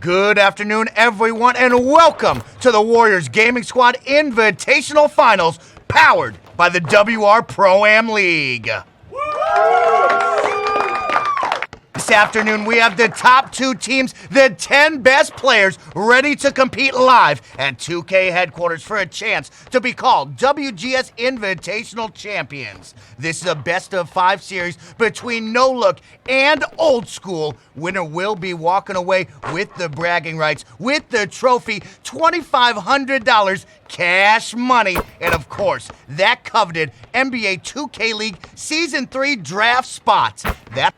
Good afternoon, everyone, and welcome to the Warriors Gaming Squad Invitational Finals, powered by the WR Pro-Am League. This afternoon, we have the top two teams, the 10 best players, ready to compete live at 2K headquarters for a chance to be called WGS Invitational Champions. This is a best-of-5 series between No Look and Old School. Winner will be walking away with the bragging rights, with the trophy, $2,500 cash money, and of course, that coveted NBA 2K League Season 3 draft spot. That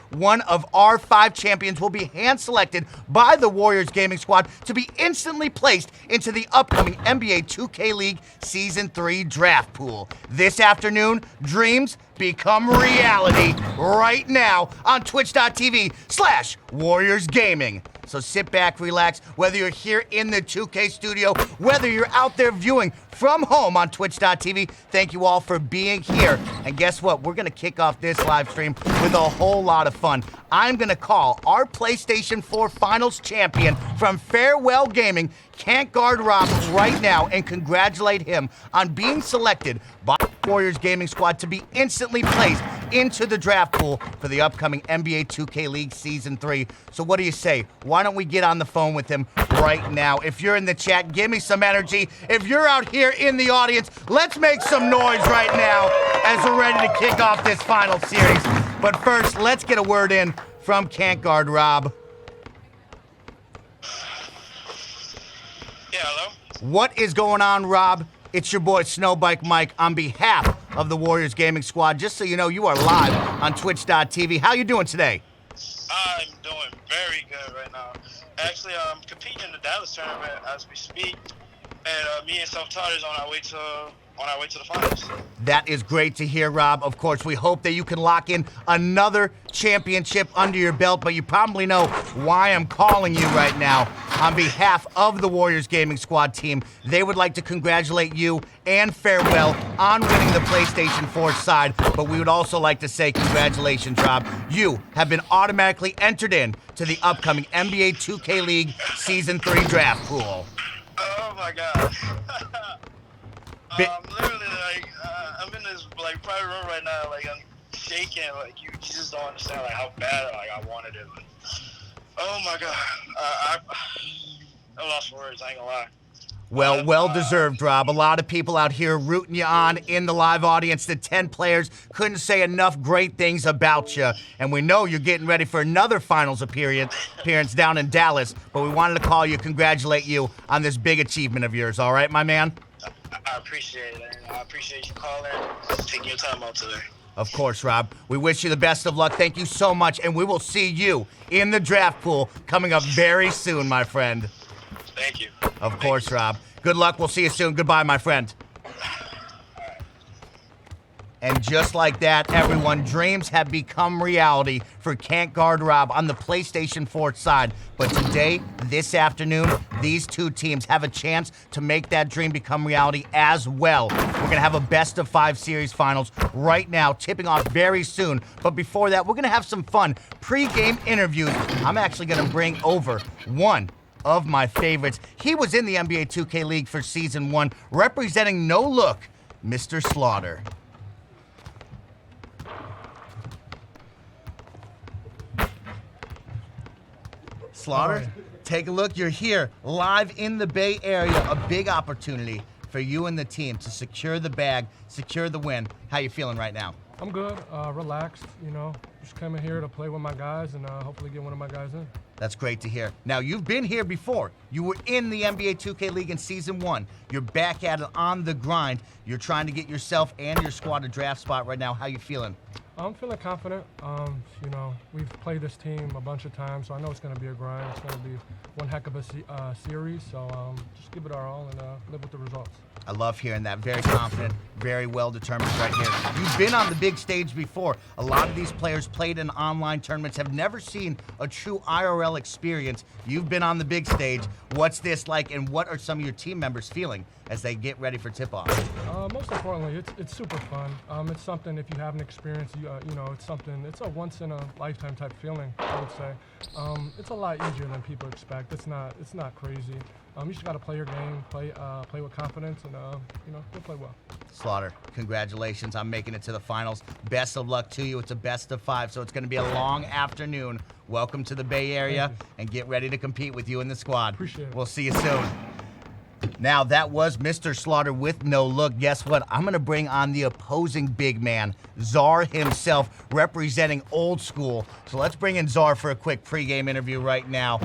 one of our 5 champions will be hand-selected by the Warriors Gaming Squad to be instantly placed into the upcoming NBA 2K League Season 3 draft pool. This afternoon, dreams become reality right now on twitch.tv/Warriors Gaming. So sit back, relax, whether you're here in the 2K studio, whether you're out there viewing from home on twitch.tv, thank you all for being here. And guess what? We're gonna kick off this live stream with a whole lot of fun. I'm gonna call our PlayStation 4 Finals champion from Farewell Gaming, Can't Guard Rob, right now and congratulate him on being selected by the Warriors Gaming Squad to be instantly placed into the draft pool for the upcoming NBA 2K League Season 3. So what do you say? Why don't we get on the phone with him right now? If you're in the chat, give me some energy. If you're out here in the audience, let's make some noise right now as we're ready to kick off this final series. But first, let's get a word in from Can't Guard Rob. Yeah, hello? What is going on, Rob? It's your boy Snowbike Mike on behalf of the Warriors Gaming Squad. Just so you know, you are live on twitch.tv. How you doing today? I'm doing very good right now. Actually, I'm competing in the Dallas tournament as we speak, and me and Self-Taught is on our way to the finals. That is great to hear, Rob. Of course, we hope that you can lock in another championship under your belt, but you probably know why I'm calling you right now. On behalf of the Warriors Gaming Squad team, they would like to congratulate you and Farewell on winning the PlayStation 4 side, but we would also like to say congratulations, Rob. You have been automatically entered in to the upcoming NBA 2K League Season 3 draft pool. Oh my God. Literally, I'm in this private room right now, I'm shaking, you just don't understand how bad I wanted it. Oh my God, I lost words. I ain't gonna lie. Well, well-deserved, Rob. A lot of people out here rooting you on in the live audience. The 10 players couldn't say enough great things about you. And we know you're getting ready for another finals appearance down in Dallas, but we wanted to call you, congratulate you on this big achievement of yours. All right, my man? I appreciate it. I appreciate you calling, taking your time out today. Of course, Rob. We wish you the best of luck. Thank you so much, and we will see you in the draft pool coming up very soon, my friend. Thank you. Of course, Rob. Good luck. We'll see you soon. Goodbye, my friend. And just like that, everyone, dreams have become reality for Can't Guard Rob on the PlayStation 4 side. But today, this afternoon, these two teams have a chance to make that dream become reality as well. We're going to have a best-of-5 series finals right now, tipping off very soon. But before that, we're going to have some fun pre-game interviews. I'm actually going to bring over one of my favorites. He was in the NBA 2K League for Season 1, representing No Look, Mr. Slaughter. Slaughter, take a look. You're here live in the Bay Area. A big opportunity for you and the team to secure the bag, secure the win. How you feeling right now? I'm good, relaxed, just coming here to play with my guys and hopefully get one of my guys in. That's great to hear. Now, you've been here before. You were in the NBA 2K League in Season 1. You're back at it on the grind. You're trying to get yourself and your squad a draft spot right now. How you feeling? I'm feeling confident. We've played this team a bunch of times, so I know it's going to be a grind. It's going to be one heck of a series, so just give it our all and live with the results. I love hearing that. Very confident, very well-determined right here. You've been on the big stage before. A lot of these players played in online tournaments, have never seen a true IRL experience. You've been on the big stage. What's this like, and what are some of your team members feeling as they get ready for tip-off? Most importantly, it's super fun. It's something, if you haven't experienced, you know, it's a once in a lifetime type feeling, I would say. It's a lot easier than people expect. It's not crazy. You just got to play your game, play with confidence, and you know, you'll play well. Slaughter, congratulations on making it to the finals. Best of luck to you. It's a best of 5, so it's going to be a long afternoon. Welcome to the Bay Area, and get ready to compete with you in the squad. Appreciate it. We'll see you soon. Now, that was Mr. Slaughter with no look. Guess what? I'm going to bring on the opposing big man, Czar himself, representing Old School. So let's bring in Czar for a quick pregame interview right now.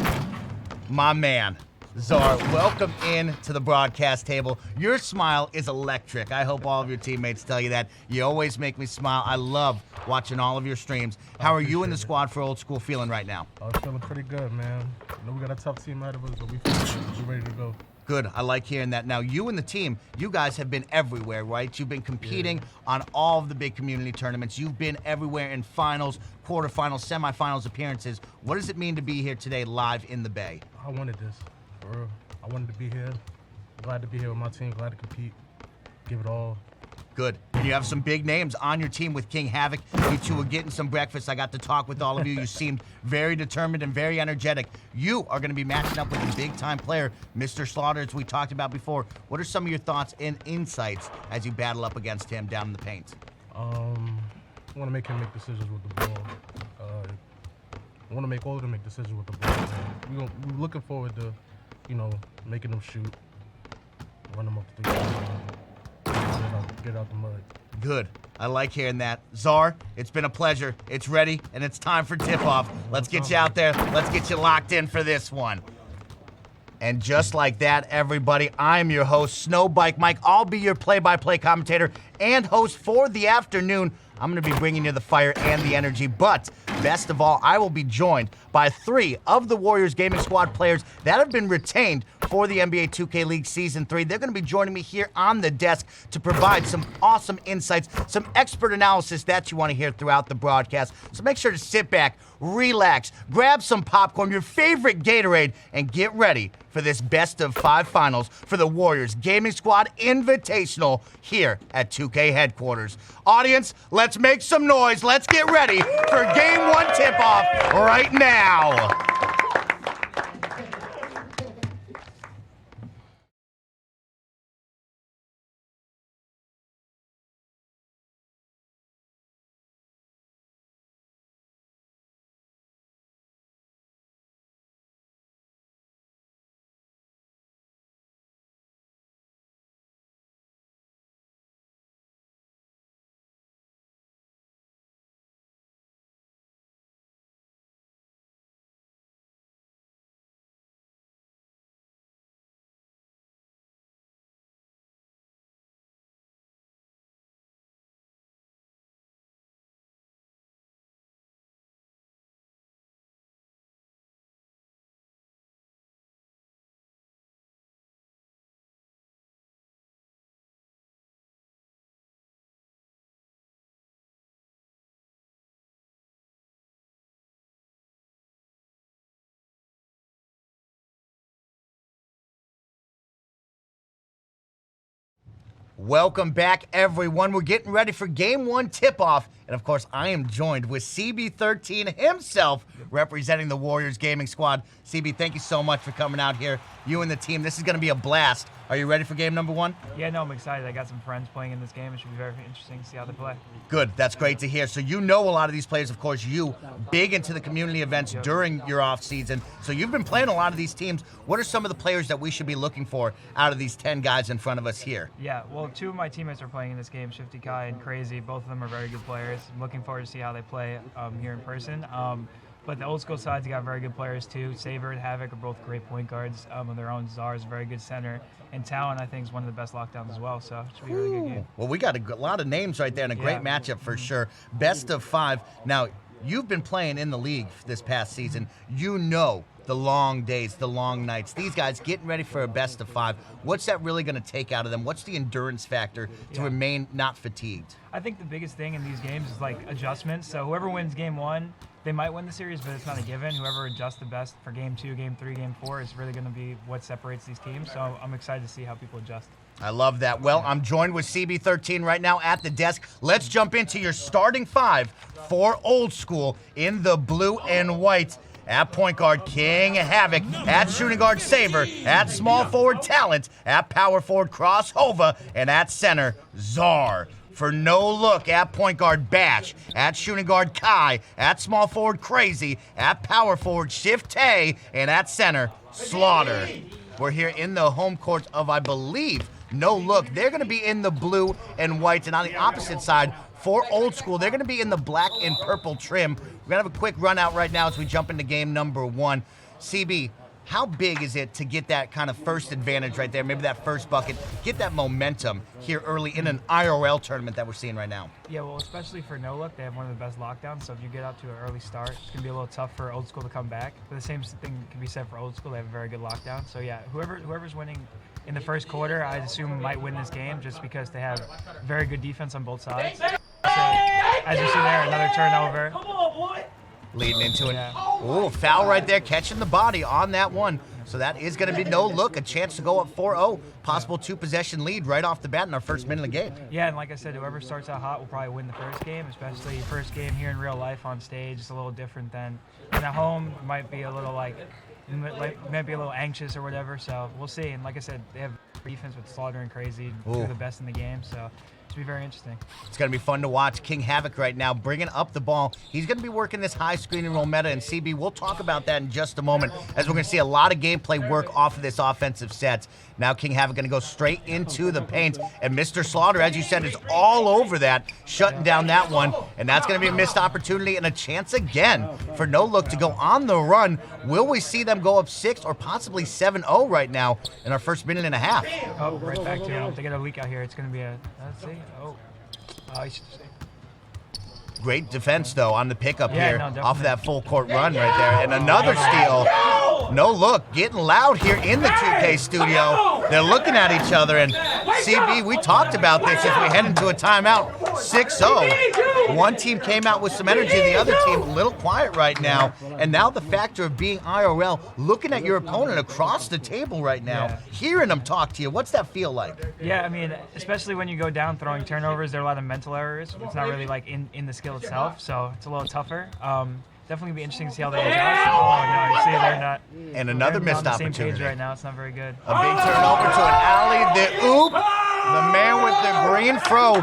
My man, Czar, welcome in to the broadcast table. Your smile is electric. I hope all of your teammates tell you that. You always make me smile. I love watching all of your streams. How are you and the squad for Old School feeling right now? I'm feeling pretty good, man. I know we got a tough team ahead of us, but we're ready to go. Good. I like hearing that. Now, you and the team, you guys have been everywhere, right? You've been competing on all of the big community tournaments. You've been everywhere in finals, quarterfinals, semifinals appearances. What does it mean to be here today live in the Bay? I wanted this, for real. I wanted to be here. Glad to be here with my team. Glad to compete. Give it all. Good. And you have some big names on your team with King Havoc. You two were getting some breakfast. I got to talk with all of you. You seemed very determined and very energetic. You are going to be matching up with a big-time player, Mr. Slaughter, as we talked about before. What are some of your thoughts and insights as you battle up against him down in the paint? I want to make him make decisions with the ball. I want to make all of them make decisions with the ball. Man. We're looking forward to, you know, making them shoot, run them up the 3-point. Get out the mud. Good. I like hearing that. Czar, it's been a pleasure. It's ready, and it's time for tip-off. Let's get you out there. Let's get you locked in for this one. And just like that, everybody, I'm your host, Snowbike Mike. I'll be your play-by-play commentator and host for the afternoon. I'm going to be bringing you the fire and the energy, but best of all, I will be joined by 3 of the Warriors Gaming Squad players that have been retained for the NBA 2K League Season 3. They're going to be joining me here on the desk to provide some awesome insights, some expert analysis that you want to hear throughout the broadcast. So make sure to sit back, relax, grab some popcorn, your favorite Gatorade, and get ready for this best of 5 finals for the Warriors Gaming Squad Invitational here at 2K headquarters. Audience, let's make some noise. Let's get ready for Game 1 tip-off right now. Welcome back, everyone. We're getting ready for Game 1 tip-off. And, of course, I am joined with CB13 himself, representing the Warriors Gaming Squad. CB, thank you so much for coming out here. You and the team, this is going to be a blast. Are you ready for game number 1? Yeah, no, I'm excited. I got some friends playing in this game. It should be very interesting to see how they play. Good. That's great to hear. So you know a lot of these players, of course, you big into the community events during your off season. So you've been playing a lot of these teams. What are some of the players that we should be looking for out of these 10 guys in front of us here? Yeah, well, 2 of my teammates are playing in this game, Shifty Kai and Crazy. Both of them are very good players. I'm looking forward to see how they play here in person. But the old school sides, you got very good players too. Saber and Havoc are both great point guards of their own. Czar is a very good center. And Talon, I think, is one of the best lockdowns as well. So it should be a really good game. Well, we got a lot of names right there and a great matchup for sure. Best of 5. Now, you've been playing in the league this past season. You know the long days, the long nights. These guys getting ready for a best of 5. What's that really going to take out of them? What's the endurance factor to remain not fatigued? I think the biggest thing in these games is like adjustments. So whoever wins game 1, they might win the series, but it's not a given. Whoever adjusts the best for game 2, game 3, game 4 is really going to be what separates these teams. So I'm excited to see how people adjust. I love that. Well, I'm joined with CB13 right now at the desk. Let's jump into your starting five for Old School in the blue and white. At point guard, King Havoc. At shooting guard, Saver. At small forward, Talent. At power forward, Cross Hova. And at center, Czar. For no look, at point guard, Bash. At shooting guard, Kai. At small forward, Crazy. At power forward, Shift Tay. And at center, Slaughter. We're here in the home court of, I believe, No Look. They're going to be in the blue and white. And on the opposite side, for Old School, they're going to be in the black and purple trim. We're going to have a quick run out right now as we jump into game number one. CB, how big is it to get that kind of first advantage right there, maybe that first bucket, get that momentum here early in an IRL tournament that we're seeing right now? Yeah, well, especially for No Look, they have one of the best lockdowns, so if you get out to an early start, it's going to be a little tough for Old School to come back. But the same thing can be said for Old School. They have a very good lockdown. So, yeah, whoever's winning in the first quarter, I assume might win this game just because they have very good defense on both sides. So, as you see there, another turnover. Leading into it. Yeah. Oh, foul right there, catching the body on that one. So that is going to be No Look, a chance to go up 4-0. Possible two-possession lead right off the bat in our first minute of the game. Yeah, and like I said, whoever starts out hot will probably win the first game, especially first game here in real life on stage. It's a little different than at home. Might be a little might be a little anxious or whatever. So we'll see. And like I said, they have defense with Slaughter and Crazy, two of the best in the game. So it's going to be very interesting. It's going to be fun to watch. King Havoc right now bringing up the ball. He's going to be working this high screen and roll meta, and CB, we'll talk about that in just a moment as we're going to see a lot of gameplay work off of this offensive set. Now King Havoc going to go straight into the paint, and Mr. Slaughter, as you said, is all over that, shutting down that one, and that's going to be a missed opportunity and a chance again for No Look to go on the run. Will we see them go up 6 or possibly 7-0 right now in our first minute and a half? Oh, right back to it. If they get a leak out here, it's going to be a, let's see. I should say. Great defense, though, on the pickup here no, off of that full court run right there. And another steal. No Look, getting loud here in the 2K studio. They're looking at each other. And CB, we talked about this as we head into a timeout. 6-0. One team came out with some energy. The other team a little quiet right now. And now the factor of being IRL, looking at your opponent across the table right now, hearing them talk to you. What's that feel like? Yeah, I mean, especially when you go down throwing turnovers, there are a lot of mental errors. It's not really like in the skill itself, so it's a little tougher. Definitely be interesting to see how they adjust. Oh no, you see they're not. And another they're missed not on the opportunity. same page right now. It's not very good. A big turnover to an alley. The oop. The man with the green fro.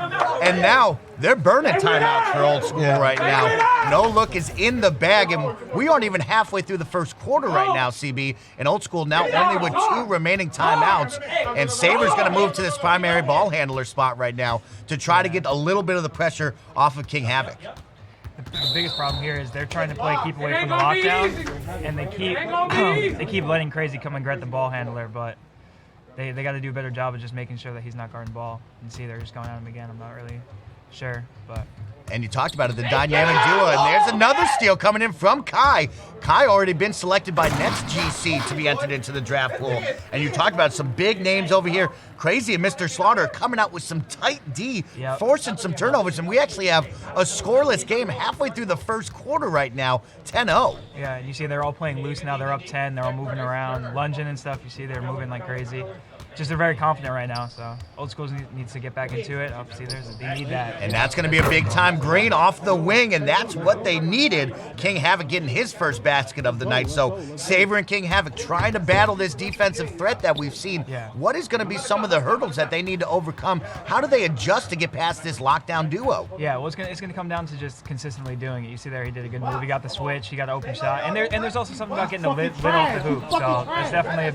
And now they're burning timeouts for Old School right now. No Look is in the bag, and we aren't even halfway through the first quarter right now, CB. And Old School now only with 2 remaining timeouts. And Saber's going to move to this primary ball handler spot right now to try to get a little bit of the pressure off of King Havoc. The biggest problem here is they're trying to keep away from the lockdown, and they keep letting Crazy come and grab the ball handler, but they got to do a better job of just making sure that he's not guarding the ball. And see, they're just going at him again. I'm not really sure, but. And you talked about it, the dynamic duo, and there's another steal coming in from Kai. Kai already been selected by Next GC to be entered into the draft pool. And you talked about some big names over here. Crazy and Mr. Slaughter coming out with some tight D, forcing some turnovers. And we actually have a scoreless game halfway through the first quarter right now, 10-0. Yeah, and you see they're all playing loose now. They're up 10. They're all moving around, lunging and stuff. You see they're moving like crazy. Just they're very confident right now, so Old School needs to get back into it. Obviously, they need that. And that's going to be a big-time green off the wing, and that's what they needed. King Havoc getting his first basket of the night. So Saber and King Havoc trying to battle this defensive threat that we've seen. What is going to be some of the hurdles that they need to overcome? How do they adjust to get past this lockdown duo? Yeah, well, it's gonna come down to just consistently doing it. You see there, he did a good move. He got the switch. He got an open shot, and there's also something about getting a lid off the hoop. So it's definitely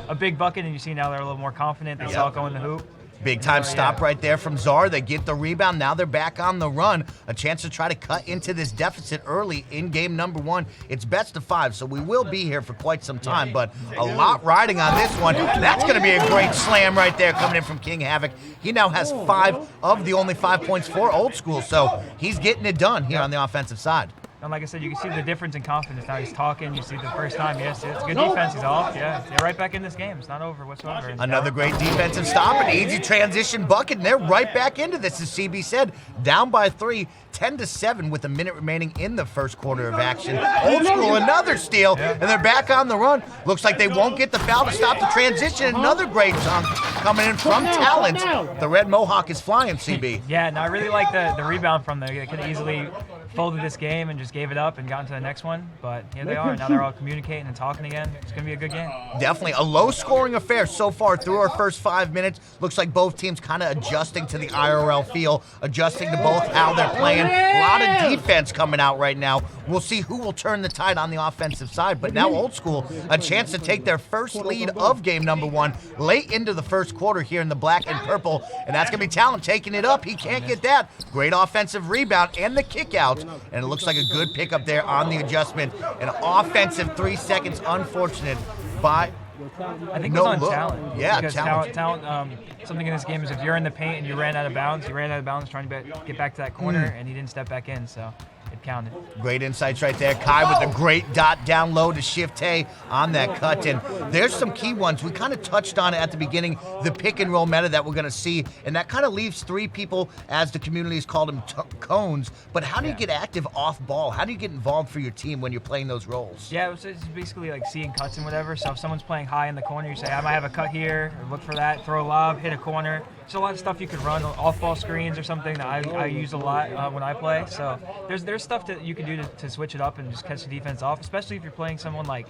a big bucket, and you see now they're a little more confident. They saw it go in the hoop. Big time stop right there from Czar. They get the rebound. Now they're back on the run. A chance to try to cut into this deficit early in game number one. It's best of 5, so we will be here for quite some time, but a lot riding on this one. That's going to be a great slam right there coming in from King Havoc. He now has 5 of the only 5 points for Old School, so he's getting it done here on the offensive side. And like I said, you can see the difference in confidence. Now he's talking. You see the first time, yes, it's good defense. He's off. Yeah, they're right back in this game. It's not over whatsoever. Another great defensive stop, an easy transition bucket, and they're right back into this, as CB said. Down by 3, 10-7 with a minute remaining in the first quarter of action. Old School, another steal, and they're back on the run. Looks like they won't get the foul to stop the transition. Another great dunk coming in from Talent. The red Mohawk is flying, CB. Yeah, no, I really like the rebound from there. They could have easily folded this game and just gave it up and gotten to the next one, but here they are. Now they're all communicating and talking again. It's going to be a good game. Definitely a low-scoring affair so far through our first 5 minutes. Looks like both teams kind of adjusting to the IRL feel, adjusting to both how they're playing. A lot of defense coming out right now. We'll see who will turn the tide on the offensive side, but now Old School, a chance to take their first lead of game number 1 late into the first quarter here in the black and purple, and that's going to be Talent taking it up. He can't get that. Great offensive rebound and the kick out, and it looks like a good pickup there on the adjustment. An offensive 3 seconds, unfortunate by I think no it was on look. Talent. Yeah, because Talent. Something in this game is if you're in the paint and you ran out of bounds, trying to get back to that corner, and he didn't step back in, so it counted. Great insights right there. Kai with a great dot down low to Shift Hay on that cut. And there's some key ones. We kind of touched on it at the beginning, the pick and roll meta that we're going to see. And that kind of leaves 3 people, as the community has called them, cones. But how do you get active off ball? How do you get involved for your team when you're playing those roles? Yeah, it's basically like seeing cuts and whatever. So if someone's playing high in the corner, you say, I might have a cut here, or look for that, throw a lob, hit a corner. There's a lot of stuff you could run, off-ball screens or something that I use a lot when I play. So there's stuff that you can do to switch it up and just catch the defense off, especially if you're playing someone like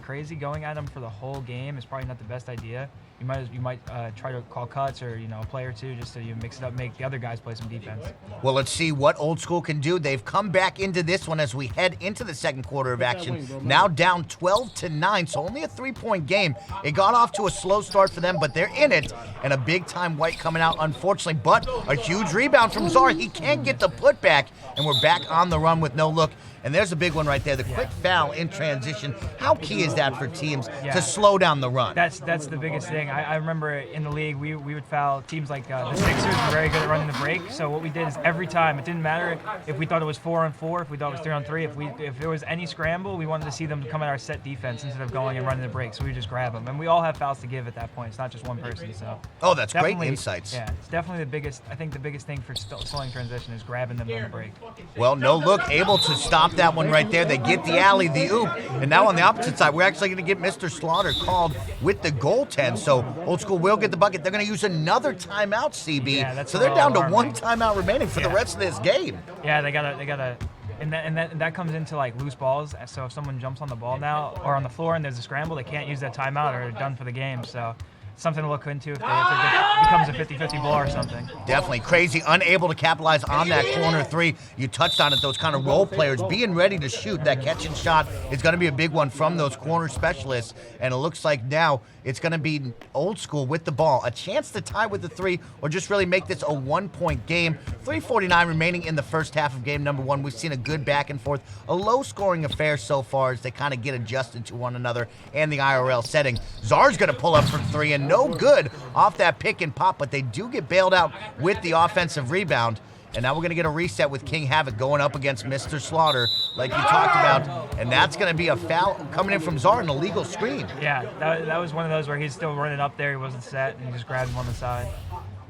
Crazy. Going at them for the whole game is probably not the best idea. You might try to call cuts or a play or two just so you mix it up, make the other guys play some defense. Well, let's see what Old School can do. They've come back into this one as we head into the second quarter of action. Now down 12-9, so only a 3-point game. It got off to a slow start for them, but they're in it, and a big-time White coming out, unfortunately, but a huge rebound from Czar. He can't get the putback, and we're back on the run with no look. And there's a big one right there, the quick foul in transition. How key is that for teams to slow down the run? That's the biggest thing. I remember in the league, we would foul teams like the Sixers were very good at running the break. So what we did is every time, it didn't matter if we thought it was 4-on-4, if we thought it was 3-on-3, if there was any scramble, we wanted to see them come at our set defense instead of going and running the break. So we would just grab them. And we all have fouls to give at that point. It's not just one person. So that's great insights. Yeah, it's definitely the biggest thing for slowing transition is grabbing them on the break. Well, no look, able to stop that one right there. They get the alley, the oop, and now on the opposite side, we're actually going to get Mr. Slaughter called with the goaltend. So Old School will get the bucket. They're going to use another timeout, CB. Yeah, so they're down to 1 timeout remaining for the rest of this game. Yeah, they gotta. And that comes into like loose balls. So if someone jumps on the ball now or on the floor and there's a scramble, they can't use that timeout or they're done for the game. So something to look into if it becomes a 50-50 ball or something. Definitely. Crazy, unable to capitalize on that corner 3. You touched on it, those kind of role players being ready to shoot. That catch and shot is going to be a big one from those corner specialists. And it looks like now it's going to be Old School with the ball. A chance to tie with the 3 or just really make this a 1-point game. 3:49 remaining in the first half of game number 1. We've seen a good back and forth, a low-scoring affair so far as they kind of get adjusted to one another and the IRL setting. Czar's going to pull up for 3 and no good off that pick and pop, but they do get bailed out with the offensive rebound. And now we're going to get a reset with King Havoc going up against Mr. Slaughter, like you talked about. And that's going to be a foul coming in from Czar, an illegal screen. Yeah, that was one of those where he's still running up there. He wasn't set, and he just grabbed him on the side.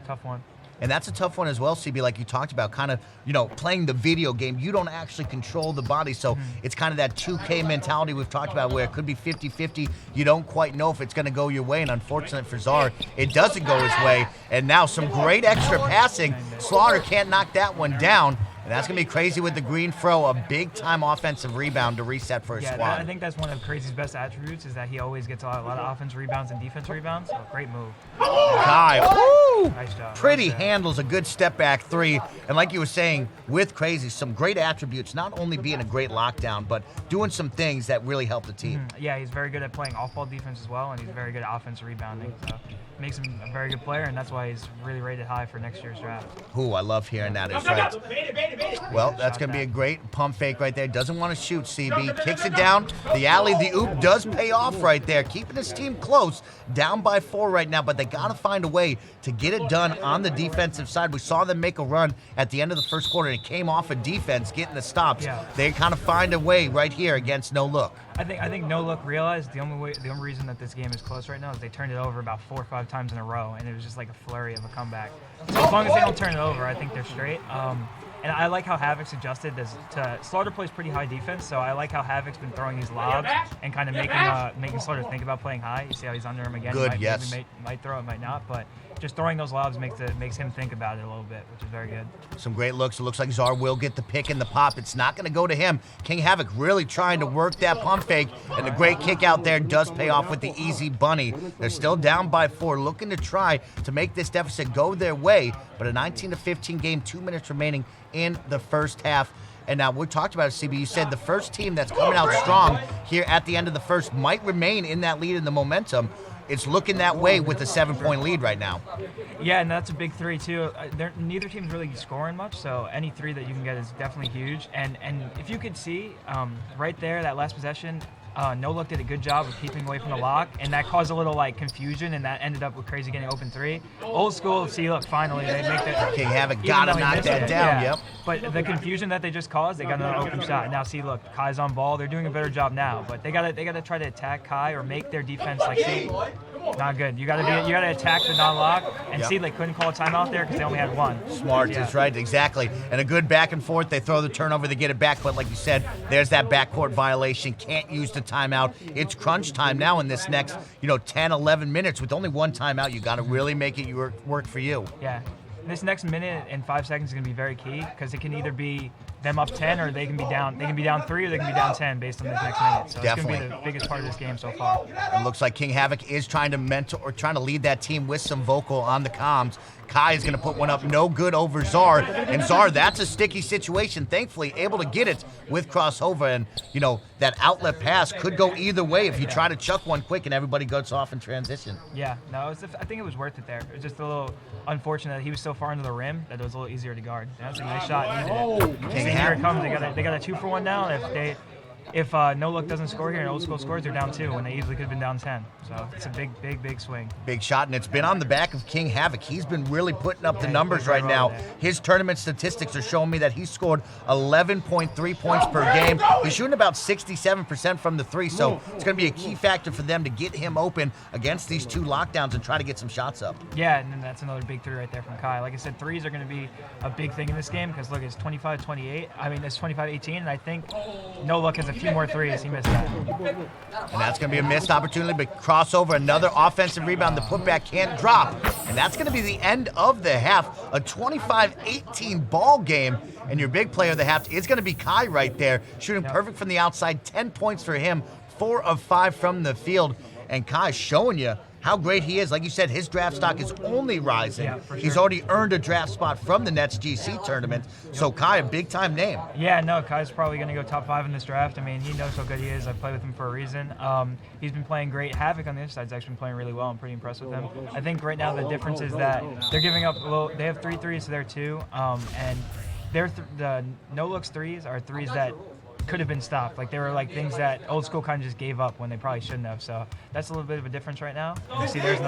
Tough one. And that's a tough one as well, CB, like you talked about, kind of, playing the video game. You don't actually control the body, so it's kind of that 2K mentality we've talked about where it could be 50-50. You don't quite know if it's going to go your way, and unfortunate for Czar, it doesn't go his way. And now some great extra passing. Slaughter can't knock that one down. And that's going to be Crazy with the green throw, a big-time offensive rebound to reset for his squad. I think that's one of Crazy's best attributes is that he always gets a lot of offense rebounds and defense rebounds. So great move. Kai, woo! Nice job. Pretty handles a good step-back 3. And like you were saying, with Crazy, some great attributes, not only being a great lockdown, but doing some things that really help the team. Yeah, he's very good at playing off-ball defense as well, and he's very good at offensive rebounding. So makes him a very good player, and that's why he's really rated high for next year's draft. Ooh, I love hearing that. Is right. Well, that's going to be a great pump fake right there. Doesn't want to shoot, CB. Kicks it down. The alley, the oop does pay off right there. Keeping his team close. Down by 4 right now, but they got to find a way to get it done on the defensive side. We saw them make a run at the end of the first quarter. It came off of defense, getting the stops. Yeah. They kind of find a way right here against No Look. I think No Look realized the only reason that this game is close right now is they turned it over about 4 or 5 times in a row, and it was just like a flurry of a comeback. So as long as they don't turn it over, I think they're straight. And I like how Havoc's adjusted to Slaughter plays pretty high defense, so I like how Havoc's been throwing these lobs and kind of making Slaughter think about playing high. You see how he's under him again. Good, yes. Might throw it, might not, but just throwing those lobs makes him think about it a little bit, which is very good. Some great looks. It looks like Czar will get the pick and the pop. It's not going to go to him. King Havoc really trying to work that pump fake, and the great kick out there does pay off with the easy bunny. They're still down by 4, looking to try to make this deficit go their way, but a 19-15 game, 2 minutes remaining in the first half. And now we talked about it, CB. You said the first team that's coming out strong here at the end of the first might remain in that lead in the momentum. It's looking that way with a 7-point lead right now. Yeah, and that's a big 3 too. Neither team's really scoring much, so any 3 that you can get is definitely huge. And if you could see right there, that last possession, No Look did a good job of keeping away from the lock, and that caused a little confusion, and that ended up with Crazy getting open 3. Old school, see, look, finally they make that. King Havoc got to knock that down. Yeah. Yep. But the confusion that they just caused, they got another open shot. Now see, look, Kai's on ball. They're doing a better job now, but they gotta try to attack Kai or make their defense see. Not good. You gotta attack the non-lock, and see they couldn't call a timeout there because they only had 1. Smart, that's right, exactly. And a good back and forth. They throw the turnover, they get it back, but like you said, there's that backcourt violation. Can't use the timeout. It's crunch time now in this next, 10, 11 minutes. With only 1 timeout, you got to really make it work for you. Yeah. This next minute and 5 seconds is going to be very key because it can either be them up 10 or they can be down. They can be down 3 or they can be down 10 based on this next minute. So Definitely. It's going to be the biggest part of this game so far. It looks like King Havoc is trying to mentor or trying to lead that team with some vocal on the comms. Kai is going to put one up no good over Czar. And Czar, that's a sticky situation. Thankfully, able to get it with crossover. And, that outlet pass could go either way if you try to chuck one quick and everybody goes off in transition. Yeah, no, I think it was worth it there. It was just a little unfortunate that he was so far into the rim that it was a little easier to guard. That's a nice shot. King here it comes. They got a 2-for-1 now. If No Look doesn't score here and Old School scores, they're down 2 when they easily could have been down 10. So it's a big swing. Big shot, and it's been on the back of King Havoc. He's been really putting up the numbers right now. His tournament statistics are showing me that he scored 11.3 points per game. He's shooting about 67% from the 3, so it's going to be a key factor for them to get him open against these 2 lockdowns and try to get some shots up. Yeah, and then that's another big 3 right there from Kai. Like I said, 3s are going to be a big thing in this game because, look, it's 25-28. It's 25-18, and I think No Look has a few more 3s. He missed that. And that's going to be a missed opportunity, but crossover, another offensive rebound. The putback can't drop. And that's going to be the end of the half. A 25-18 ball game. And your big player of the half is going to be Kai right there, shooting perfect from the outside. 10 points for him, 4 of 5 from the field. And Kai showing you how great he is. Like you said, his draft stock is only rising. Yeah, for sure. He's already earned a draft spot from the Nets GC tournament. So Kai, a big-time name. Yeah, no, Kai's probably going to go top 5 in this draft. I mean, he knows how good he is. I play with him for a reason. He's been playing great. Havoc on the other side's actually been playing really well. I'm pretty impressed with him. I think right now the difference is that they're giving up they have 3 threes to their 2, and the No Looks 3s are 3s that could have been stopped. Like, they were like things that Old School kind of just gave up when they probably shouldn't have. So that's a little bit of a difference right now. You see there's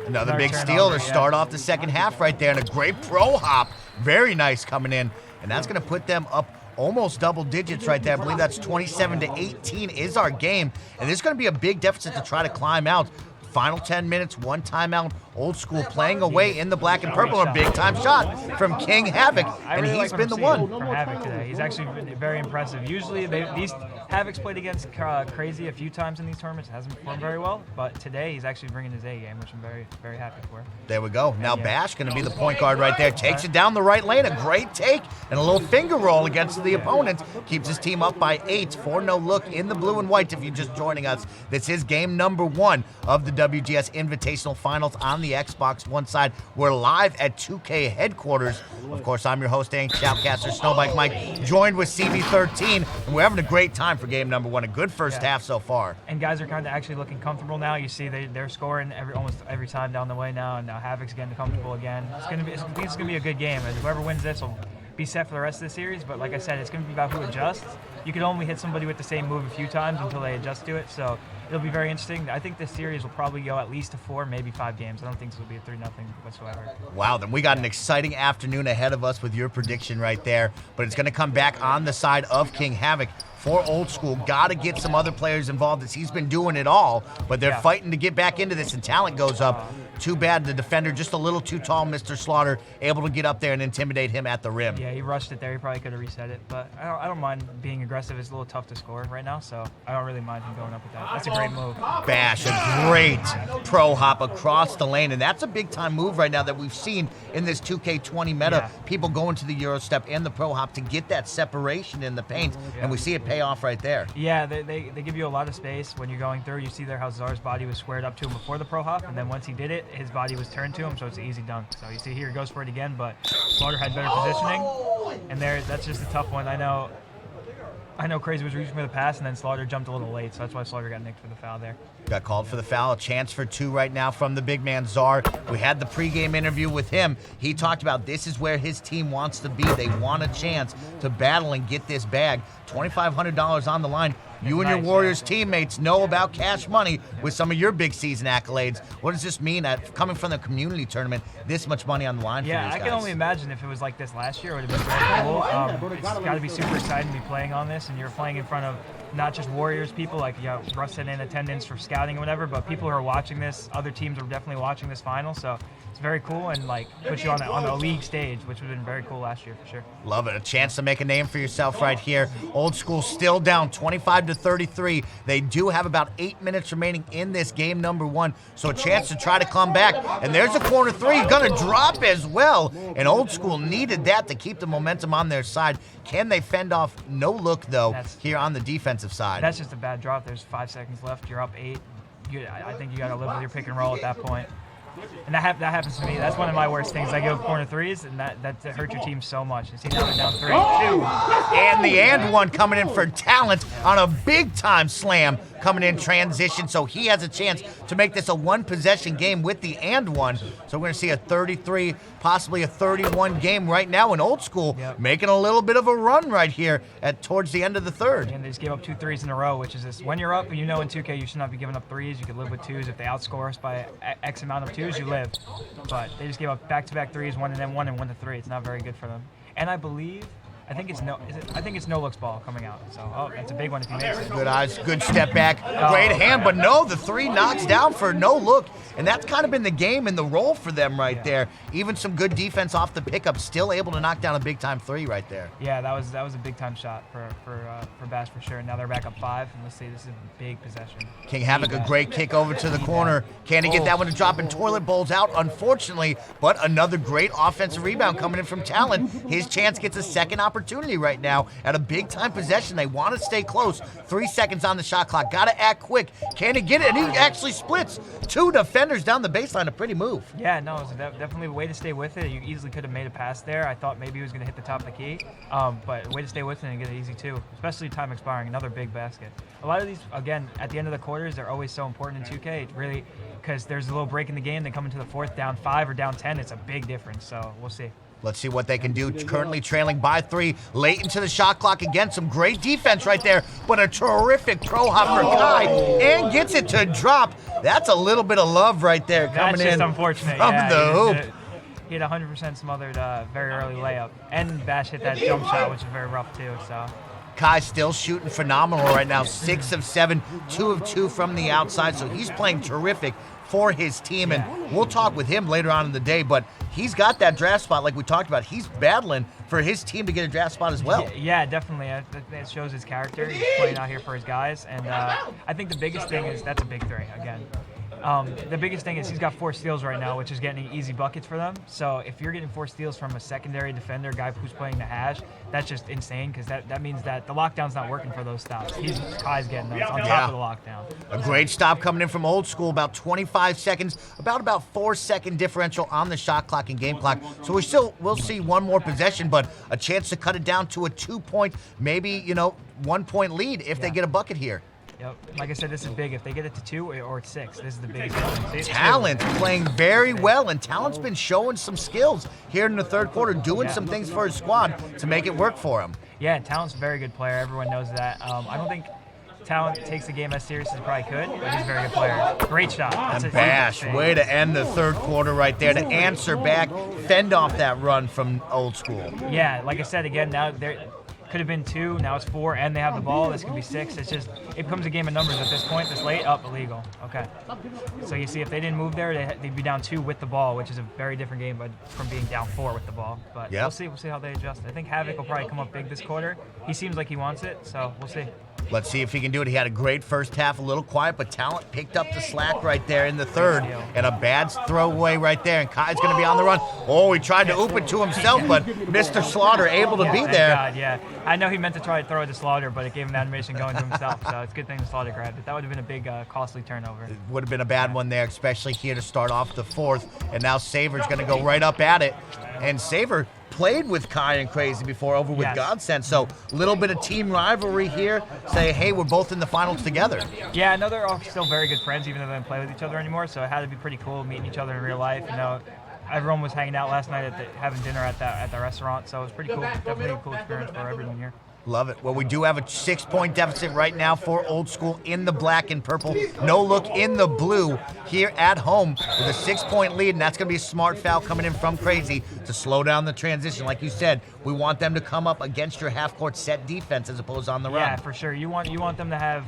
another big steal to start off the second half right there, and a great pro hop. Very nice coming in. And that's going to put them up almost double digits right there. I believe that's 27-18 is our game. And this is going to be a big deficit to try to climb out. Final 10 minutes, 1 timeout. Old School playing away in the black and purple. A big-time shot from King Havoc, and he's been the one. From Havoc today. He's actually been very impressive. Usually, these Havoc's played against Crazy a few times in these tournaments. Hasn't performed very well, but today he's actually bringing his A game, which I'm very, very happy for. There we go. Now Bash going to be the point guard right there. Takes it down the right lane. A great take and a little finger roll against the opponent. Keeps his team up by 8 for No Look in the blue and white. If you're just joining us, this is game number 1 of the WGS Invitational Finals on the Xbox One side. We're live at 2K headquarters. Of course, I'm your host, Shoutcaster Snowbike Mike, joined with CB13, and we're having a great time for game number 1. A good first half so far. And guys are kind of actually looking comfortable now. You see they're scoring almost every time down the way now, and now Havoc's getting comfortable again. It's gonna be a good game, and whoever wins this will be set for the rest of the series. But like I said, it's going to be about who adjusts. You can only hit somebody with the same move a few times until they adjust to it. So it'll be very interesting. I think this series will probably go at least to 4, maybe 5 games. I don't think this will be a 3-0 whatsoever. Wow, then we got an exciting afternoon ahead of us with your prediction right there. But it's going to come back on the side of King Havoc. For Old School, got to get some other players involved as he's been doing it all, but they're fighting to get back into this, and talent goes up. Too bad the defender, just a little too tall, Mr. Slaughter, able to get up there and intimidate him at the rim. Yeah, he rushed it there. He probably could have reset it, but I don't mind being aggressive. It's a little tough to score right now, so I don't really mind him going up with that. That's a great move. Bash, a great pro hop across the lane, and that's a big-time move right now that we've seen in this 2K20 meta. Yeah. People going to the Euro step and the pro hop to get that separation in the paint, and we see it pay off right there. Yeah, they give you a lot of space when you're going through. You see there how Czar's body was squared up to him before the pro hop, and then once he did it, his body was turned to him, so it's an easy dunk. So you see here, he goes for it again, but Slaughter had better positioning, and that's just a tough one. I know Crazy was reaching for the pass, and then Slaughter jumped a little late, so that's why Slaughter got nicked for the foul there. Got called for the foul. A chance for 2 right now from the big man, Czar. We had the pregame interview with him. He talked about this is where his team wants to be. They want a chance to battle and get this bag. $2,500 on the line. You and your Warriors teammates know about cash money with some of your big season accolades. What does this mean that coming from the community tournament, this much money on the line for these guys? Yeah, I can only imagine if it was like this last year, it would have been very cool. It's got to be super exciting to be playing on this, and you're playing in front of not just Warriors people, like Russ sent in attendance for scouting or whatever, but people who are watching this, other teams are definitely watching this final, so it's very cool and like puts you on the league stage, which would have been very cool last year for sure. Love it. A chance to make a name for yourself right here. Old School still down 25-33. They do have about 8 minutes remaining in this game number 1, so a chance to try to come back. And there's a corner 3, gonna drop as well. And Old School needed that to keep the momentum on their side. Can they fend off no look though here on the defensive side? That's just a bad drop. There's 5 seconds left. You're up 8. I think you got to live with your pick and roll at that point. And that happens to me. That's one of my worst things. I give corner 3s, and that hurts your team so much. You see now they're down 3. 2. And the and one coming in for Talent on a big-time slam coming in transition, so he has a chance to make this a 1-possession game with the and one. So we're going to see a 33, possibly a 31 game right now in Old School, making a little bit of a run right here towards the end of the third. And they just gave up 2 3s in a row, which is this. When you're up, you know in 2K you should not be giving up 3s. You could live with 2s. If they outscore us by X amount of 2s, you live. But they just gave up back-to-back 3s, 1 and then 1 and 1 to 3. It's not very good for them. And I think it's no looks ball coming out. So that's a big one if he makes it. Good eyes, good step back, great hand, but no, the 3 knocks down for no look, and that's kind of been the game and the role for them right there. Even some good defense off the pickup, still able to knock down a big time 3 right there. Yeah, that was a big time shot for Bash for sure. Now they're back up 5, and let's see, this is a big possession. King Havoc, a great kick over to the corner. Can he get that one to drop, and Toilet Bowl's out, unfortunately, but another great offensive rebound coming in from Talent. His chance gets a second opportunity right now at a big time possession. They want to stay close. 3 seconds on the shot clock. Got to act quick. Can he get it? And he actually splits 2 defenders down the baseline. A pretty move. Yeah, no, it was definitely a way to stay with it. You easily could have made a pass there. I thought maybe he was going to hit the top of the key, but a way to stay with it and get it easy too, especially time expiring. Another big basket. A lot of these, again, at the end of the quarters, they're always so important in 2K. It really, because there's a little break in the game. They come into the 4th down 5 or down 10. It's a big difference, so we'll see. Let's see what they can do. Currently trailing by 3, late into the shot clock. Again, some great defense right there, but a terrific pro hop for Kai, and gets it to drop. That's a little bit of love right there coming in. That's just unfortunate. From the hoop. He had 100% smothered very early layup, and Bash hit that jump shot, which is very rough too. So Kai still shooting phenomenal right now. 6 of 7, 2 of 2 from the outside, so he's playing terrific for his team, and we'll talk with him later on in the day, but he's got that draft spot like we talked about. He's battling for his team to get a draft spot as well. Yeah, definitely. It shows his character. He's playing out here for his guys, and I think the biggest thing is that's a big 3 again. The biggest thing is he's got 4 steals right now, which is getting easy buckets for them. So if you're getting 4 steals from a secondary defender, guy who's playing the hash, that's just insane, because that means that the lockdown's not working for those stops. Kai's getting those on top of the lockdown. A great stop coming in from Old School, about 25 seconds, about 4-second differential on the shot clock and game clock. So we'll see one more possession, but a chance to cut it down to a 2-point, maybe 1-point lead if they get a bucket here. Yep. Like I said, this is big. If they get it to 2 or 6, this is the biggest one. Talent playing very well, and Talent's been showing some skills here in the third quarter, doing some things for his squad to make it work for him. Yeah, Talent's a very good player. Everyone knows that. I don't think Talent takes the game as serious as he probably could, but he's a very good player. Great shot. That's And Bash, way to end the third quarter right there, to answer back, fend off that run from Old School. Yeah, like I said, again, now there could have been 2, now it's 4, and they have the ball. This could be 6. It's just, it becomes a game of numbers at this point. This late, up, illegal. Okay. So you see, if they didn't move there, they'd be down 2 with the ball, which is a very different game from being down 4 with the ball. But we'll see how they adjust. I think Havoc will probably come up big this quarter. He seems like he wants it, so we'll see. Let's see if he can do it. He had a great first half, a little quiet, but Talent picked up the slack right there in the third. And a bad throwaway right there, and Kai's going to be on the run. Oh, he tried to oop it to himself, but Mr. Slaughter able to be there. God, yeah. I know he meant to try to throw it to Slaughter, but it gave him the animation going to himself, so it's a good thing the Slaughter grabbed it. That would have been a big, costly turnover. It would have been a bad one there, especially here to start off the fourth. And now Saver's going to go right up at it. And Saver played with Kai and Crazy before over with Godsend, so a little bit of team rivalry here. Say, hey, we're both in the finals together. Yeah, I know they're all still very good friends, even though they don't play with each other anymore, so it had to be pretty cool meeting each other in real life. You know, everyone was hanging out last night having dinner at the restaurant, so it was pretty cool. Definitely a cool experience for everyone here. Love it. Well, we do have a 6-point deficit right now for Old School in the black and purple. No look in the blue here at home with a 6-point lead, and that's going to be a smart foul coming in from Crazy to slow down the transition. Like you said, we want them to come up against your half-court set defense as opposed to on the run. Yeah, for sure. You want them to have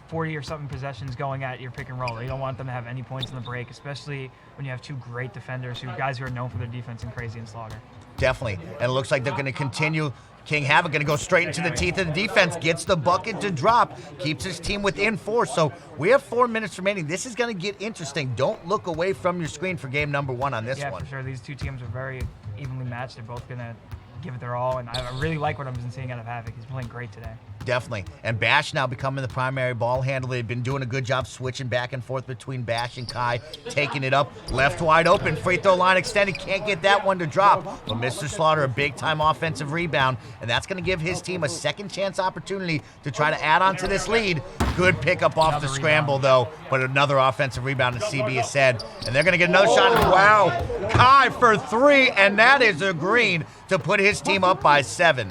40 or something possessions going at your pick and roll. You don't want them to have any points in the break, especially when you have 2 great defenders, guys who are known for their defense in Crazy and Slaughter. Definitely. And it looks like they're going to continue. King Havoc going to go straight into the teeth of the defense, gets the bucket to drop, keeps his team within 4. So we have 4 minutes remaining. This is going to get interesting. Don't look away from your screen for game number 1 on this one. Yeah, for sure. These 2 teams are very evenly matched. They're both going to give it their all, and I really like what I've been seeing out of Havoc. He's playing great today. Definitely. And Bash now becoming the primary ball handler. They've been doing a good job switching back and forth between Bash and Kai, taking it up, left wide open, free throw line extended, can't get that one to drop. But Mr. Slaughter, a big-time offensive rebound, and that's going to give his team a second chance opportunity to try to add on to this lead. Good pickup off the scramble, though, but another offensive rebound, as CB has said. And they're going to get another shot. Wow, Kai for 3, and that is a green to put his team up by 7.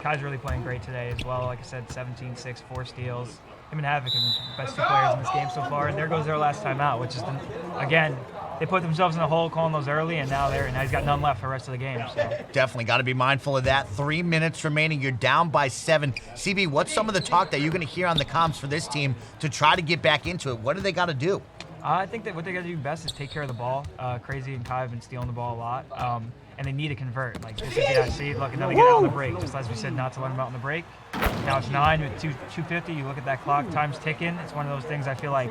Kai's really playing great today as well. Like I said, 17-6, 4 steals. Him and Havoc are the best 2 players in this game so far. And there goes their last timeout, which is, again, they put themselves in a hole calling those early, and now he's got none left for the rest of the game. So. Definitely got to be mindful of that. 3 minutes remaining. You're down by 7. CB, what's some of the talk that you're going to hear on the comms for this team to try to get back into it? What do they got to do? I think that what they got to do best is take care of the ball. Crazy and Kai have been stealing the ball a lot. And they need to convert. Like this is see, look, and then they get out on the break, just as we said not to let them out on the break. Now it's 9 with 2:50. You look at that clock, time's ticking. It's one of those things I feel like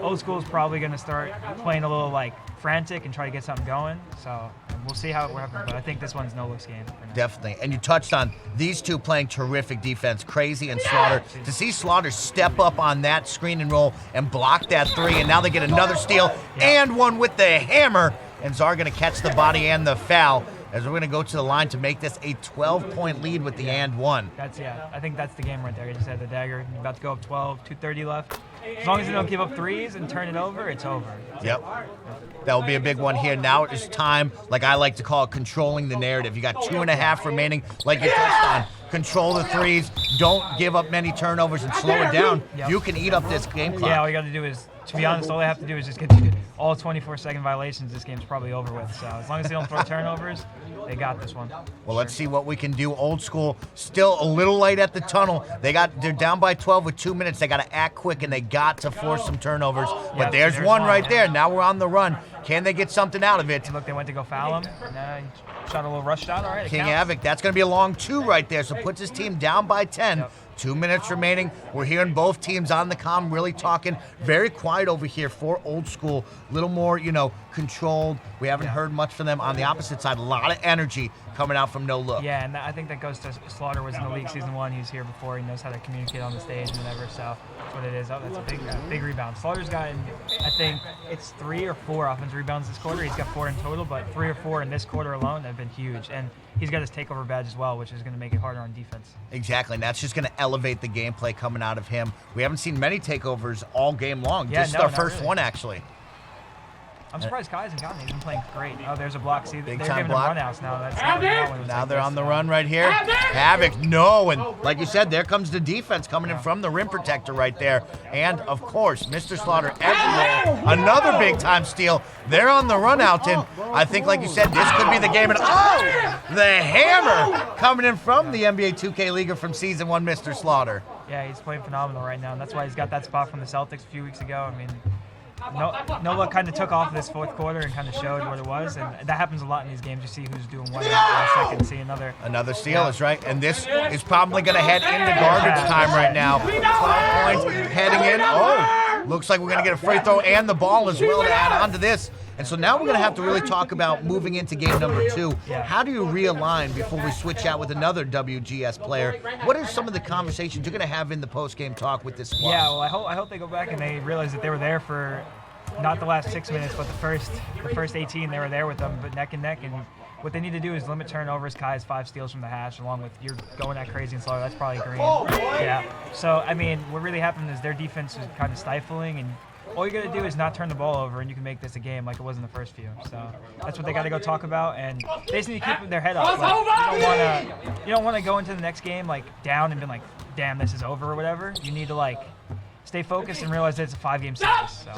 Old School is probably going to start playing a little like frantic and try to get something going. So we'll see how it happens, but I think this one's no-looks game. Definitely. And you touched on these 2 playing terrific defense, Crazy and Slaughter. To see Slaughter step up on that screen and roll and block that 3, and now they get another steal and one with the hammer. And Czar going to catch the body and the foul as we're going to go to the line to make this a 12-point lead with the and 1. I think that's the game right there. You just had the dagger. You're about to go up 12, 2:30 left. As long as they don't give up 3s and turn it over, it's over. Yep. That will be a big one here. Now it's time, like I like to call it, controlling the narrative. You got 2.5 remaining, like you touched on. Control the 3s. Don't give up many turnovers and slow it down. Yep. You can eat up this game clock. Yeah, all you got to do is, to be honest, all they have to do is just get all 24-second violations. This game's probably over with. So as long as they don't throw turnovers, they got this one. Well, let's see what we can do. Old School still a little light at the tunnel. They're down by 12 with 2 minutes. They got to act quick, and they got to force some turnovers. But there's one right there. Now we're on the run. Can they get something out of it? And look, they went to go foul him. And, he shot a little rush shot. All right, King Havoc, that's going to be a long 2 right there. So puts his team down by 10. Yep. 2 minutes remaining. We're hearing both teams on the comm really talking. Very quiet over here for Old School. A little more, controlled. We haven't heard much from them on the opposite side. A lot of energy coming out from No Look. Yeah, and I think that goes to Slaughter was in the league season 1. He was here before. He knows how to communicate on the stage and whatever. So that's what it is. Oh, that's a big rebound. Slaughter's gotten, I think it's 3 or 4 offensive rebounds this quarter. He's got 4 in total, but 3 or 4 in this quarter alone have been huge. And he's got his takeover badge as well, which is going to make it harder on defense. Exactly, and that's just going to elevate the gameplay coming out of him. We haven't seen many takeovers all game long. Yeah, this is no, our not first really. one, actually. I'm surprised Kai hasn't gotten it. He's been playing great. Oh, there's a block. See, they're time giving block. him run-outs now. That's not what it was Now like they're this. on the run right here. Havoc, no, and like you said, there comes the defense coming in from the rim protector right there. And, of course, Mr. Slaughter everywhere. Another big-time steal. They're on the run out, and I think, like you said, this could be the game. And, oh, the hammer coming in from the NBA 2K Leaguer from Season 1, Mr. Slaughter. Yeah, he's playing phenomenal right now, and that's why he's got that spot from the Celtics a few weeks ago. I mean, No Look kind of took off this fourth quarter and kind of showed what it was, and that happens a lot in these games. You see who's doing one last second, see another Steal is right, and this is probably going to head into garbage time right now. 12 points heading in. Oh, looks like we're going to get a free throw and the ball as well to add on to this. And so now we're going to have to really talk about moving into game number 2. Yeah. How do you realign before we switch out with another WGS player? What are some of the conversations you're going to have in the post-game talk with this squad? Yeah, well, I hope they go back and they realize that they were there for not the last 6 minutes, but the first 18. They were there with them, but neck and neck. And what they need to do is limit turnovers. Kai has 5 steals from the hash, along with you're going at crazy and Slaughter. That's probably green. Yeah. So I mean, what really happened is their defense was kind of stifling, and all you got to do is not turn the ball over, and you can make this a game like it was in the first few. So that's what they got to go talk about, and they just need to keep their head up. Like, you don't want to go into the next game like down and be like, damn, this is over or whatever. You need to like stay focused and realize that it's a 5-game series. So.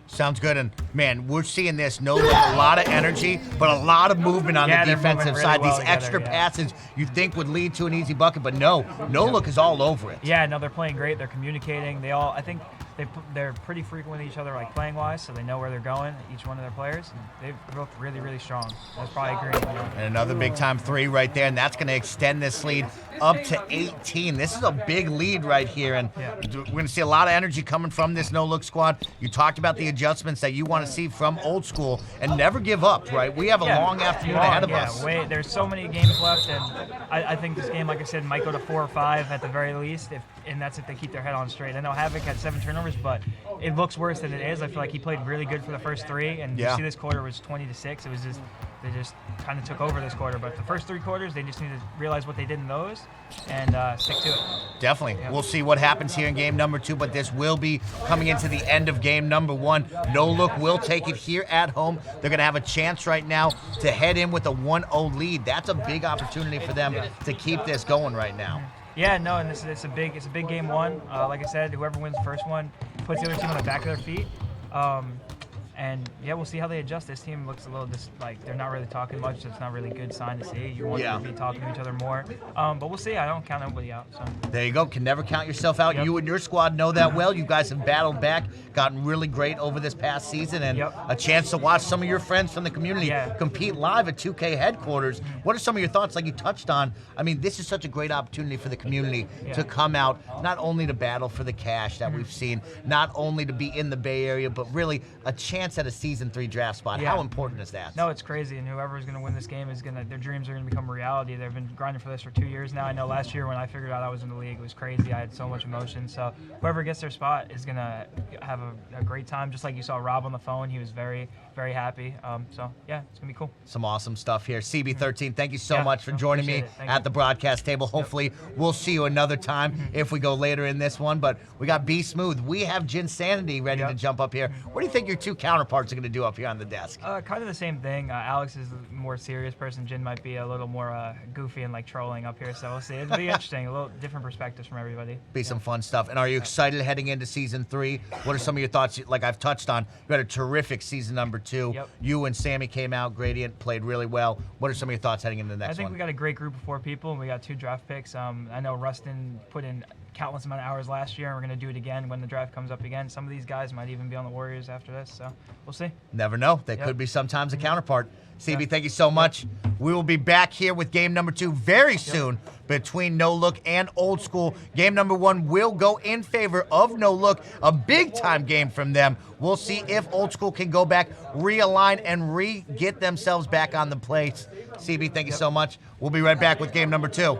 Sounds good, and man, we're seeing this. No, a lot of energy, but a lot of movement on the they're defensive moving really side. well These together, extra yeah. passes you think would lead to an easy bucket, but no look is all over it. Yeah, no, they're playing great. They're communicating. I think they're pretty frequent with each other, like playing wise, so they know where they're going. Each one of their players, and they're both really, really strong. That's probably great. And another big time 3 right there, and that's going to extend this lead up to 18. This is a big lead right here, and we're going to see a lot of energy coming from this No Look squad. You talked about the adjustments that you want to see from old school, and never give up, right? We have a long afternoon ahead of us. There's so many games left, and I think this game, like I said, might go to 4 or 5 at the very least, and that's if they keep their head on straight. I know Havoc had 7 turnovers, but it looks worse than it is. I feel like he played really good for the first 3, and you see this quarter was 20-6. It was just they just kind of took over this quarter. But the first 3 quarters, they just need to realize what they did in those and stick to it. Definitely. We'll see what happens here in game number 2, but this will be coming into the end of game number 1. No Look will take it here at home. They're going to have a chance right now to head in with a 1-0 lead. That's a big opportunity for them to keep this going right now. Yeah, no, and it's a big game 1. Like I said, whoever wins the first one puts the other team on the back of their feet. And yeah, we'll see how they adjust. This team looks a little like they're not really talking much. So it's not really a good sign to see. You want them to be talking to each other more. But we'll see. I don't count nobody out. So there you go. Can never count yourself out. You and your squad know that well. You guys have battled back, gotten really great over this past season, and a chance to watch some of your friends from the community compete live at 2K headquarters. What are some of your thoughts? Like you touched on, I mean, this is such a great opportunity for the community to come out, not only to battle for the cash that we've seen, not only to be in the Bay Area, but really a chance at a Season 3 draft spot. How important is that? No, it's crazy, and whoever is going to win this game is their dreams are going to become a reality. They've been grinding for this for 2 years now. I know last year when I figured out I was in the league, it was crazy. I had so much emotion. So whoever gets their spot is going to have a great time. Just like you saw Rob on the phone, he was very, very happy. So yeah, it's going to be cool. Some awesome stuff here. CB13, thank you so much for joining me at the broadcast table. Hopefully we'll see you another time if we go later in this one. But we got B Smooth. We have Ginsanity ready to jump up here. What do you think your 2 counterparts are going to do up here on the desk? Kind of the same thing. Alex is the more serious person. Jin might be a little more goofy and like trolling up here. So we'll see. It'll be interesting. A little different perspectives from everybody. Be some fun stuff. And are you excited heading into Season 3? What are some of your thoughts? Like I've touched on, you had a terrific season number 2. You and Sammy came out. Gradient played really well. What are some of your thoughts heading into the next one? I think we got a great group of 4 people, and we got 2 draft picks. I know Rustin put in countless amount of hours last year, and we're going to do it again when the draft comes up again. Some of these guys might even be on the Warriors after this. So we'll see. Never know. They Yep. could be sometimes a counterpart. CB, thank you so much. We will be back here with game number 2 very soon between No Look and Old School. Game number 1 will go in favor of No Look. A big-time game from them. We'll see if Old School can go back, realign, and get themselves back on the place. CB, thank you so much. We'll be right back with game number 2.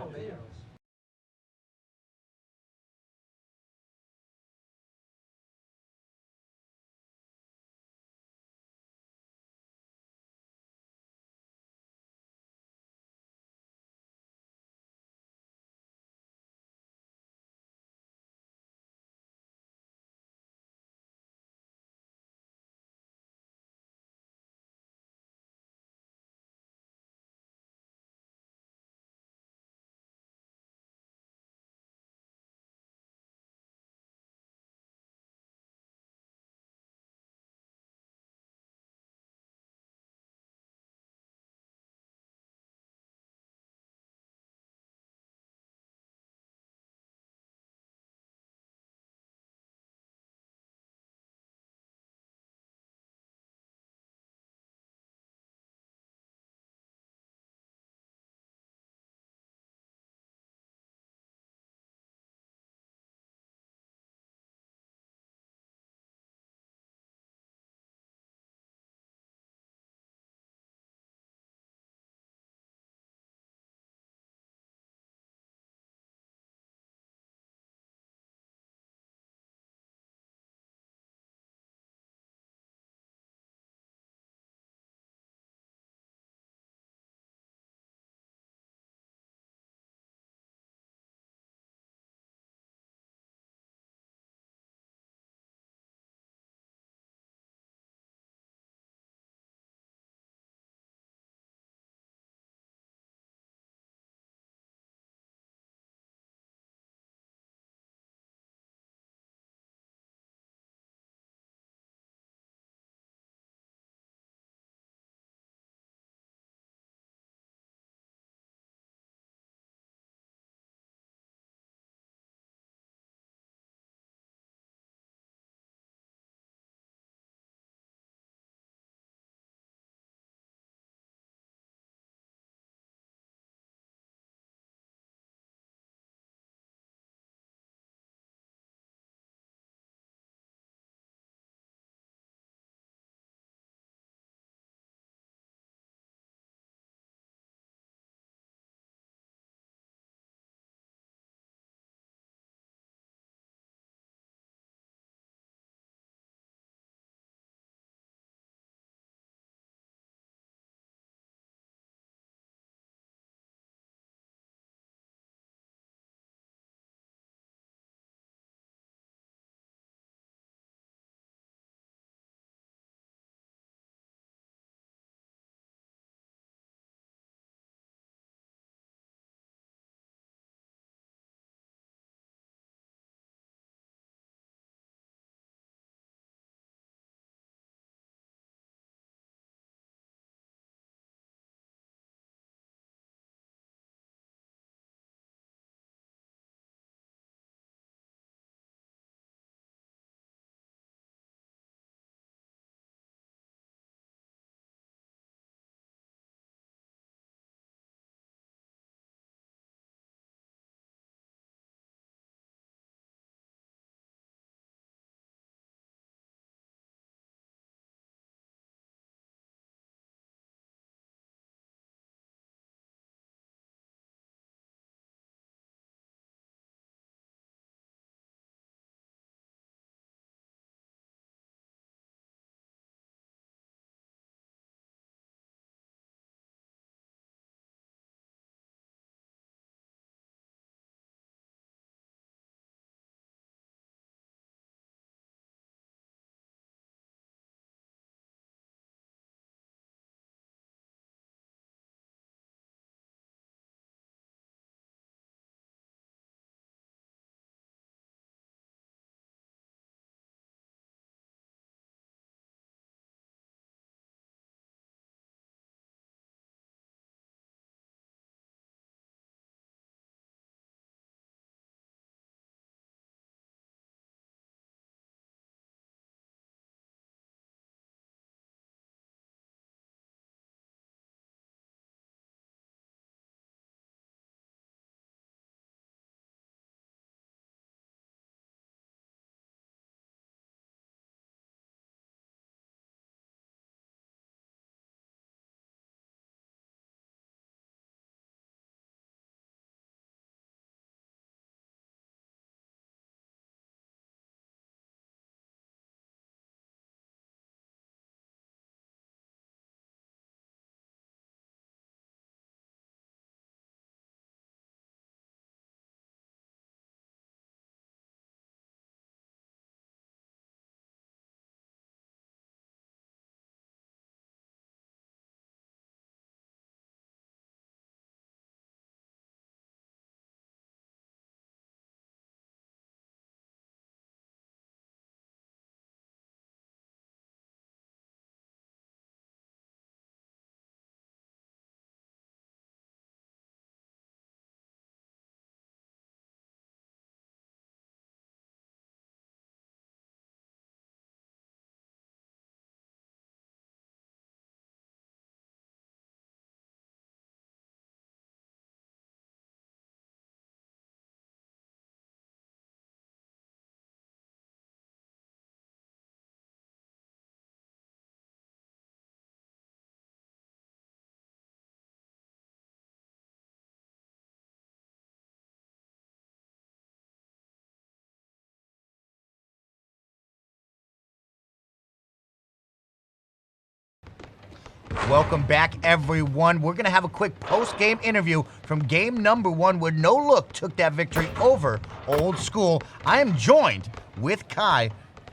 Welcome back, everyone. We're going to have a quick post-game interview from game number 1 where No Look took that victory over Old School. I am joined with Kai,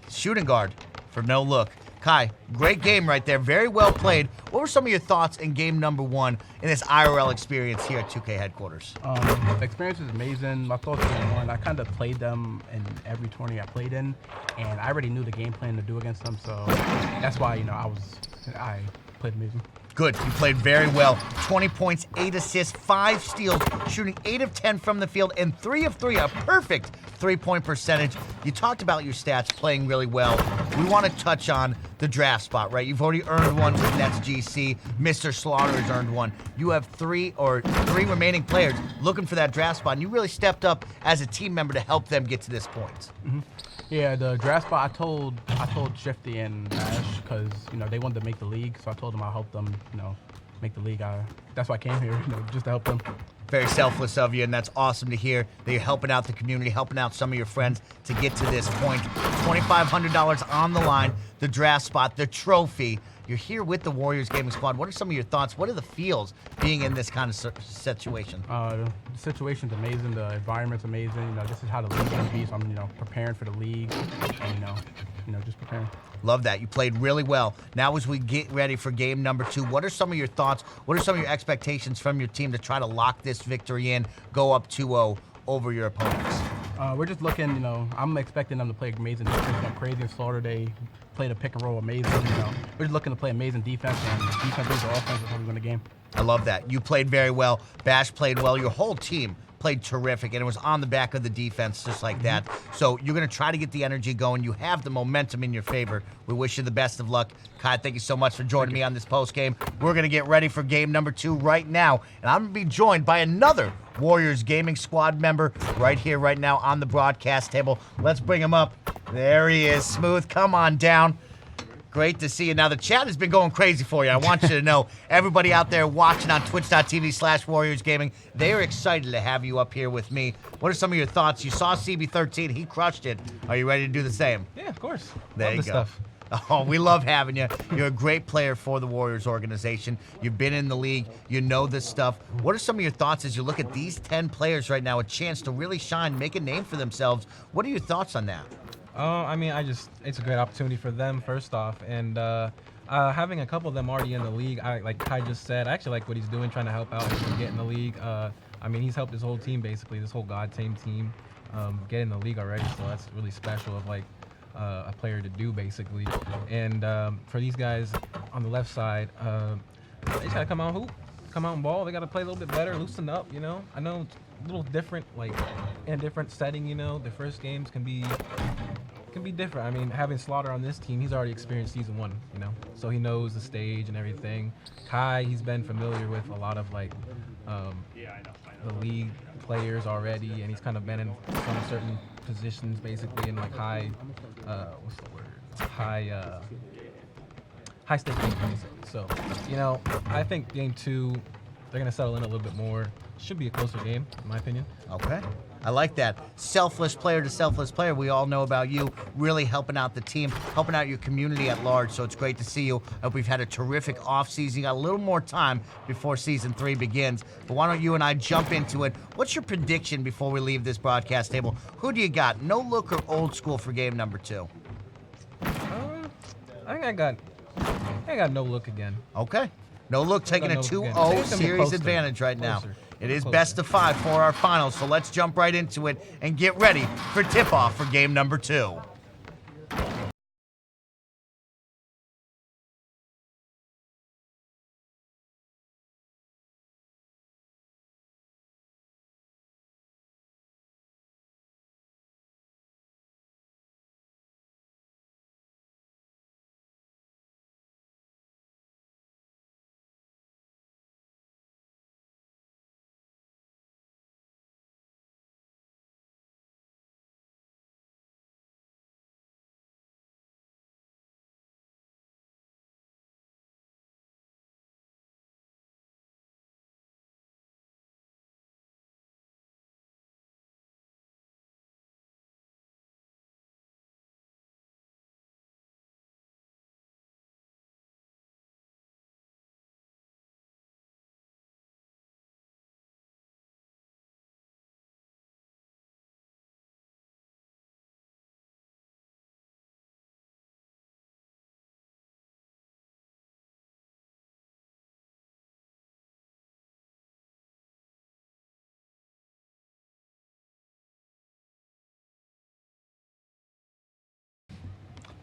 shooting guard for No Look. Kai, great game right there. Very well played. What were some of your thoughts in game number 1 in this IRL experience here at 2K headquarters? The experience was amazing. My thoughts on one, I kind of played them in every tourney I played in, and I already knew the game plan to do against them, so that's why, I played amazing. Good. You played very well. 20 points, 8 assists, 5 steals, shooting 8 of 10 from the field, and 3 of 3, a perfect three-point percentage. You talked about your stats playing really well. We want to touch on the draft spot, right? You've already earned one with Nets GC. Mr. Slaughter has earned one. You have three remaining players looking for that draft spot, and you really stepped up as a team member to help them get to this point. Mm-hmm. Yeah, the draft spot, I told Shifty and Ash because, they wanted to make the league, so I told them I'll help them, make the league. That's why I came here, just to help them. Very selfless of you, and that's awesome to hear that you're helping out the community, helping out some of your friends to get to this point. $2,500 on the line, the draft spot, the trophy. You're here with the Warriors Gaming Squad. What are some of your thoughts? What are the feels being in this kind of situation? The situation's amazing. The environment's amazing. This is how the league's going to be, so I'm, preparing for the league and, just preparing. Love that. You played really well. Now as we get ready for game number 2, what are some of your thoughts? What are some of your expectations from your team to try to lock this victory in, go up 2-0 over your opponents? We're just looking, I'm expecting them to play amazing defense. Crazy and Slaughter, they played a pick and roll amazing. We're just looking to play amazing defense, and defense is the offense is how we win the game. I love that. You played very well. Bash played well. Your whole team played terrific, and it was on the back of the defense just like that. So you're going to try to get the energy going. You have the momentum in your favor. We wish you the best of luck. Kai, thank you so much for joining me on this post game. We're going to get ready for game number 2 right now, and I'm going to be joined by another Warriors Gaming Squad member right here, right now on the broadcast table. Let's bring him up. There he is. Smooth, come on down. Great to see you. Now, the chat has been going crazy for you. I want you to know, everybody out there watching on twitch.tv/Warriors Gaming, they are excited to have you up here with me. What are some of your thoughts? You saw CB13. He crushed it. Are you ready to do the same? Yeah, of course. There you go. Stuff. Oh, we love having you. You're a great player for the Warriors organization. You've been in the league. You know this stuff. What are some of your thoughts as you look at these 10 players right now, a chance to really shine, make a name for themselves? What are your thoughts on that? It's a great opportunity for them, first off, and having a couple of them already in the league, like Kai just said, I actually like what he's doing, trying to help out and get in the league. He's helped his whole team, basically, this whole God team get in the league already, so that's really special of, a player to do, basically. And for these guys on the left side, they just gotta come out and hoop, come out and ball. They gotta play a little bit better, loosen up, I know it's a little different, in a different setting, the first games can be different. Having Slaughter on this team, he's already experienced season 1, so he knows the stage and everything. Kai, he's been familiar with a lot of the league players already, and he's kind of been in some certain positions, basically in high, high stakes games. So, I think game 2, they're gonna settle in a little bit more. Should be a closer game, in my opinion. Okay. I like that. Selfless player to selfless player. We all know about you really helping out the team, helping out your community at large. So it's great to see you. I hope we've had a terrific offseason. You got a little more time before season 3 begins. But why don't you and I jump into it? What's your prediction before we leave this broadcast table? Who do you got? No Look or Old School for game number 2? I think I got No Look again. Okay. No Look taking a 2-0 again. series advantage right now. Closer. It is best of 5 for our finals, so let's jump right into it and get ready for tip-off for game number 2.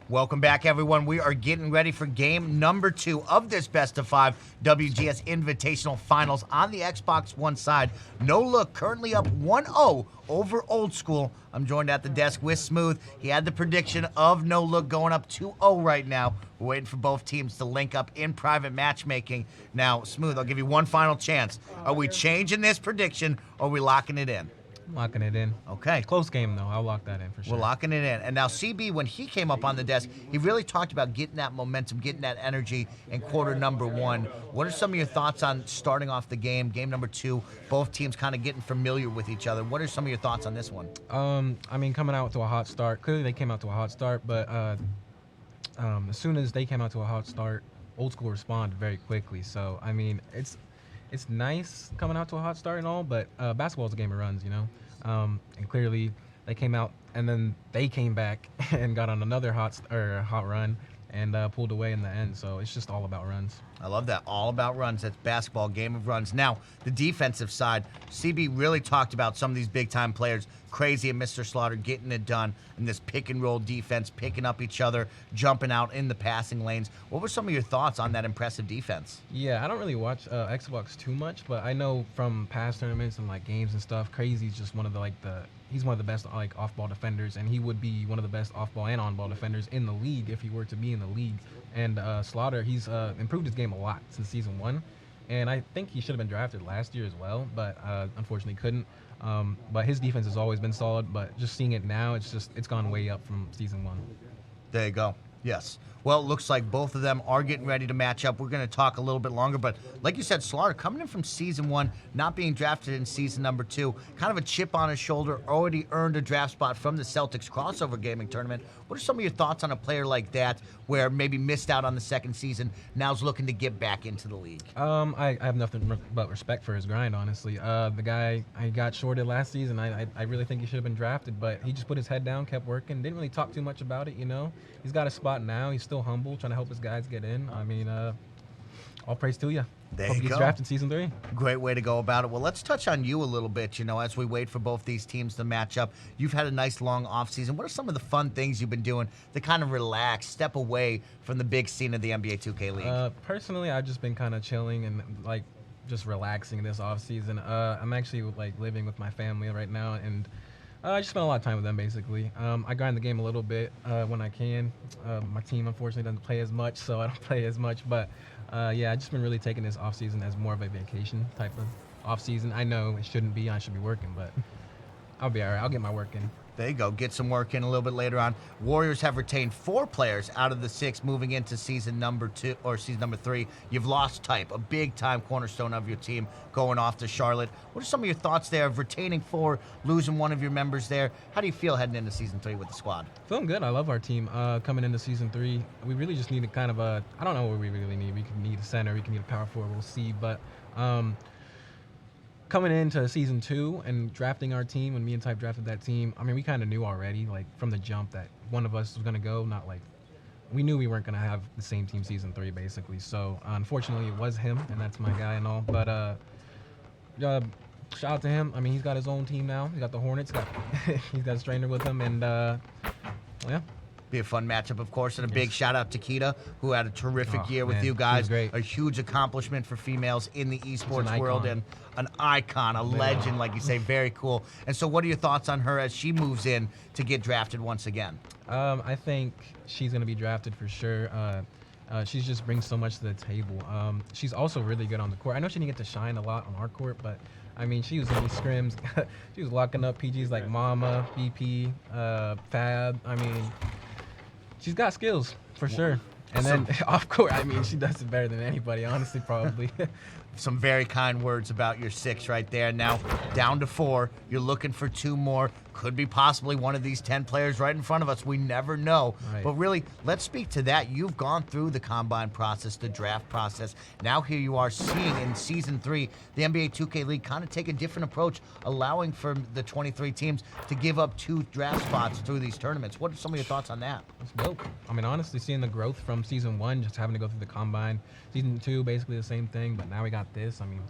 Welcome back, everyone. We are getting ready for game number 2 of this best of 5 WGS Invitational Finals on the Xbox One side. No Look currently up 1-0 over Old School. I'm joined at the desk with Smooth. He had the prediction of No Look going up 2-0 right now. We're waiting for both teams to link up in private matchmaking. Now, Smooth, I'll give you one final chance. Are we changing this prediction or are we locking it in? I'm locking it in. Okay. Close game, though. I'll lock that in for sure. We're locking it in. And now CB, when he came up on the desk, he really talked about getting that momentum, getting that energy in quarter number 1. What are some of your thoughts on starting off the game number 2, both teams kind of getting familiar with each other? What are some of your thoughts on this one? I mean, coming out to a hot start. Clearly, they came out to a hot start, but as soon as they came out to a hot start, Old School responded very quickly. So, I mean, it's nice coming out to a hot start and all, but basketball is a game of runs, you know? And clearly they came out and then they came back and got on another hot run and pulled away in the end. So it's just all about runs. I love that. All about runs. That's basketball, game of runs. Now, the defensive side, CB really talked about some of these big-time players, Crazy and Mr. Slaughter, getting it done in this pick-and-roll defense, picking up each other, jumping out in the passing lanes. What were some of your thoughts on that impressive defense? Yeah, I don't really watch Xbox too much, but I know from past tournaments and like games and stuff, Crazy's just one of the he's one of the best like off-ball defenders, and he would be one of the best off-ball and on-ball defenders in the league if he were to be in the league. And Slaughter, he's improved his game a lot since season 1, and I think he should have been drafted last year as well, but unfortunately couldn't. But his defense has always been solid, but just seeing it now, it's gone way up from season 1. There you go. Yes. Well, it looks like both of them are getting ready to match up. We're going to talk a little bit longer, but like you said, Slaughter coming in from season 1, not being drafted in season number 2, kind of a chip on his shoulder, already earned a draft spot from the Celtics crossover gaming tournament. What are some of your thoughts on a player like that, where maybe missed out on the second season, now's looking to get back into the league? I have nothing but respect for his grind, honestly. The guy, I got shorted last season. I really think he should have been drafted, but he just put his head down, kept working, didn't really talk too much about it, you know. He's got a spot now. He's still humble, trying to help his guys get in. I mean, all praise to you. There Hope you he gets go. drafted in season 3. Great way to go about it. Well, let's touch on you a little bit, you know, as we wait for both these teams to match up. You've had a nice long offseason. What are some of the fun things you've been doing to kind of relax, step away from the big scene of the NBA 2K League? Personally, I've just been kind of chilling and like just relaxing this offseason. I'm actually like living with my family right now, and I just spend a lot of time with them, basically. I grind the game a little bit when I can. My team, unfortunately, doesn't play as much, so I don't play as much. But, yeah, I've just been really taking this off-season as more of a vacation type of off-season. I know it shouldn't be. I should be working, but I'll be all right. I'll get my work in. There you go. Get some work in a little bit later on. Warriors have retained 4 players out of the 6 moving into season number 2 or season number 3. You've lost Type, a big-time cornerstone of your team, going off to Charlotte. What are some of your thoughts there of retaining 4, losing one of your members there? How do you feel heading into season 3 with the squad? Feeling good. I love our team. Coming into season 3, we really just need a kind of a, I don't know what we really need. We could need a center. We can need a power forward. We'll see. But coming into season 2 and drafting our team, when me and Type drafted that team, I mean, we kind of knew already, like from the jump, that one of us was going to go. Not like, we knew we weren't going to have the same team season 3, basically. So unfortunately, it was him, and that's my guy and all. But shout out to him. I mean, he's got his own team now. He's got the Hornets. He's got a strainer with him, and yeah. Be a fun matchup, of course, and a big shout out to Kita, who had a terrific year with man, you guys. she was great. A huge accomplishment for females in the esports icon. world, and an icon, a legend, like you say. Very cool. And so, what are your thoughts on her as she moves in to get drafted once again? I think she's going to be drafted for sure. She just brings so much to the table. She's also really good on the court. I know she didn't get to shine a lot on our court, but I mean, she was in these scrims. She was locking up PGs like Mama, BP, Fab. I mean, she's got skills for sure. And then off court, I mean, she does it better than anybody, honestly, probably. Some very kind words about your 6 right there. Now down to 4. You're looking for 2 more. Could be possibly one of these 10 players right in front of us. We never know. Right. But really, let's speak to that. You've gone through the combine process, the draft process. Now here you are seeing in season 3 the NBA 2K League kind of take a different approach, allowing for the 23 teams to give up 2 draft spots through these tournaments. What are some of your thoughts on that? It's dope. I mean, honestly, seeing the growth from season 1, just having to go through the combine. Season 2, basically the same thing, but now we got this. I mean,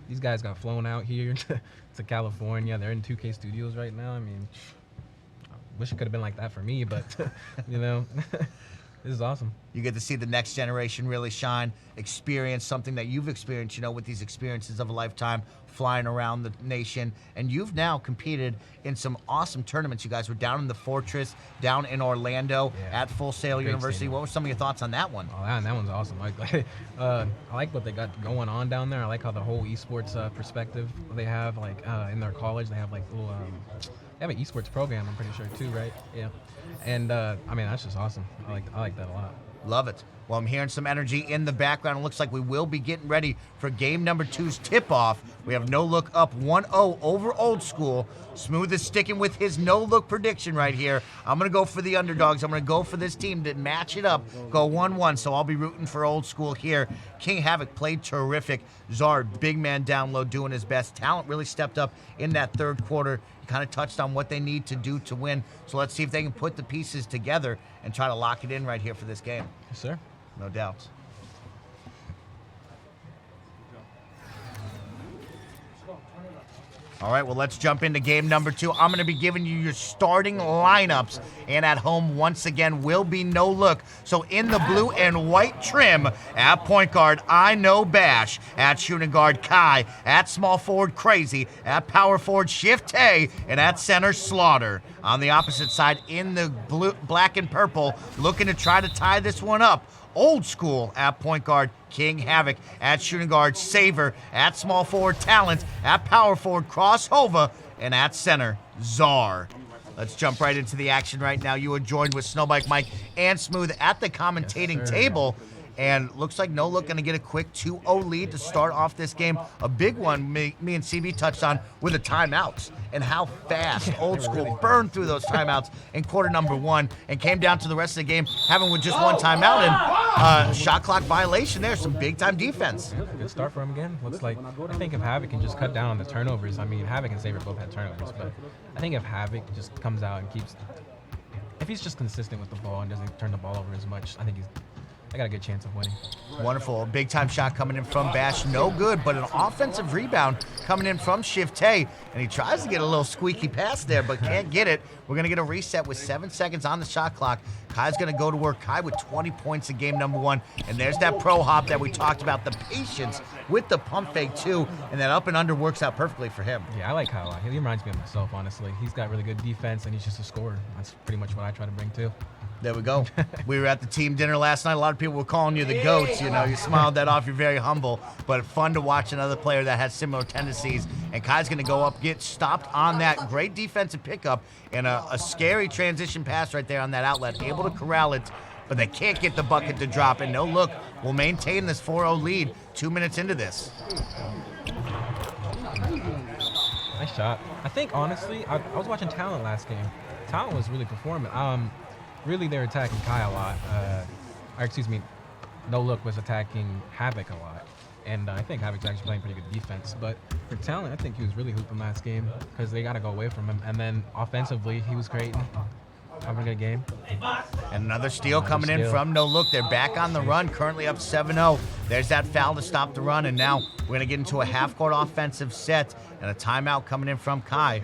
these guys got flown out here to California. They're in 2K Studios right now. I mean, wish it could have been like that for me, but you know, this is awesome. You get to see the next generation really shine, experience something that you've experienced, you know, with these experiences of a lifetime, flying around the nation. And you've now competed in some awesome tournaments. You guys were down in the Fortress, down in Orlando, at Full Sail Great University. stadium. What were some of your thoughts on that one? Oh, that one's awesome. I like what they got going on down there. I like how the whole esports perspective they have, like in their college. They have like little, they have an esports program. I'm pretty sure too, right? Yeah. And I mean, that's just awesome. I like that a lot. Love it. Well, I'm hearing some energy in the background. It looks like we will be getting ready for game number 2's tip-off. We have No Look up 1-0 over Old School. Smooth is sticking with his No Look prediction right here. I'm going to go for the underdogs. I'm going to go for this team to match it up, go 1-1, so I'll be rooting for Old School here. King Havoc played terrific. Zard, big man down low, doing his best. Talent really stepped up in that third quarter. Kind of touched on what they need to do to win. So let's see if they can put the pieces together and try to lock it in right here for this game. Yes, sir. No doubt. All right, well, let's jump into game number 2. I'm going to be giving you your starting lineups. And at home, once again, will be No Look. So in the blue and white trim, at point guard, I Know Bash. At shooting guard, Kai. At small forward, Crazy. At power forward, Shift A. And at center, Slaughter. On the opposite side, in the blue, black and purple, looking to try to tie this one up. Old School at point guard, King Havoc. At shooting guard, Saver. At small forward, Talent. At power forward, Crosshova. And at center, Czar. Let's jump right into the action right now. You are joined with Snowbike Mike and Smooth at the commentating table. And looks like No Look going to get a quick 2-0 lead to start off this game. A big one me and CB touched on with the timeouts and how fast Old School burned through those timeouts in quarter number 1 and came down to the rest of the game having with just one timeout and shot clock violation there. Some big-time defense. Yeah, good start for him again. Looks like, I think if Havoc can just cut down on the turnovers, I mean, Havoc and Saber both had turnovers, but I think if Havoc just comes out and keeps, if he's just consistent with the ball and doesn't turn the ball over as much, I think I got a good chance of winning. Wonderful. Big time shot coming in from Bash. No good, but an offensive rebound coming in from Shift A. And he tries to get a little squeaky pass there, but can't get it. We're going to get a reset with 7 seconds on the shot clock. Kai's going to go to work. Kai with 20 points in game number 1. And there's that pro hop that we talked about, the patience with the pump fake too. And that up and under works out perfectly for him. Yeah, I like Kai a lot. He reminds me of myself, honestly. He's got really good defense, and he's just a scorer. That's pretty much what I try to bring too. There we go. We were at the team dinner last night. A lot of people were calling you the GOAT. You know, you smiled that off. You're very humble. But fun to watch another player that has similar tendencies. And Kai's going to go up, get stopped on that great defensive pickup, and a scary transition pass right there on that outlet. Able to corral it, but they can't get the bucket to drop. And No Look will maintain this 4-0 lead 2 minutes into this. Nice shot. I think, honestly, I was watching Talent last game. Talent was really performing. Really, they're attacking Kai a lot. Or excuse me, No Look was attacking Havoc a lot. And I think Havoc's actually playing pretty good defense. But for Talent, I think he was really hooping last game because they got to go away from him. And then offensively, he was creating. Having a good game. And another steal coming in from No Look. They're back on the run, currently up 7-0. There's that foul to stop the run, and now we're going to get into a half-court offensive set and a timeout coming in from Kai.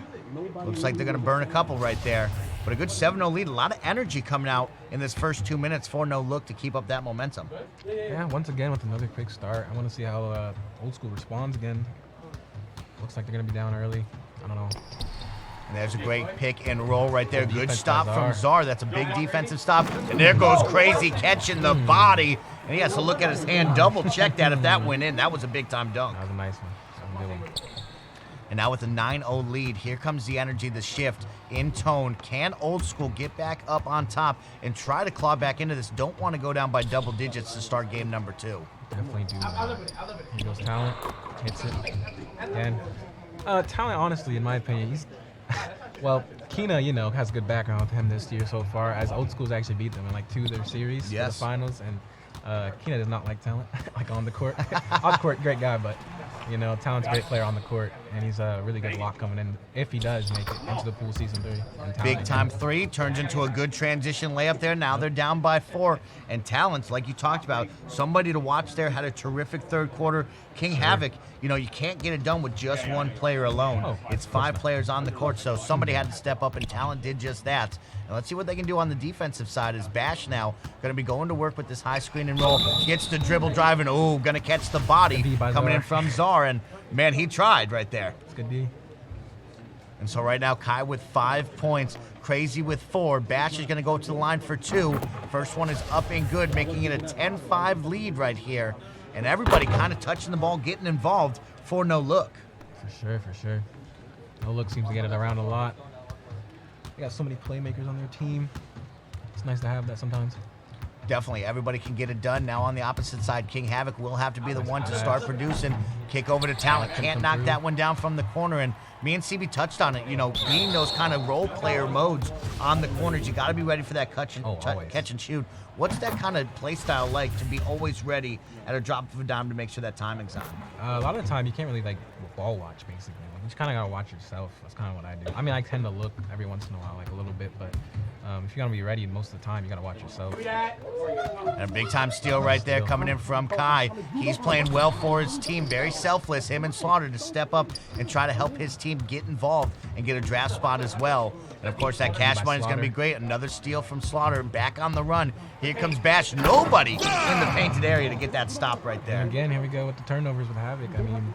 Looks like they're going to burn a couple right there. But a good 7-0 lead, a lot of energy coming out in this first 2 minutes for No Look to keep up that momentum. Yeah, once again with another quick start. I want to see how Old School responds again. Looks like they're going to be down early. I don't know. And there's a great pick and roll right there. Good stop from Czar. That's a big defensive stop. And there goes Crazy catching the body. And he has to look at his hand, double check that if that went in. That was a big time dunk. That was a nice one. That was a good one. And now with a 9-0 lead, here comes the energy, the shift in tone. Can Old School get back up on top and try to claw back into this? Don't want to go down by double digits to start game number 2. Definitely do that. Here goes Talent. Hits it. And Talent, honestly, in my opinion, he's... well, Kina, you know, has a good background with him this year so far, as Old School's actually beat them in like 2 of their series for the finals. And Kina does not like Talent, like on the court. Off court, great guy, but, you know, Talent's a great player on the court. and he's a really good lock coming in if he does make it into the pool season 3. Big time 3 turns into a good transition layup there. Now they're down by 4. And Talents, like you talked about, somebody to watch there, had a terrific third quarter. King Havoc, you know, you can't get it done with just one player alone. It's 5 players on the court, so somebody had to step up, and Talent did just that. And let's see what they can do on the defensive side. As Bash now going to be going to work with this high screen and roll. Gets the dribble drive, and going to catch the body coming in from Czar. And man, he tried right there. It's good D. And so right now, Kai with 5 points, Crazy with 4. Bash is going to go to the line for 2. First one is up and good, making it a 10-5 lead right here. And everybody kind of touching the ball, getting involved for No Look. For sure. No Look seems to get it around a lot. They got so many playmakers on their team. It's nice to have that sometimes. Definitely, everybody can get it done. Now on the opposite side, King Havoc will have to be the one to start producing. Kick over to Talent. Can't knock that one down from the corner. And me and CB touched on it. You know, being those kind of role player modes on the corners, you got to be ready for that catch and shoot. What's that kind of play style like to be always ready at a drop of a dime to make sure that timing's on? A lot of the time, you can't really like ball watch basically. Like, you just kind of gotta watch yourself. That's kind of what I do. I mean, I tend to look every once in a while, like a little bit, but if you're gonna be ready most of the time, you gotta watch yourself. And a big time steal right there coming in from Kai. He's playing well for his team, very selfless. Him and Slaughter to step up and try to help his team get involved and get a draft spot as well. And of course, that cash money is going to be great. Another steal from Slaughter, back on the run. Here comes Bash. Nobody in the painted area to get that stop right there. And again, here we go with the turnovers with Havoc. I mean,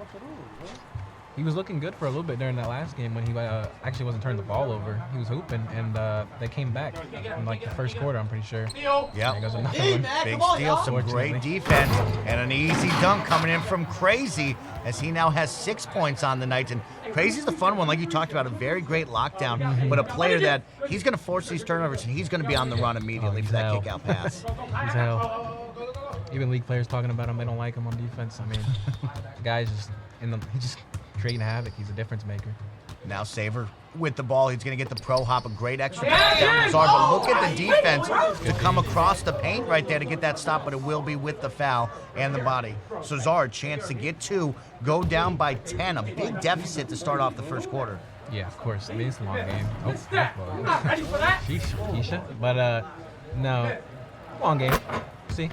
he was looking good for a little bit during that last game when he actually wasn't turning the ball over. He was hooping, and they came back in like the first quarter, I'm pretty sure. Yeah. Goes another one. Big steal, some great defense, and an easy dunk coming in from Crazy as he now has 6 points on the night. And Crazy's the fun one, like you talked about, a very great lockdown, but a player that he's going to force these turnovers, and he's going to be on the run immediately for that kick-out pass. He's hell. Even league players talking about him, they don't like him on defense. I mean, the guy's just he's just creating havoc. He's a difference maker. Now Saver with the ball. He's going to get the pro hop. A great extra pass down to Czar. But look at the defense to come across the paint right there to get that stop, but it will be with the foul and the body. So Czar, a chance to get 2, go down by 10. A big deficit to start off the first quarter. Yeah, of course. I mean, it's a long game. Oh, ready for that? Keisha. But, no. Long game. See?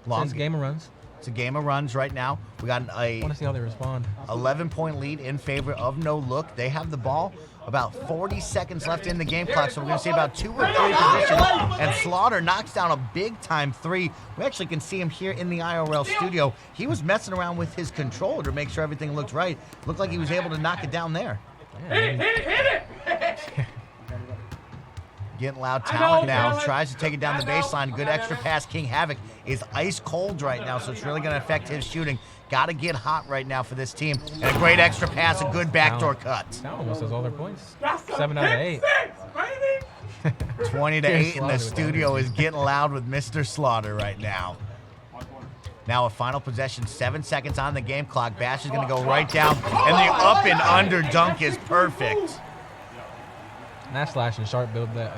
It's a game of runs. It's a game of runs right now. We got I want to see how they respond. 11-point lead in favor of No Look. They have the ball. About 40 seconds left in the game clock, so we're going to see about 2 or 3 positions. And Slaughter knocks down a big-time 3. We actually can see him here in the IRL studio. He was messing around with his controller to make sure everything looked right. Looked like he was able to knock it down there. Yeah, hit it! Getting loud. Talent now tries to take it down the baseline. Good extra pass. King Havoc is ice cold right now, so it's really going to affect his shooting. Got to get hot right now for this team. And a great extra pass, a good backdoor cut. Talent almost has all their points. 7 out of 8. 20 to 8 in the studio is getting loud with Mr. Slaughter right now. Now a final possession, 7 seconds on the game clock. Bash is going to go right down, and the up and under dunk is perfect. And that slash and sharp build that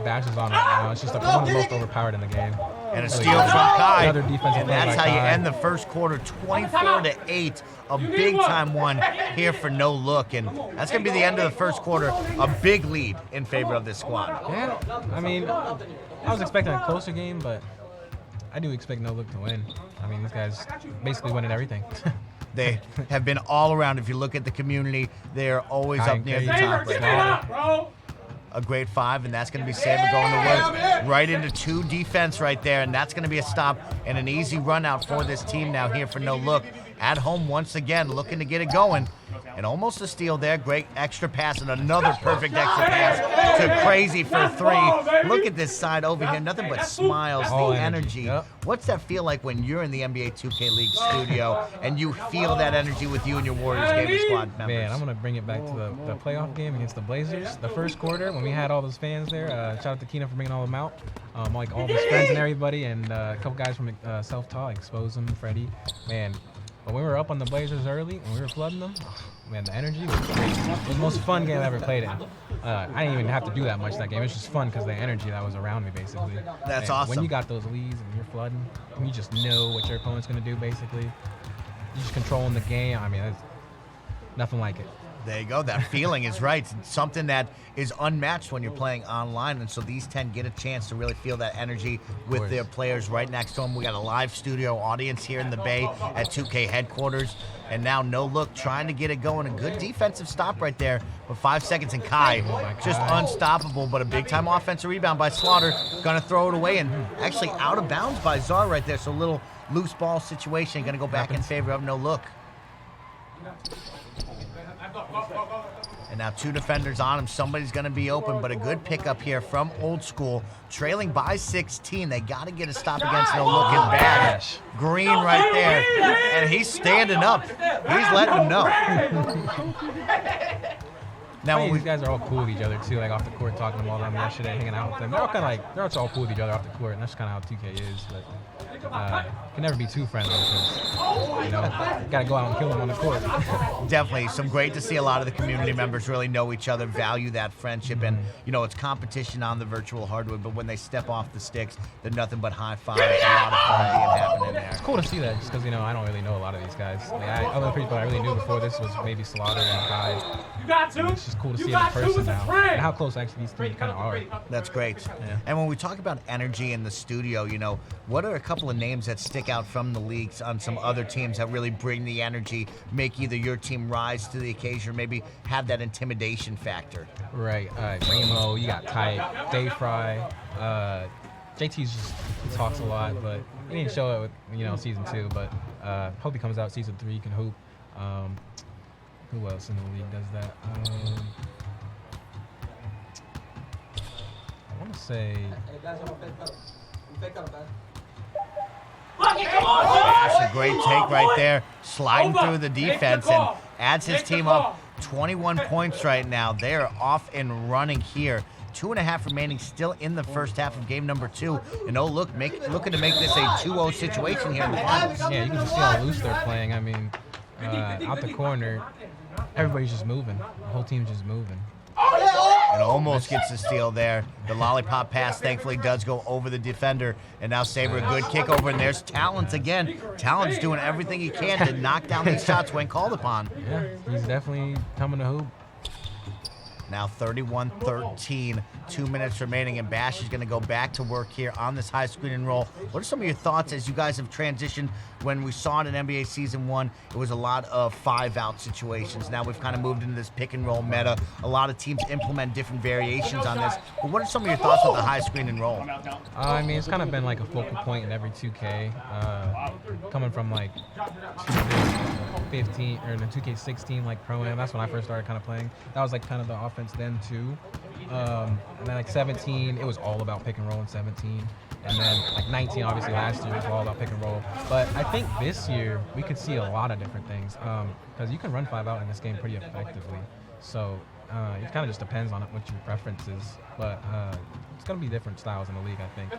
Bash is on right now, it's just like one of the most overpowered in the game. And a steal from Kai. Another defensive And that's how you end the first quarter, 24 to 8. A big time one here for No Look. And that's going to be the end of the first quarter. A big lead in favor of this squad. Yeah, I mean, I was expecting a closer game, but I do expect No Look to win. I mean, this guy's basically winning everything. They have been all around. If you look at the community, they're always up near the top right now. A great 5, and that's going to be Saber going to work right into 2 defense right there, and that's going to be a stop and an easy run out for this team now here for No Look. At home once again, looking to get it going. And almost a steal there. Great extra pass and another perfect extra pass to Crazy for 3. Look at this side over here. Nothing but smiles, the energy. Yep. What's that feel like when you're in the NBA 2K League studio and you feel that energy with you and your Warriors gaming squad members? Man, I'm going to bring it back to the playoff game against the Blazers. The first quarter, when we had all those fans there, shout out to Keenan for bringing all of them out. Like all of his friends and everybody, and a couple guys from Self-Taught, Expose them, Freddie. Man, when we were up on the Blazers early, when we were flooding them, man, the energy was crazy. It was the most fun game I ever played in. I didn't even have to do that much that game. It was just fun because the energy that was around me, basically. That's and awesome. When you got those leads and you're flooding, and you just know what your opponent's going to do, basically. You're just controlling the game. I mean, nothing like it. There you go. That feeling is right. It's something that is unmatched when you're playing online. And so these 10 get a chance to really feel that energy with their players right next to them. We got a live studio audience here in the Bay at 2K headquarters. And now No Look trying to get it going. A good defensive stop right there. With 5 seconds, and Kai just unstoppable. But a big-time offensive rebound by Slaughter. Going to throw it away and actually out of bounds by Czar right there. So a little loose ball situation. Going to go back in favor of No Look. And now 2 defenders on him. Somebody's going to be open, but a good pickup here from Old School. Trailing by 16. They got to get a stop against No Look and Bash. Green right there. And he's standing up. He's letting them know. Now These guys are all cool with each other too, like off the court, talking to all them yesterday, hanging out with them. They're all kind of like, they're also all cool with each other off the court, and that's kind of how 2K is. But can never be too friendly because, you know, got to go out and kill them on the court. Definitely. Some great to see a lot of the community members really know each other, value that friendship, and, you know, it's competition on the virtual hardwood, but when they step off the sticks, they're nothing but high fives. A lot of fun being happening there. It's cool to see that just because, you know, I don't really know a lot of these guys. Like, other people I really knew before this was maybe Slaughter and Kai. You got 2. It's just cool to see them in person now, and how close actually these 3 kind of are. That's great. Yeah. And when we talk about energy in the studio, you know, what are a couple of names that stick out from the leagues on some other teams that really bring the energy, make either your team rise to the occasion or maybe have that intimidation factor? Right. Ramo, you got Type, Day Fry. JT's just he talks a lot, but he didn't show it with, you know, season 2. But hope he comes out season 3. He can hoop. Who else in the league does that? I want to say. That's a great take right there, sliding through the defense and adds his team up 21 points right now. They're off and running here. 2.5 remaining still in the first half of game number 2. And oh, look, looking to make this a 2-0 situation here in the finals. Yeah, you can just see how loose they're playing. I mean, out the corner, everybody's just moving. The whole team's just moving. And almost gets the steal there. The lollipop pass thankfully does go over the defender. And now Saber, a good kick over. And there's Talons again. Talons doing everything he can to knock down these shots when called upon. Yeah, he's definitely coming to hoop. Now 31-13, 2 minutes remaining, and Bash is going to go back to work here on this high screen and roll. What are some of your thoughts as you guys have transitioned? When we saw it in NBA Season 1, it was a lot of 5-out situations. Now we've kind of moved into this pick and roll meta. A lot of teams implement different variations on this. But what are some of your thoughts with the high screen and roll? I mean, it's kind of been like a focal point in every 2K. Coming from like 2K15 or the 2K16, like Pro-Am, that's when I first started kind of playing. That was like kind of the offense then too. And then like 17, it was all about pick and roll in 17. And then like 19, obviously last year was all about pick and roll. But I think this year we could see a lot of different things because you can run 5-out in this game pretty effectively. So it kind of just depends on what your preference is. But it's going to be different styles in the league, I think.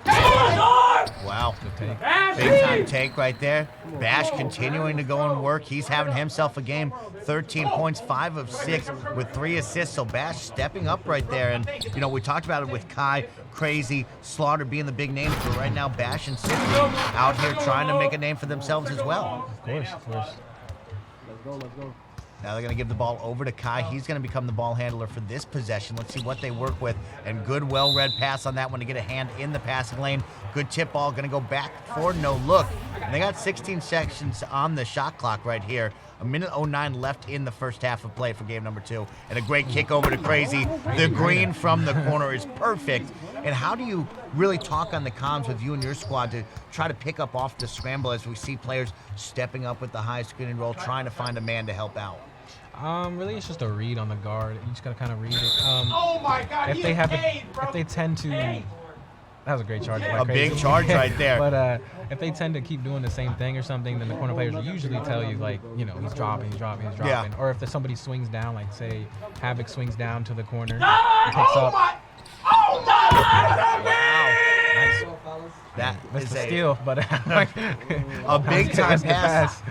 Wow. Good take. Big time take right there. Bash continuing to go and work. He's having himself a game. 13 points, 5 of 6 with 3 assists. So Bash stepping up right there. And, you know, we talked about it with Kai, Crazy, Slaughter being the big names. But right now, Bash and Sifty out here trying to make a name for themselves as well. Of course, of course. Let's go. Now they're going to give the ball over to Kai. He's going to become the ball handler for this possession. Let's see what they work with. And good, well-read pass on that one to get a hand in the passing lane. Good tip ball. Going to go back for No Look. And they got 16 seconds on the shot clock right here. 1:09 left in the first half of play for game number 2. And a great kick over to Crazy. The green from the corner is perfect. And how do you really talk on the comms with you and your squad to try to pick up off the scramble as we see players stepping up with the high screen and roll, trying to find a man to help out? Really, it's just a read on the guard. You just gotta kind of read it. Oh my God! If they tend to, that was a great charge. A big charge right there. But if they tend to keep doing the same thing or something, then the corner players will usually tell you, like, you know, he's dropping. Yeah. Or if somebody swings down, like say Havoc swings down to the corner, he picks up. Oh my! Nice. That Missed is the steal, but a big time Missed the pass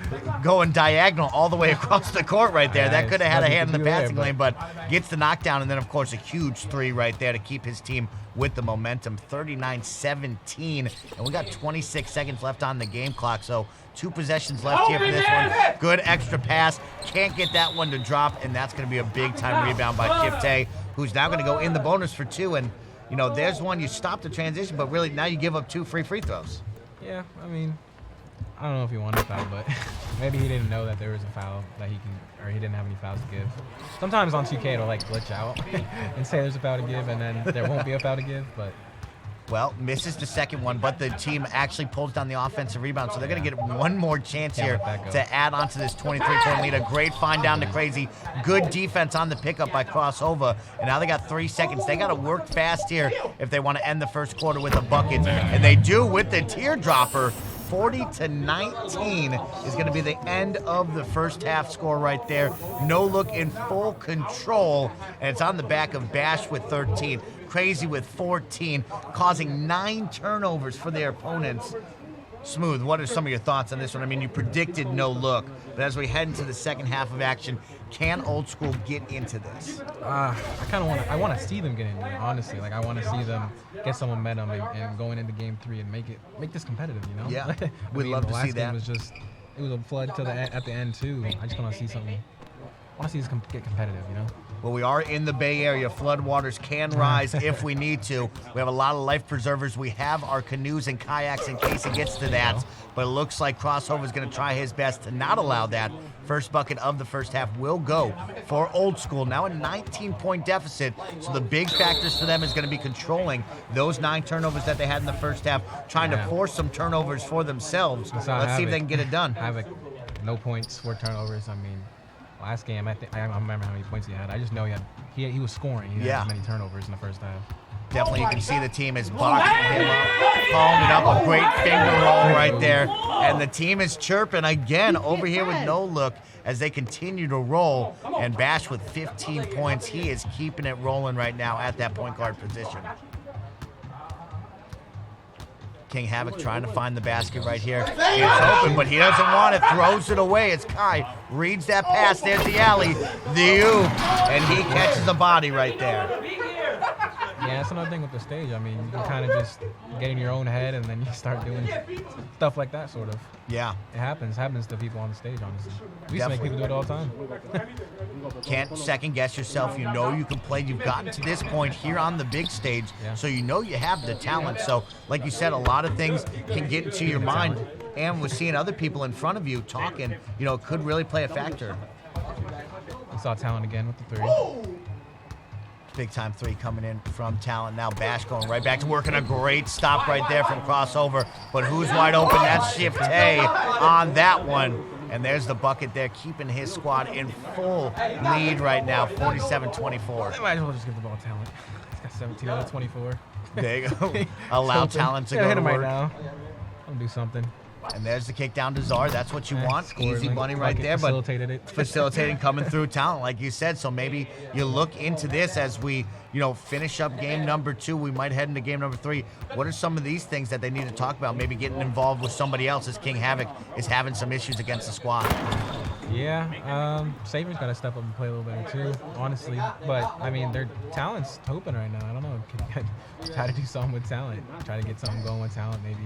going diagonal all the way across the court right there. That Nice. could have had a Nothing hand in to the do there, passing lane, but gets the knockdown, and then, of course, a huge three right there to keep his team with the momentum. 39-17, and we got 26 seconds left on the game clock, so 2 possessions left here for this one. Good extra pass. Can't get that one to drop, and that's going to be a big-time rebound by Kifte, who's now going to go in the bonus for 2, and you know, there's one you stop the transition, but really now you give up 2 free throws. Yeah, I mean, I don't know if he wanted a foul, but maybe he didn't know that there was a foul that he can, or he didn't have any fouls to give. Sometimes on 2K it'll like glitch out and say there's a foul to give, and then there won't be a foul to give. But well, misses the second one, but the team actually pulls down the offensive rebound, so they're going to get one more chance here to add on to this 23-point lead. A great find down to Crazy. Good defense on the pickup by Crossover, and now they got 3 seconds. They got to work fast here if they want to end the first quarter with a bucket, and they do with the teardropper. 40-19 is going to be the end of the first half score right there. No look in full control, and it's on the back of Bash with 13. Crazy with 14, causing 9 turnovers for their opponents. Smooth, what are some of your thoughts on this one? I mean, you predicted no look, but as we head into the second half of action, can Old School get into this? I kind of want to see them get into it, honestly. Like, I want to see them get some momentum and going into game 3 and make this competitive, you know? Yeah, we'd love to see that. It was a flood at the end too. I just want to see something. I want to see this get competitive, you know? Well, we are in the Bay Area. Floodwaters can rise if we need to. We have a lot of life preservers. We have our canoes and kayaks in case it gets to that. But it looks like Crossover is going to try his best to not allow that. First bucket of the first half will go for Old School. Now a 19-point deficit. So the big factors for them is going to be controlling those 9 turnovers that they had in the first half, trying to force some turnovers for themselves. Let's see if they can get it done. Havoc, no points, 4 turnovers. I mean, last game, I don't remember how many points he had. I just know he was scoring. He had as many turnovers in the first half. Definitely, you can see the team is boxing him up, calling it up, a great finger roll right there. And the team is chirping again over here with no look as they continue to roll. And Bash with 15 points, he is keeping it rolling right now at that point guard position. King Havoc trying to find the basket right here. It's open, but he doesn't want it. Throws it away. It's Kai. Reads that pass. There's the alley. The oop. And he catches the body right there. Yeah, that's another thing with the stage. I mean, you can kind of just get in your own head and then you start doing stuff like that, sort of. Yeah. It happens to people on the stage, honestly. We used to make people do it all the time. Can't second guess yourself. You know you can play. You've gotten to this point here on the big stage, so you know you have the talent. So, like you said, a lot of things can get into your mind. And with seeing other people in front of you talking, you know, it could really play a factor. We saw talent again with the 3. Big time 3 coming in from Talent. Now Bash going right back to working a great stop right there from Crossover. But who's wide open? That's Shift A on that one. And there's the bucket there, keeping his squad in full lead right now, 47-24. They might as well just give the ball Talent. He's got 17 out of 24. There you go. Allow Talent to go hit to him work. right now. I'll do something. And there's the kick down to Czar. That's what you want. Scored, Easy money right there. Facilitated it. Facilitating coming through Talent, like you said. So maybe you look into this as we, you know, finish up game number 2. We might head into game number 3. What are some of these things that they need to talk about? Maybe getting involved with somebody else as King Havoc is having some issues against the squad. Yeah, Saber's got to step up and play a little better too, honestly. But, I mean, their Talent's hoping right now. I don't know. Try to do something with Talent. Try to get something going with Talent, maybe.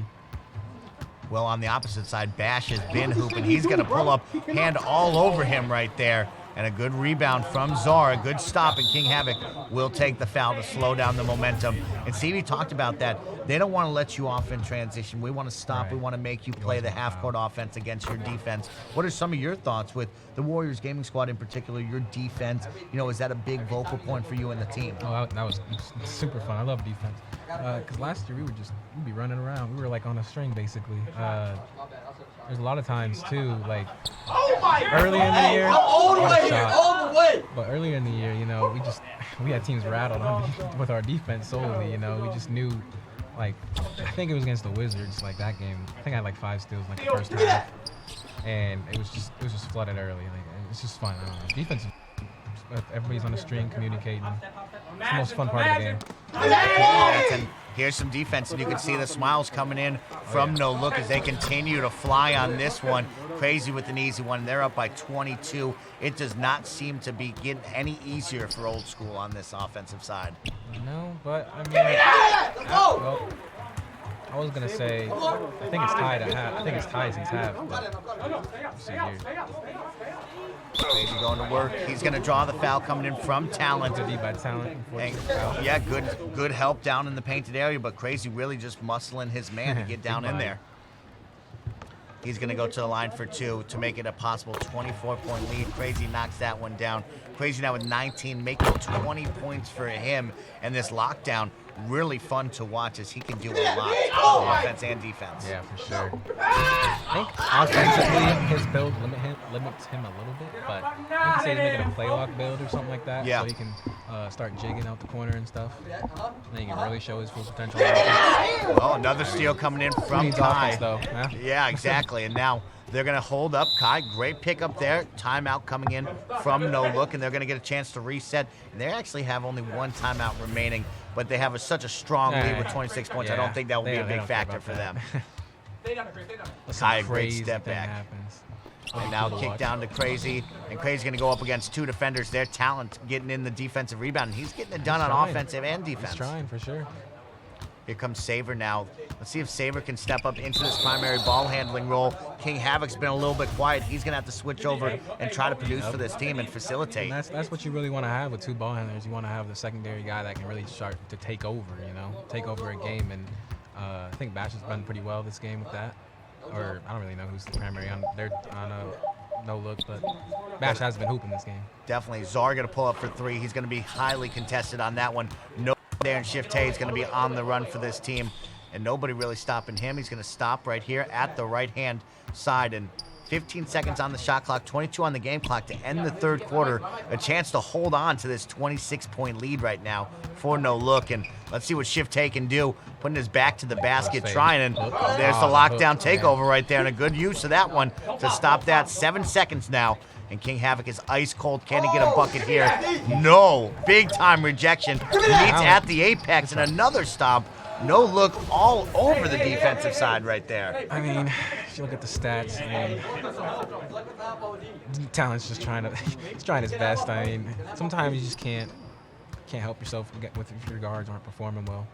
Well, on the opposite side, Bash has been hooping. He's going to pull up, hand all over him right there. And a good rebound from Czar. A good stop, and King Havoc will take the foul to slow down the momentum. And Stevie talked about that. They don't want to let you off in transition. We want to stop. Right. We want to make you play the half-court offense against your defense. What are some of your thoughts with the Warriors gaming squad in particular, your defense? You know, is that a big vocal point for you and the team? Oh, that was super fun. I love defense. Because last year we'd be running around. We were like on a string, basically. There's a lot of times too, like earlier in the year, but earlier in the year, you know, we had teams rattled with our defense solely. You know, we just knew, like, I think it was against the Wizards, like that game. I think I had like 5 steals in like the first half, and it was just flooded early. Like, it's just fun. I don't know. Defense, everybody's on a string communicating. It's the most fun part of the game. Here's some defense, and you can see the smiles coming in from No Look as they continue to fly on this one. Crazy with an easy one. They're up by 22. It does not seem to be getting any easier for Old School on this offensive side. No, but I mean, well, I was gonna say, I think it's tied at half. I think it's tied since half. But let's see here. Crazy going to work. He's going to draw the foul coming in from Talent. Good D by Talent. And, yeah, good help down in the painted area, but Crazy really just muscling his man to get down in there. He's going to go to the line for 2 to make it a possible 24-point lead. Crazy knocks that one down. Crazy now with 19, making 20 points for him. And this lockdown, really fun to watch as he can do a lot on offense and defense. Yeah, for sure. I think offensively, his build limits him a little bit, but I think he's making a play lock build or something like that, yeah. So he can start jigging out the corner and stuff. And then he can really show his full potential. Well, another steal coming in from needs Kai. offense, though. Yeah, exactly. And now they're going to hold up Kai. Great pickup there. Timeout coming in from No Look, and they're going to get a chance to reset. And they actually have only one timeout remaining, but they have such a strong lead with 26 points. Yeah. I don't think that will be a big factor for them. Kai, a great step back. Happens. And now kick down to Crazy, and Crazy's going to go up against 2 defenders. Their Talent getting in the defensive rebound, and he's getting it done on offensive and defense. He's trying for sure. Here comes Saver now. Let's see if Saver can step up into this primary ball handling role. King Havoc's been a little bit quiet. He's going to have to switch over and try to produce for this team and facilitate. And that's what you really want to have with 2 ball handlers. You want to have the secondary guy that can really start to take over, take over a game. And I think Bash has done pretty well this game with that. Or I don't really know who's the primary on. They're on No Look, but Bash has been hooping this game. Definitely. Czar going to pull up for 3. He's going to be highly contested on that one. No there, and Shift Tay is going to be on the run for this team, and nobody really stopping him. He's going to stop right here at the right-hand side, and 15 seconds on the shot clock, 22 on the game clock to end the third quarter. A chance to hold on to this 26-point lead right now for No Look, and let's see what Shift Tay can do, putting his back to the basket, trying, and there's the lockdown takeover right there, and a good use of that one to stop that. 7 seconds now. And King Havoc is ice cold. Can he get a bucket here? No. Big time rejection. Meets at the apex, and another stop. No Look all over the defensive side right there. I mean, if you look at the stats, Talent's just he's trying his best. I mean, sometimes you just can't help yourself if your guards aren't performing well.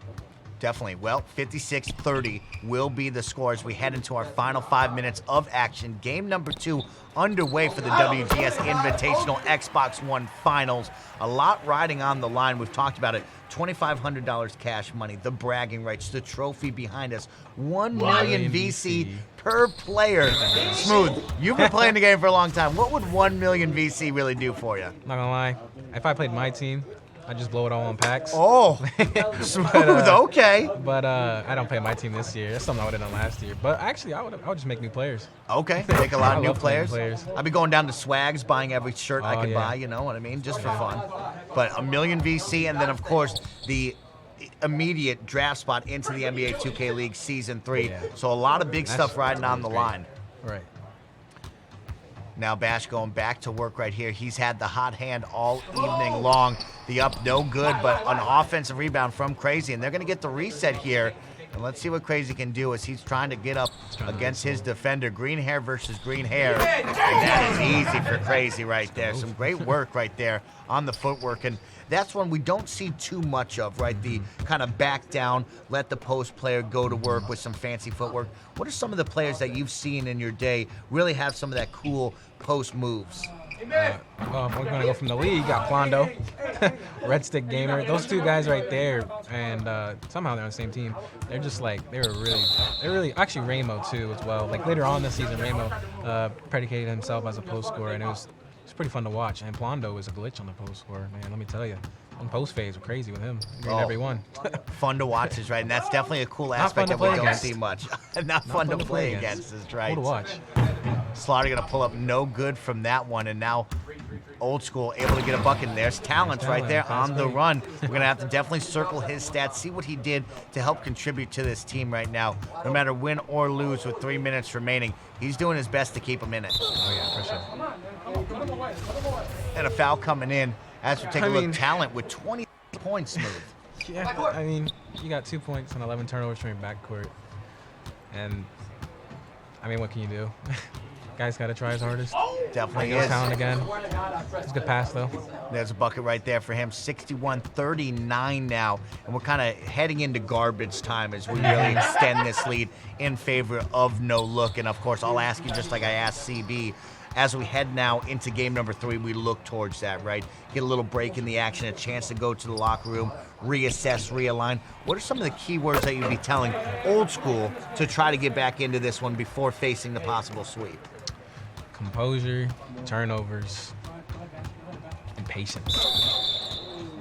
Definitely. Well, 56-30 will be the score as we head into our final 5 minutes of action. Game number 2 underway for the WGS Invitational Xbox One Finals. A lot riding on the line. We've talked about it. $2,500 cash money, the bragging rights, the trophy behind us. 1 million VC per player. Smooth, you've been playing the game for a long time. What would 1 million VC really do for you? Not gonna lie, if I played my team, I'd just blow it all on packs. Oh, smooth, okay. But I don't play my team this year. That's something I would have done last year. But actually, I would just make new players. Okay, make a lot of new love playing players. players. I'd be going down to Swags, buying every shirt I could buy, you know what I mean? Just for fun. But 1 million VC, and then, of course, the immediate draft spot into the NBA 2K League Season 3. Yeah. So a lot of big stuff riding on the line. Right. Now Bash going back to work right here. He's had the hot hand all evening long. The up, no good, but an offensive rebound from Crazy, and they're going to get the reset here. And let's see what Crazy can do as he's trying to get up against his defender. Green hair versus green hair. And that is easy for Crazy right there. Some great work right there on the footwork. And that's one we don't see too much of, right? The kind of back down, let the post player go to work with some fancy footwork. What are some of the players that you've seen in your day really have some of that cool post moves? Well, if we're going to go from the league, you got Plondo, Red Stick Gamer. Those 2 guys right there, and somehow they're on the same team. They're just like, they're really, actually Ramo too as well. Like later on this season, Ramo predicated himself as a post scorer, and it's pretty fun to watch. And Plondo was a glitch on the post scorer, man, let me tell you. On post phase were crazy with him. He made every one. Fun to watch is right, and that's definitely a cool aspect that we don't see much. Not fun to play against is right. Cool to watch. Slaughter gonna pull up no good from that one, and now Old School able to get a bucket. And there's Talent right there on the run. We're gonna have to definitely circle his stats, see what he did to help contribute to this team right now. No matter win or lose with 3 minutes remaining, he's doing his best to keep him in it. Oh yeah, for sure. And a foul coming in as we take a look. Talent with 20 points, Smooth. Yeah, I mean, you got 2 points and 11 turnovers from your backcourt. And, I mean, what can you do? Guy's got to try his hardest. Definitely Goes is. down again. It's a good pass, though. There's a bucket right there for him. 61-39 now. And we're kind of heading into garbage time as we really extend this lead in favor of no look. And, of course, I'll ask you just like I asked CB. As we head now into game number 3, we look towards that, right? Get a little break in the action, a chance to go to the locker room, reassess, realign. What are some of the key words that you'd be telling Old School to try to get back into this one before facing the possible sweep? Composure, turnovers, and patience.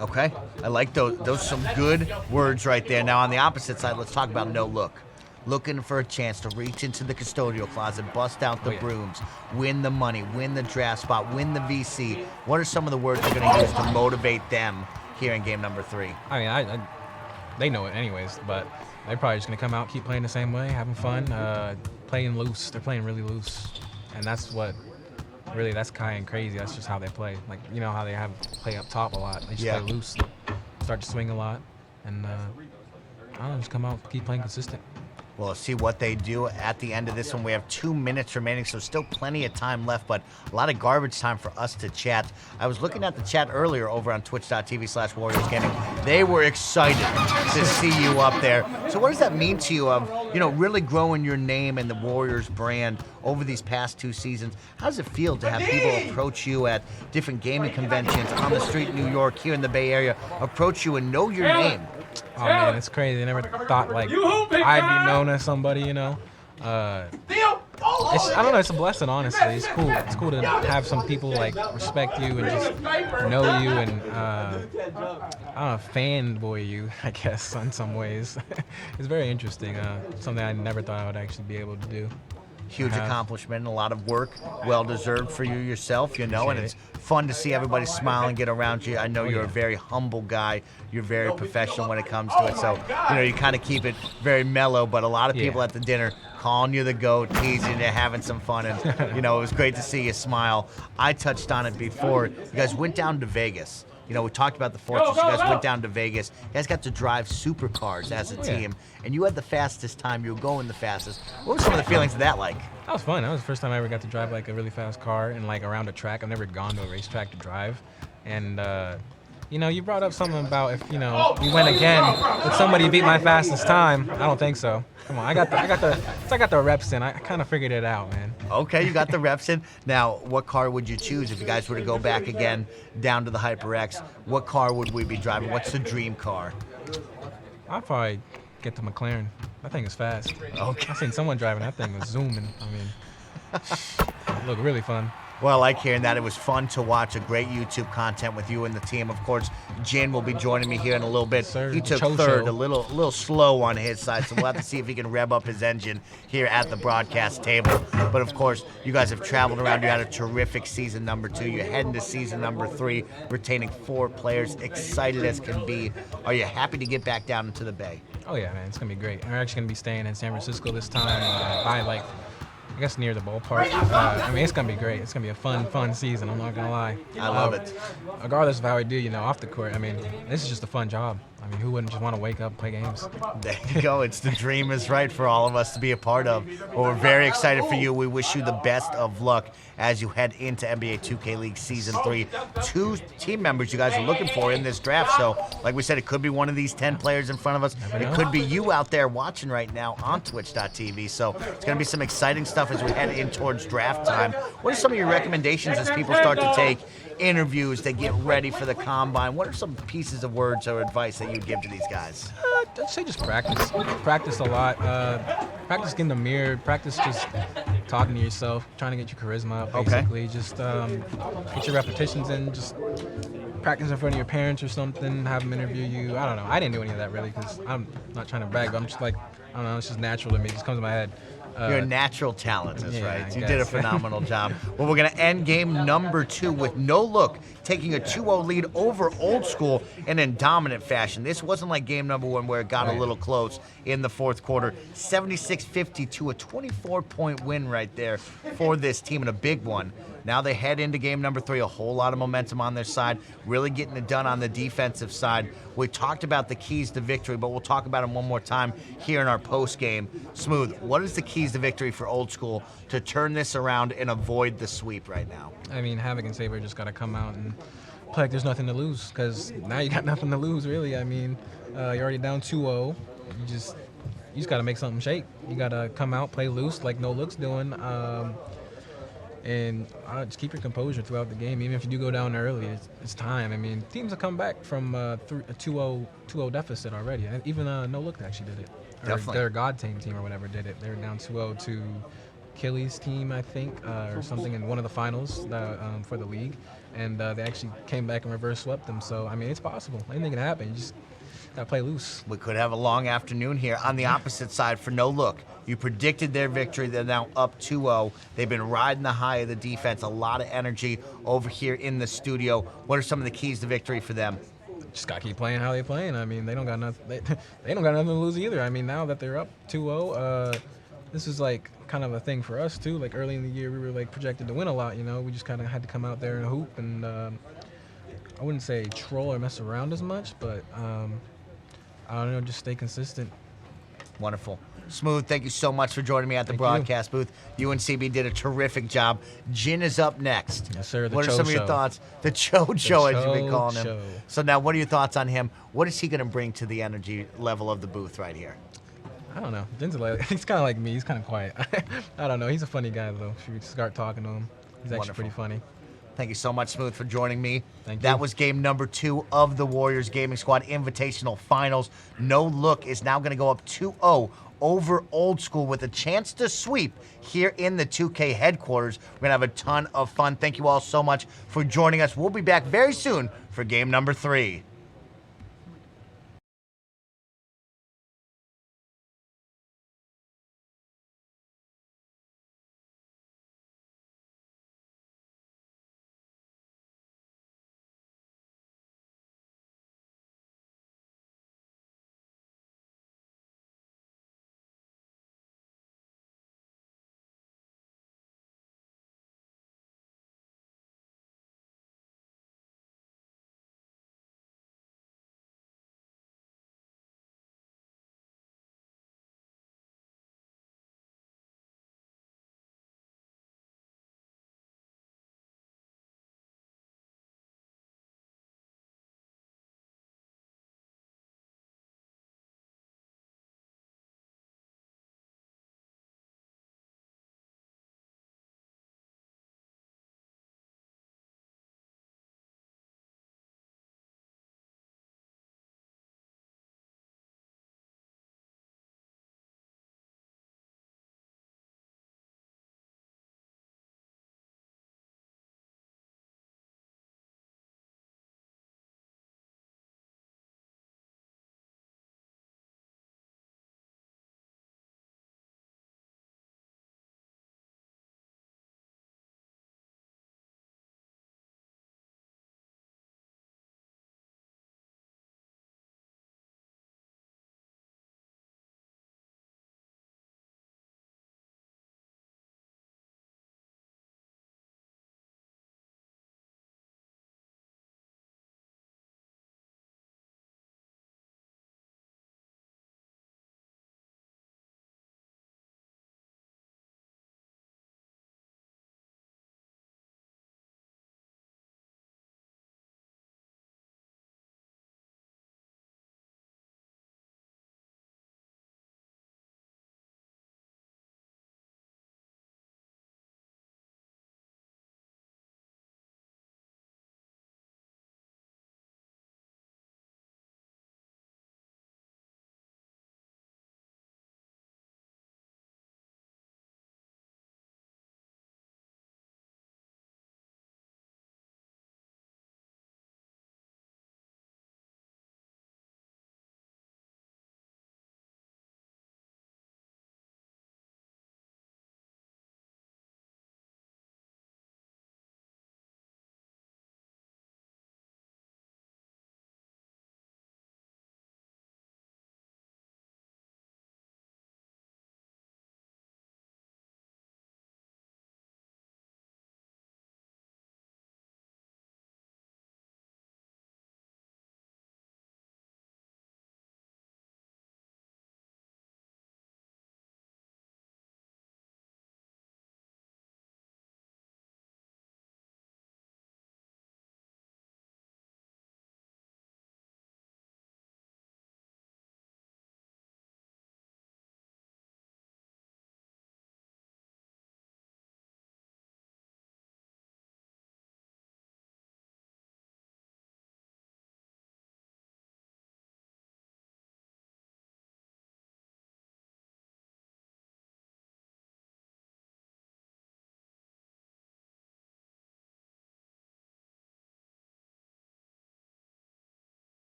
Okay, I like those. Those are some good words right there. Now on the opposite side, let's talk about no look. Looking for a chance to reach into the custodial closet, bust out the brooms, win the money, win the draft spot, win the VC. What are some of the words you're going to use to motivate them here in game number 3? I mean, they know it anyways, but they're probably just going to come out, keep playing the same way, having fun, playing loose. They're playing really loose. And that's what, really, that's kind of crazy. That's just how they play. Like, you know how they play up top a lot. They just play loose, start to swing a lot. And, I don't know, just come out, keep playing consistent. We'll see what they do at the end of this one. We have 2 minutes remaining, so still plenty of time left, but a lot of garbage time for us to chat. I was looking at the chat earlier over on twitch.tv/Warriors Gaming. They were excited to see you up there. So what does that mean to you of, really growing your name and the Warriors brand over these past 2 seasons? How does it feel to have people approach you at different gaming conventions, on the street in New York, here in the Bay Area, approach you and know your name? Oh man, it's crazy. I never thought like I'd be known as somebody, I don't know. It's a blessing, honestly. It's cool. It's cool to have some people like respect you and just know you and I don't know, fanboy you, I guess, in some ways. It's very interesting. Something I never thought I would actually be able to do. Huge accomplishment, a lot of work, well deserved for you yourself, and it's fun to see everybody smile and get around you. I know you're a very humble guy. You're very professional when it comes to it. So, you kind of keep it very mellow, but a lot of people at the dinner calling you the GOAT, teasing you, having some fun, and, it was great to see you smile. I touched on it before. You guys went down to Vegas. We talked about the Fortress. You guys went down to Vegas. You guys got to drive supercars as a team, and you had the fastest time. You were going the fastest. What were some of the feelings of that like? That was fun. That was the first time I ever got to drive like a really fast car and like around a track. I've never gone to a racetrack to drive, and you brought up something about if we went again, would somebody beat my fastest time? I don't think so. Come on, I got the reps in. I kind of figured it out, man. Okay, you got the reps in. Now, what car would you choose if you guys were to go back again down to the HyperX? What car would we be driving? What's the dream car? I'd probably get the McLaren. That thing is fast. Okay. I seen someone driving that thing was zooming. I mean, it looked really fun. Well, I like hearing that. It was fun to watch a great YouTube content with you and the team. Of course, Jin will be joining me here in a little bit. Sir, he took Cho third, show. a little slow on his side, so we'll have to see if he can rev up his engine here at the broadcast table. But of course, you guys have traveled around. You had a terrific season number 2. You're heading to season number 3, retaining 4 players, excited as can be. Are you happy to get back down into the Bay? Oh yeah, man, it's gonna be great. We're actually gonna be staying in San Francisco this time, by I guess near the ballpark. I mean, it's gonna be great. It's gonna be a fun season. I'm not gonna lie. I love it. Regardless of how we do, off the court. I mean, this is just a fun job. I mean, who wouldn't just want to wake up and play games? There you go. It's the dream is right for all of us to be a part of. Well, we're very excited for you. We wish you the best of luck as you head into NBA 2K League Season 3. 2 team members you guys are looking for in this draft. So, like we said, it could be one of these 10 players in front of us. It could be you out there watching right now on twitch.tv. So, it's going to be some exciting stuff as we head in towards draft time. What are some of your recommendations as people start to take interviews, they get ready for the combine? What are some pieces of words or advice that you'd give to these guys? I'd say just practice. Practice a lot. Practice getting the mirror. Practice just talking to yourself, trying to get your charisma up, basically. Okay. Just get your repetitions in. Just practice in front of your parents or something. Have them interview you. I don't know. I didn't do any of that really because I'm not trying to brag, but I'm just like, I don't know. It's just natural to me. It just comes to my head. You're a natural talent, that's right. You guess. did a phenomenal job. Well, we're going to end game number 2 with no look, taking a 2-0 lead over Old School and in dominant fashion. This wasn't like game number 1 where it got a little close in the fourth quarter. 76-52, a 24-point win right there for this team and a big one. Now they head into game number 3, a whole lot of momentum on their side, really getting it done on the defensive side. We talked about the keys to victory, but we'll talk about them one more time here in our post game. Smooth, what is the keys to victory for Old School to turn this around and avoid the sweep right now? I mean, Havoc and Saber just got to come out and play like there's nothing to lose, because now you got nothing to lose, really. I mean, you're already down 2-0. You just got to make something shake. You got to come out, play loose like No Look's doing, and just keep your composure throughout the game. Even if you do go down early, it's time. I mean, teams have come back from a 2-0 deficit already. And even No Look actually did it. Or Definitely. their God team or whatever did it. They were down 2-0 to Achilles' team, I think, or something in one of the finals for the league, and they actually came back and reverse swept them. So I mean, it's possible. Anything can happen. You just gotta play loose. We could have a long afternoon here. On the opposite side, for No Look, you predicted their victory. They're now up 2-0. They've been riding the high of the defense. A lot of energy over here in the studio. What are some of the keys to victory for them? Just gotta keep playing how they're playing. I mean, they don't got nothing. They don't got nothing to lose either. I mean, now that they're up 2-0, this is like kind of a thing for us too. Like early in the year, we were like projected to win a lot. You know, we just kind of had to come out there and hoop, and I wouldn't say troll or mess around as much, but I don't know, just stay consistent. Wonderful. Smooth, thank you so much for joining me at the Thank broadcast booth. You and CB did a terrific job. Jin is up next. Yes, sir. The What are Cho some of your Show. thoughts? The Cho Show, as you've been Cho calling him. Show. So now, what are your thoughts on him? What is he going to bring to the energy level of the booth right here? I don't know. He's kind of like me. He's kind of quiet. I don't know. He's a funny guy though. If you start talking to him, he's actually Wonderful. pretty funny. Thank you so much, Smooth, for joining me. Thank That you. was game number 2 of the Warriors Gaming Squad Invitational Finals. No Look is now going to go up 2-0 over Old School with a chance to sweep here in the 2K headquarters. We're going to have a ton of fun. Thank you all so much for joining us. We'll be back very soon for game number 3.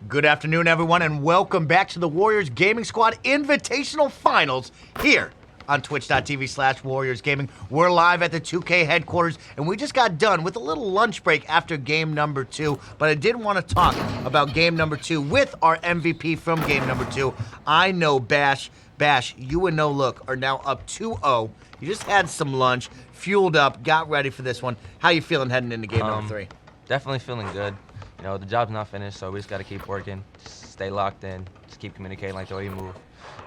Good afternoon, everyone, and welcome back to the Warriors Gaming Squad Invitational Finals here on twitch.tv/Warriors Gaming. We're live at the 2K headquarters, and we just got done with a little lunch break after game number 2, but I did want to talk about game number 2 with our MVP from game number 2. I know Bash, you and No Look are now up 2-0. You just had some lunch, fueled up, got ready for this one. How you feeling heading into game number 3? Definitely feeling good. You know, the job's not finished, so we just got to keep working, just stay locked in, just keep communicating like the way you move,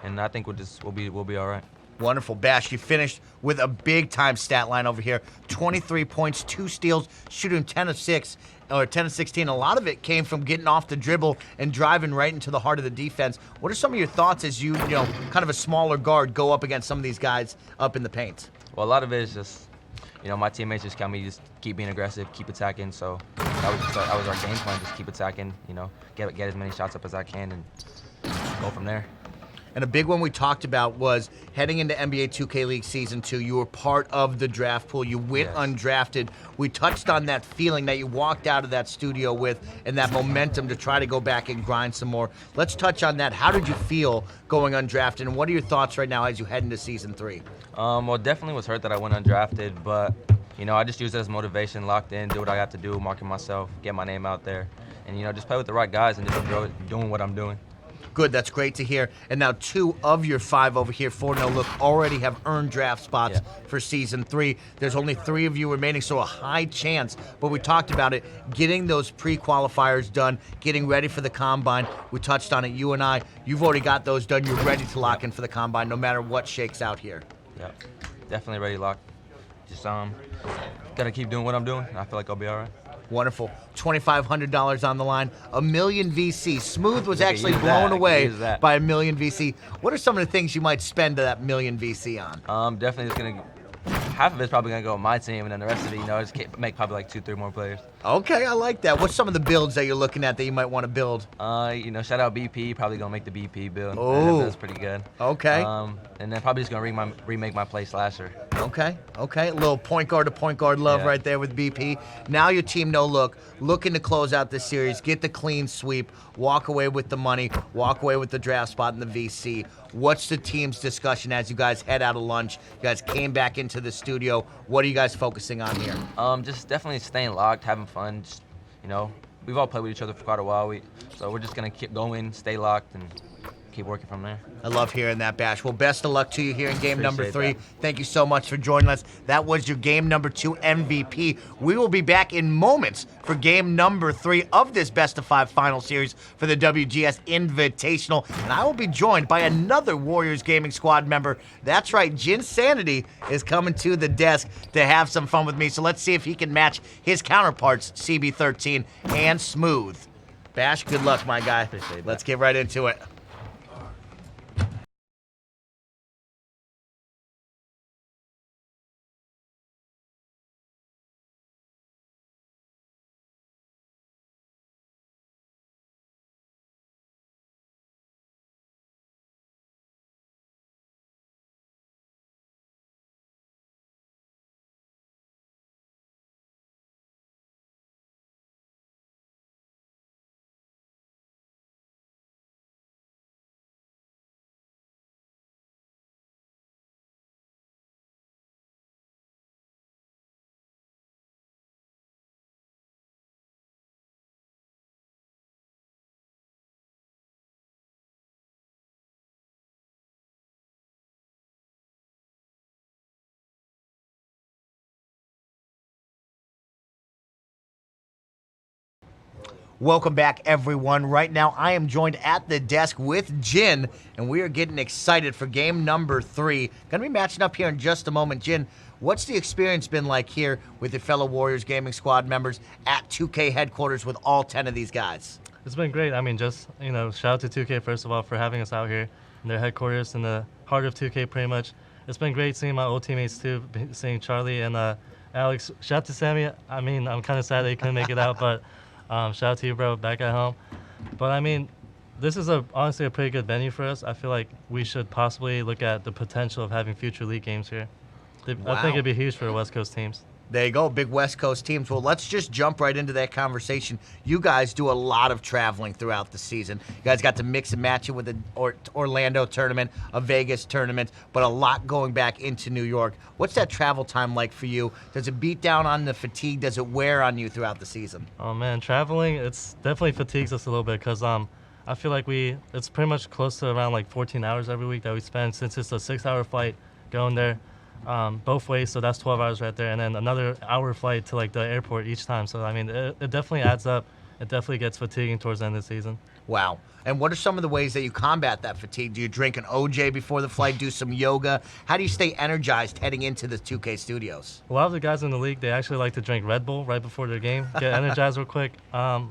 and I think we'll be all right. Wonderful. Bash, you finished with a big-time stat line over here. 23 points, 2 steals, shooting 10 of 6, or 10 of 16. A lot of it came from getting off the dribble and driving right into the heart of the defense. What are some of your thoughts as you know, kind of a smaller guard, go up against some of these guys up in the paint? Well, a lot of it is just, you know, my teammates just tell me just keep being aggressive, keep attacking. So that was our game plan, just keep attacking, you know, get as many shots up as I can and go from there. And a big one we talked about was heading into NBA 2K League Season 2, you were part of the draft pool. You went undrafted. We touched on that feeling that you walked out of that studio with and that momentum to try to go back and grind some more. Let's touch on that. How did you feel going undrafted, and what are your thoughts right now as you head into Season 3? Well, definitely was hurt that I went undrafted, but, you know, I just used it as motivation, locked in, do what I have to do, marking myself, get my name out there, and, you know, just play with the right guys and just enjoy doing what I'm doing. Good, that's great to hear. And now 2 of your 5 over here for No Look already have earned draft spots for Season 3. There's only 3 of you remaining, so a high chance. But we talked about it, getting those pre-qualifiers done, getting ready for the Combine. We touched on it, you and I. You've already got those done. You're ready to lock in for the Combine no matter what shakes out here. Yeah, definitely ready to lock. Just gotta keep doing what I'm doing. I feel like I'll be all right. Wonderful. $2,500 on the line. $1 million VC. Smooth was actually blown away by $1 million VC. What are some of the things you might spend that $1 million VC on? Definitely just gonna. Half of it's probably gonna go on my team, and then the rest of it, you know, just make probably like 2-3 more players. Okay, I like that. What's some of the builds that you're looking at that you might want to build? You know, shout out BP. Probably gonna make the BP build. Oh, that's pretty good. Okay. And then probably just gonna remake my play slasher. Okay. A little point guard to point guard love right there with BP. Now your team, No Look, looking to close out this series, get the clean sweep, walk away with the money, walk away with the draft spot in the VC. What's the team's discussion as you guys head out of lunch? You guys came back into the studio. What are you guys focusing on here? Just definitely staying locked, having fun. Just, you know, we've all played with each other for quite a while. So we're just gonna keep going, stay locked, and keep working from there. I love hearing that, Bash. Well, best of luck to you here in game number 3. That. Thank you so much for joining us. That was your game number 2 MVP. We will be back in moments for game number 3 of this best of 5 final series for the WGS Invitational. And I will be joined by another Warriors Gaming Squad member. That's right, Jin Sanity is coming to the desk to have some fun with me. So let's see if he can match his counterparts, CB13 and Smooth. Bash, good luck, my guy. Let's get right into it. Welcome back, everyone. Right now, I am joined at the desk with Jin, and we are getting excited for game number 3. Gonna be matching up here in just a moment. Jin, what's the experience been like here with your fellow Warriors Gaming Squad members at 2K headquarters with all 10 of these guys? It's been great. I mean, just, you know, shout out to 2K, first of all, for having us out here in their headquarters in the heart of 2K, pretty much. It's been great seeing my old teammates, too, seeing Charlie and Alex. Shout out to Sammy. I mean, I'm kind of sad that he couldn't make it out, but shout out to you, bro, back at home. But, I mean, this is honestly a pretty good venue for us. I feel like we should possibly look at the potential of having future league games here. I Wow. think it'd be huge for the West Coast teams. There you go, big West Coast teams. Well, let's just jump right into that conversation. You guys do a lot of traveling throughout the season. You guys got to mix and match it with the Orlando tournament, a Vegas tournament, but a lot going back into New York. What's that travel time like for you? Does it beat down on the fatigue? Does it wear on you throughout the season? Oh man, traveling, it's definitely fatigues us a little bit because I feel like it's pretty much close to around like 14 hours every week that we spend, since it's a 6-hour flight going there both ways, so that's 12 hours right there, and then another hour flight to like the airport each time. So I mean, it definitely adds up. It definitely gets fatiguing towards the end of the season. Wow. And what are some of the ways that you combat that fatigue? Do you drink an OJ before the flight, do some yoga? How do you stay energized heading into the 2K studios? A lot of the guys in the league, they actually like to drink Red Bull right before their game, get energized real quick. I'm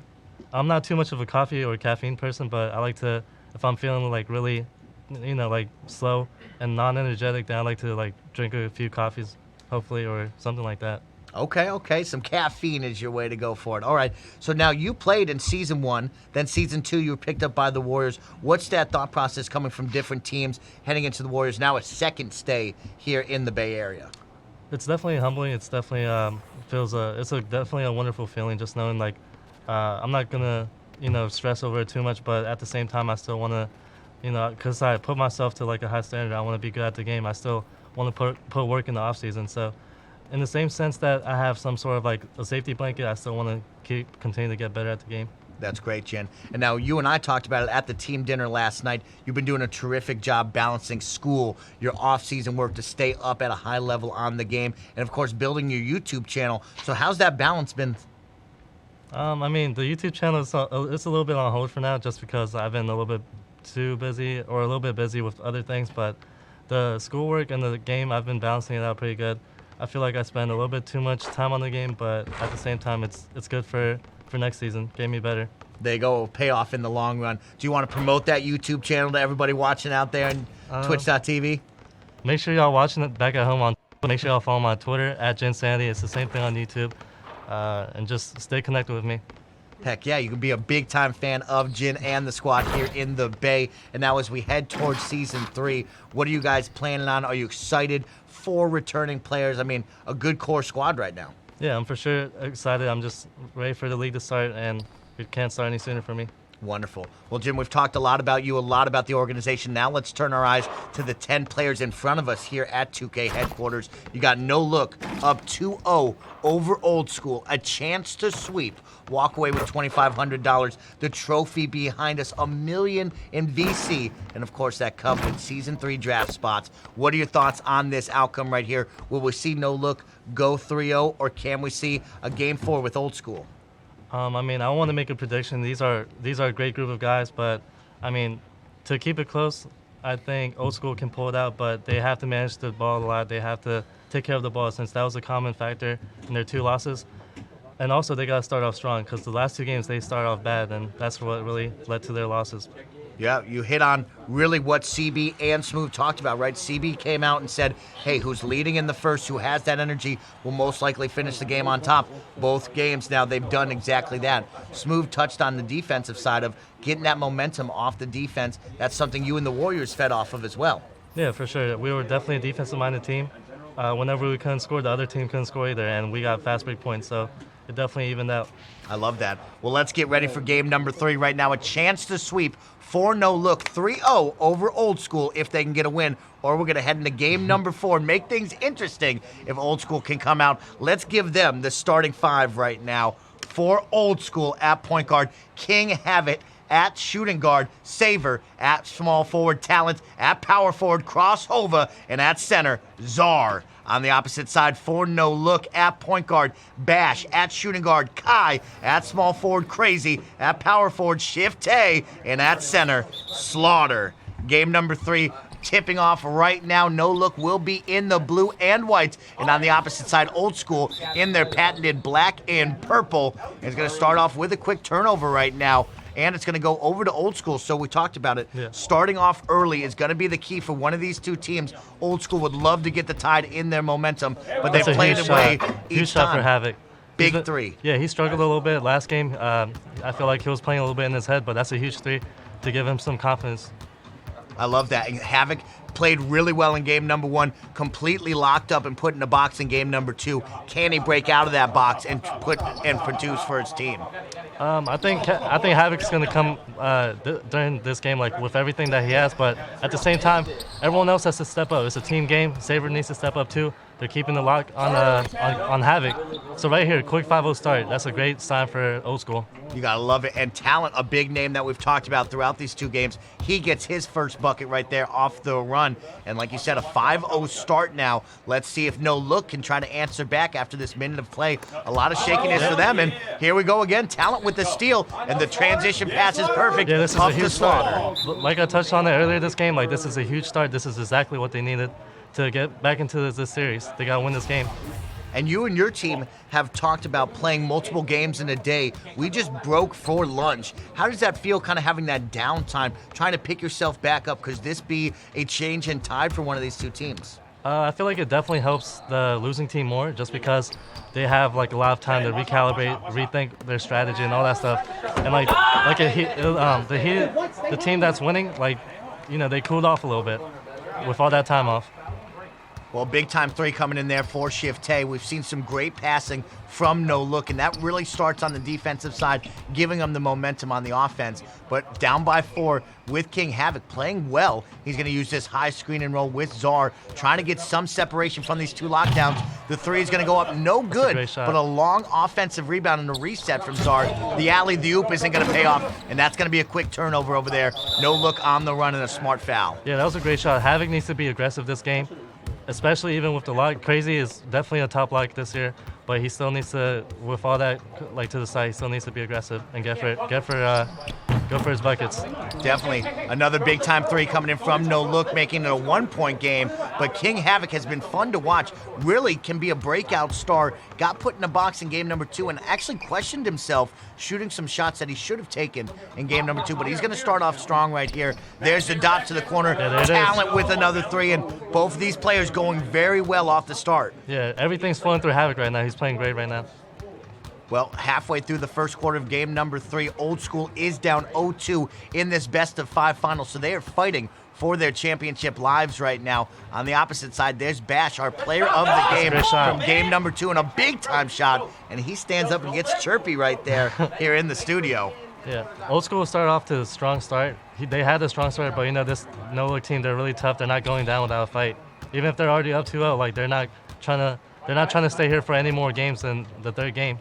not too much of a coffee or caffeine person, but I like to, if I'm feeling like really, like slow and non-energetic, then I like to like drink a few coffees, hopefully, or something like that. Okay. Some caffeine is your way to go for it. All right. So now you played in season 1, then season 2 you were picked up by the Warriors. What's that thought process coming from different teams, heading into the Warriors, now a second stay here in the Bay Area? It's definitely humbling. It's definitely definitely a wonderful feeling, just knowing like I'm not gonna stress over it too much, but at the same time I still want to, because I put myself to like a high standard. I want to be good at the game. I still want to put work in the off season. So in the same sense that I have some sort of like a safety blanket, I still want to continue to get better at the game. That's great, Jen. And now you and I talked about it at the team dinner last night. You've been doing a terrific job balancing school, your off-season work to stay up at a high level on the game, and of course building your YouTube channel. So how's that balance been? I mean, the YouTube channel it's a little bit on hold for now, just because I've been a little bit too busy, or a little bit busy with other things. But the schoolwork and the game, I've been balancing it out pretty good. I feel like I spend a little bit too much time on the game, but at the same time, it's good for next season. Get me better. There you go. It'll pay off in the long run. Do you want to promote that YouTube channel to everybody watching out there on Twitch.tv? Make sure y'all watching it back at home on. Make sure y'all follow my Twitter @JenSanity. It's the same thing on YouTube, and just stay connected with me. Heck yeah, you can be a big-time fan of Jin and the squad here in the Bay. And now as we head towards Season 3, what are you guys planning on? Are you excited for returning players? I mean, a good core squad right now. Yeah, I'm for sure excited. I'm just ready for the league to start, and it can't start any sooner for me. Wonderful. Well, Jim, we've talked a lot about you, a lot about the organization. Now let's turn our eyes to the 10 players in front of us here at 2K headquarters. You got No Look up 2-0 over Old School, a chance to sweep, walk away with $2,500, the trophy behind us, $1 million in VC, and of course that coveted Season 3 draft spots. What are your thoughts on this outcome right here? Will we see No Look go 3-0, or can we see a Game 4 with Old School? I mean, I want to make a prediction. These are a great group of guys, but I mean, to keep it close, I think Old School can pull it out, but they have to manage the ball a lot. They have to take care of the ball, since that was a common factor in their 2 losses. And also, they got to start off strong, because the last 2 games they started off bad, and that's what really led to their losses. Yeah, you hit on really what CB and Smooth talked about, right? CB came out and said, hey, who's leading in the first, who has that energy, will most likely finish the game on top. Both games now, they've done exactly that. Smooth touched on the defensive side of getting that momentum off the defense. That's something you and the Warriors fed off of as well. Yeah, for sure. We were definitely a defensive-minded team. Whenever we couldn't score, the other team couldn't score either, and we got fast break points, so it definitely evened out. I love that. Well, let's get ready for game number 3 right now. A chance to sweep for No Look, 3-0 over Old School if they can get a win. Or we're going to head into game number 4 and make things interesting if Old School can come out. Let's give them the starting 5 right now. For Old School at point guard, King Havoc at shooting guard, Saver at small forward, Talent at power forward, Crosshova, and at center, Czar. On the opposite side, for No Look at point guard, Bash at shooting guard, Kai at small forward, Crazy at power forward, Shift A, and at center, Slaughter. Game number 3 tipping off right now. No Look will be in the blue and white, and on the opposite side, Old School in their patented black and purple. It's going to start off with a quick turnover right now, and it's going to go over to Old School. So we talked about it. Yeah. Starting off early is going to be the key for one of these 2 teams. Old School would love to get the Tide in their momentum, but they've That's a played huge away shot. each Huge shot time. for Havoc. Big He's been- 3. Yeah, he struggled a little bit last game. I feel like he was playing a little bit in his head, but that's a huge 3 to give him some confidence. I love that. And Havoc played really well in game number 1, completely locked up and put in a box in game number 2. Can he break out of that box and produce for his team? I think Havoc's going to come during this game like with everything that he has, but at the same time, everyone else has to step up. It's a team game. Saber needs to step up too. They're keeping the lock on Havoc. So right here, quick 5-0 start. That's a great sign for Old School. You gotta love it. And Talent, a big name that we've talked about throughout these 2 games. He gets his first bucket right there off the run. And like you said, a 5-0 start now. Let's see if No Look can try to answer back after this minute of play. A lot of shakiness for them. And here we go again. Talent with the steal. And the transition pass is perfect. Yeah, this is a huge Slaughter. start. Like I touched on it earlier this game, like this is a huge start. This is exactly what they needed to get back into this series. They got to win this game. And you and your team have talked about playing multiple games in a day. We just broke for lunch. How does that feel, kind of having that downtime, trying to pick yourself back up? Could this be a change in tide for one of these 2 teams? I feel like it definitely helps the losing team more just because they have like a lot of time to recalibrate, rethink their strategy and all that stuff. And the team that's winning, like, you know, they cooled off a little bit with all that time off. Well, big time 3 coming in there for Shifte. We've seen some great passing from No Look, and that really starts on the defensive side, giving them the momentum on the offense. But down by 4 with King Havoc playing well. He's going to use this high screen and roll with Czar, trying to get some separation from these 2 lockdowns. The 3 is going to go up no good, but a long offensive rebound and a reset from Czar. The alley, the oop isn't going to pay off, and that's going to be a quick turnover over there. No Look on the run and a smart foul. Yeah, that was a great shot. Havoc needs to be aggressive this game, especially even with the lock. Crazy is definitely a top lock this year, but he still needs to, with all that like to the side, he still needs to be aggressive and go for his buckets. Definitely. Another big time 3 coming in from No Look, making it a 1-point game. But King Havoc has been fun to watch. Really can be a breakout star. Got put in a box in game number 2 and actually questioned himself shooting some shots that he should have taken in game number 2. But he's going to start off strong right here. There's the dot to the corner. Yeah, Talent with another 3. And both of these players going very well off the start. Yeah, everything's flowing through Havoc right now. He's playing great right now. Well, halfway through the first quarter of game number 3, Old School is down 0-2 in this best-of-5 final, so they are fighting for their championship lives right now. On the opposite side, there's Bash, our player of the game from game number 2, and a big-time shot, and he stands up and gets chirpy right there here in the studio. Yeah, Old School started off to a strong start. They had a strong start, but you know, this No Look team, they're really tough. They're not going down without a fight. Even if they're already up 2-0, like they're not trying to stay here for any more games than the 3rd game.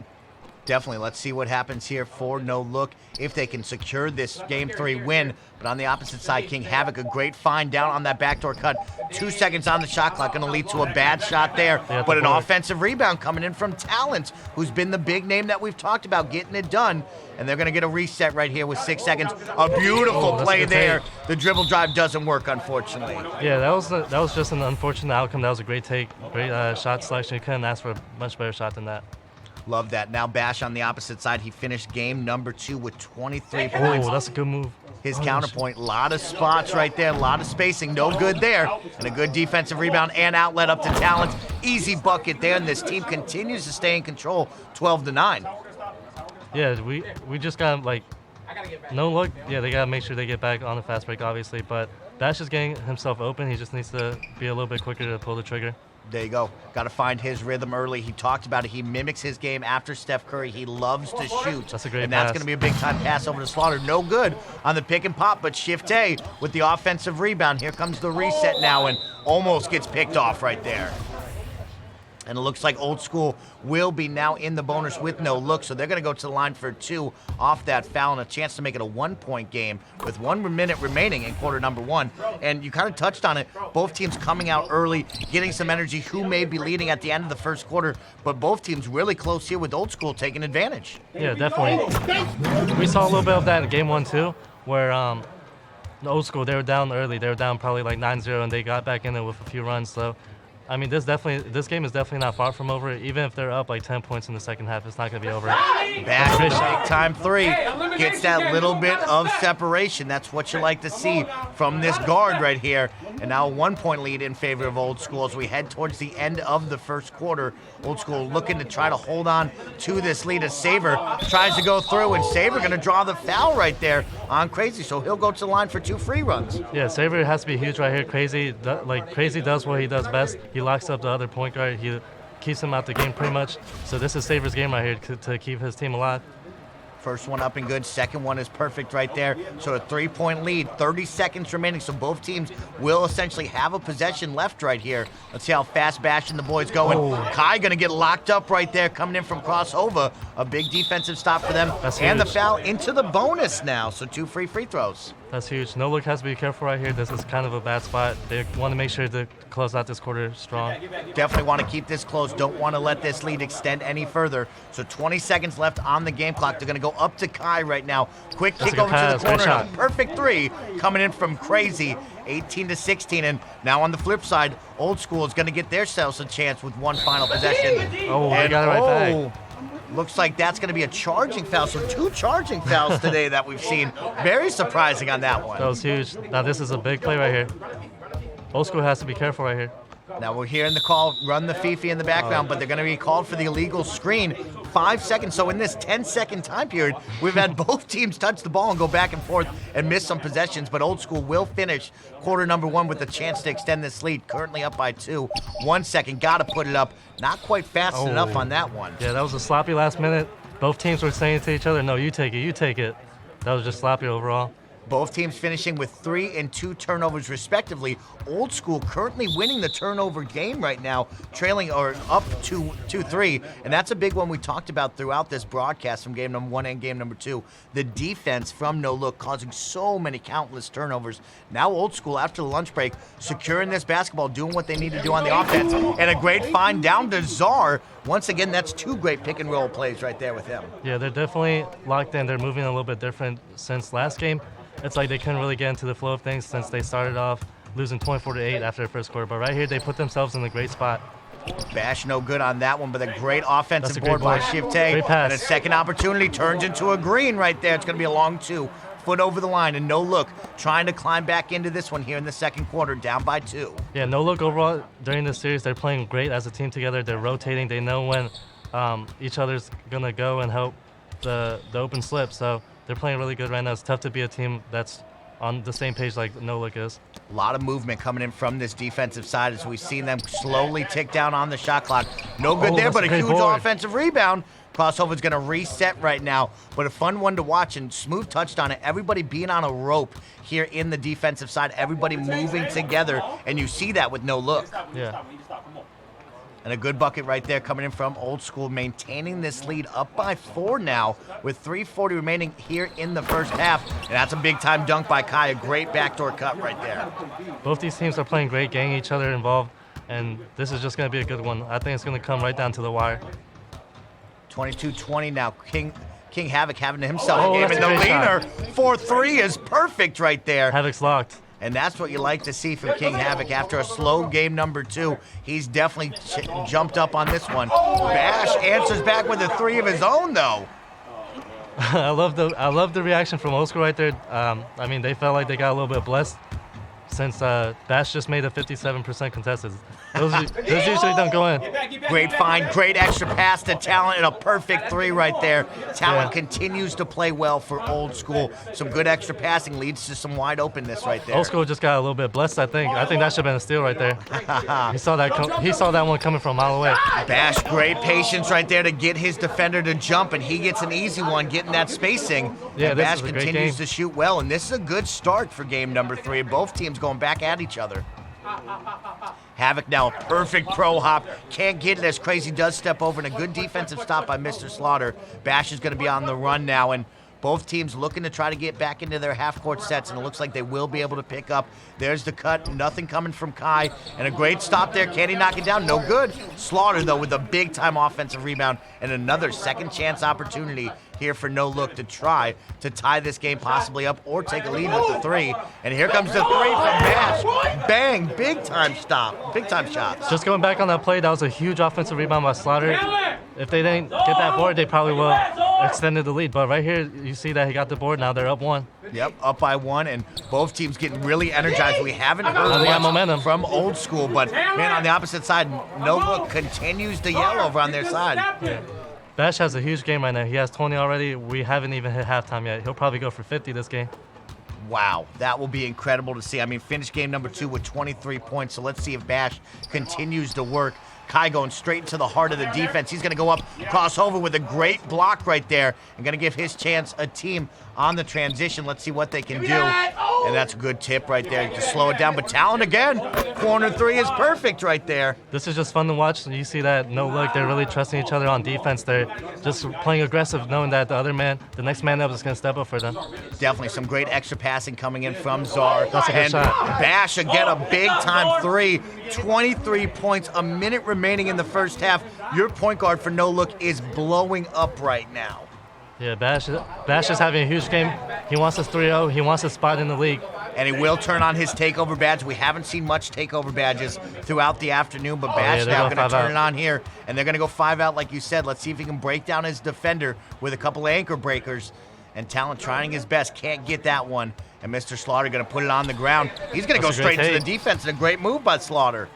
Definitely. Let's see what happens here for No Look if they can secure this Game 3 win. But on the opposite side, King Havoc, a great find down on that backdoor cut. 2 seconds on the shot clock, going to lead to a bad shot there. But an offensive rebound coming in from Talent, who's been the big name that we've talked about getting it done. And they're going to get a reset right here with 6 seconds. A beautiful play there. The dribble drive doesn't work, unfortunately. Yeah, that was just an unfortunate outcome. That was a great take, great shot selection. You couldn't ask for a much better shot than that. Love that. Now Bash on the opposite side. He finished game number 2 with 23 points. Oh, that's a good move. His counterpoint, a lot of spots right there, a lot of spacing, no good there. And a good defensive rebound and outlet up to Talent. Easy bucket there, and this team continues to stay in control, 12-9. Yeah, we just got like No Look. Yeah, they got to make sure they get back on the fast break, obviously. But Bash is getting himself open. He just needs to be a little bit quicker to pull the trigger. There you go. Got to find his rhythm early. He talked about it. He mimics his game after Steph Curry. He loves to shoot. That's a great And that's pass. going to be a big-time pass over to Slaughter. No good on the pick and pop, but Shifte with the offensive rebound. Here comes the reset now, and almost gets picked off right there. And it looks like Old School will be now in the bonus with No Look, so they're going to go to the line for 2 off that foul and a chance to make it a 1-point game with 1 minute remaining in quarter number 1. And you kind of touched on it. Both teams coming out early, getting some energy. Who may be leading at the end of the first quarter, but both teams really close here with Old School taking advantage. Yeah, definitely. We saw a little bit of that in game 1 too, where the Old School, they were down early. They were down probably like 9-0, and they got back in there with a few runs. So I mean, this game is definitely not far from over. Even if they're up like 10 points in the second half, it's not going to be over. Back big time 3. Gets that little bit of separation. That's what you like to see from this guard right here. And now a 1-point lead in favor of Old School as we head towards the end of the first quarter. Old School looking to try to hold on to this lead as Saver tries to go through, and Saver going to draw the foul right there on Crazy, so he'll go to the line for 2 free runs. Yeah, Saver has to be huge right here. Crazy does what he does best. He locks up the other point guard. He keeps him out the game pretty much. So this is Saver's game right here to keep his team alive. First one up and good. Second one is perfect right there. So a 3-point lead, 30 seconds remaining. So both teams will essentially have a possession left right here. Let's see how fast Bash and the boys go. And Kai going to get locked up right there coming in from crossover. A big defensive stop for them. That's and huge. the foul into the bonus now. So 2 free throws. That's huge. No look has to be careful right here. This is kind of a bad spot. They want to make sure to close out this quarter strong. Definitely want to keep this close. Don't want to let this lead extend any further. So 20 seconds left on the game clock. They're going to go up to Kai right now. Quick That's kick a over good to pass. the Great corner. shot. A perfect 3 coming in from Crazy. 18-16. And now on the flip side, Old School is going to get themselves a chance with one final possession. Oh, they got it right back. Looks like that's going to be a charging foul. So 2 charging fouls today that we've seen. Very surprising on that one. That was huge. Now this is a big play right here. Old School has to be careful right here. Now we're hearing the call, run the Fifi in the background, but they're going to be called for the illegal screen. 5 seconds. So in this 10-second time period, we've had both teams touch the ball and go back and forth and miss some possessions. But Old School will finish quarter number 1 with a chance to extend this lead. Currently up by 2. 1 second. Got to put it up. Not quite fast enough on that one. Yeah, that was a sloppy last minute. Both teams were saying to each other, no, you take it, you take it. That was just sloppy overall. Both teams finishing with 3 and 2 turnovers respectively. Old School currently winning the turnover game right now, trailing or up 2-3. And that's a big one we talked about throughout this broadcast from game number 1 and game number 2. The defense from No Look causing so many countless turnovers. Now Old School, after the lunch break, securing this basketball, doing what they need to do on the offense. And a great find down to Czar. Once again, that's 2 great pick and roll plays right there with him. Yeah, they're definitely locked in. They're moving a little bit different since last game. It's like they couldn't really get into the flow of things since they started off losing 24-8 after the first quarter. But right here, they put themselves in a great spot. Bash no good on that one, but a great offensive That's a great board by board. Shifte. Great pass. And a second opportunity turns into a green right there. It's going to be a long 2. Foot over the line and No Look trying to climb back into this one here in the second quarter, down by 2. Yeah, No Look overall during this series, they're playing great as a team together. They're rotating. They know when each other's going to go and help the open slip. So they're playing really good right now. It's tough to be a team that's on the same page like No Look is. A lot of movement coming in from this defensive side as we've seen them slowly tick down on the shot clock. No good there, that's but a a great huge board. offensive rebound. Crossover's going to reset right now, but a fun one to watch, and Smooth touched on it. Everybody being on a rope here in the defensive side, everybody moving together, and you see that with No Look. Yeah. And a good bucket right there coming in from Old School, maintaining this lead up by 4 now with 3:40 remaining here in the first half. And that's a big-time dunk by Kai, a great backdoor cut right there. Both these teams are playing great, getting each other involved, and this is just going to be a good one. I think it's going to come right down to the wire. 22-20 now. King Havoc having himself Oh, a game, that's and a the great leaner shot. 4-3 is perfect right there. Havoc's locked. And that's what you like to see from King Havoc after a slow game number 2. He's definitely jumped up on this one. Bash answers back with a 3 of his own, though. I love the reaction from Old School right there. I mean, they felt like they got a little bit blessed since Bash just made a 57% contested. Those usually don't go in. Great find, great extra pass to Talent, and a perfect 3 right there. Talent Yeah. continues to play well for Old School. Some good extra passing leads to some wide openness right there. Old School just got a little bit blessed, I think. I think that should have been a steal right there. He saw that one coming from a mile away. Bash, great patience right there to get his defender to jump, and he gets an easy one getting that spacing. Yeah, and this Bash is a great continues game. to shoot well, and this is a good start for game number 3. Both teams going back at each other. Havoc now a perfect pro hop. Can't get it as Crazy does step over, and a good defensive stop by Mr. Slaughter. Bash is going to be on the run now, and both teams looking to try to get back into their half-court sets, and it looks like they will be able to pick up. There's the cut. Nothing coming from Kai, and a great stop there. Can he knock it down? No good. Slaughter, though, with a big-time offensive rebound and another second-chance opportunity here for No Look to try to tie this game possibly up or take a lead with the 3. And here comes the 3 from Bash. Bang, big-time stop, big-time shots. Just going back on that play, that was a huge offensive rebound by Slaughter. If they didn't get that board, they probably would have extended the lead. But right here, you see that he got the board. Now they're up 1. Yep, up by 1, and both teams getting really energized. We haven't heard They got much momentum. from Old School, but man, on the opposite side, No Look continues to yell over on their side. Yeah. Bash has a huge game right now. He has 20 already. We haven't even hit halftime yet. He'll probably go for 50 this game. Wow, that will be incredible to see. I mean, finished game number 2 with 23 points, so let's see if Bash continues to work. Kai going straight into the heart of the defense. He's going to go up, cross over with a great block right there, and going to give his chance a team on the transition. Let's see what they can do. And that's a good tip right there to slow it down. But Talon again, corner 3 is perfect right there. This is just fun to watch. You see that no look. They're really trusting each other on defense. They're just playing aggressive, knowing that the next man up is going to step up for them. Definitely some great extra passing coming in from Czar. That's a good and shot. Bash again, a big-time 3. 23 points, a minute remaining in the first half. Your point guard for No Look is blowing up right now. Yeah, Bash is having a huge game. He wants his 3-0. He wants a spot in the league. And he will turn on his takeover badge. We haven't seen much takeover badges throughout the afternoon, but Bash now going to turn it on here. And they're going to go 5 out like you said. Let's see if he can break down his defender with a couple of anchor breakers. And Talent trying his best, can't get that one. And Mr. Slaughter going to put it on the ground. He's going to go straight into the defense, and a great move by Slaughter.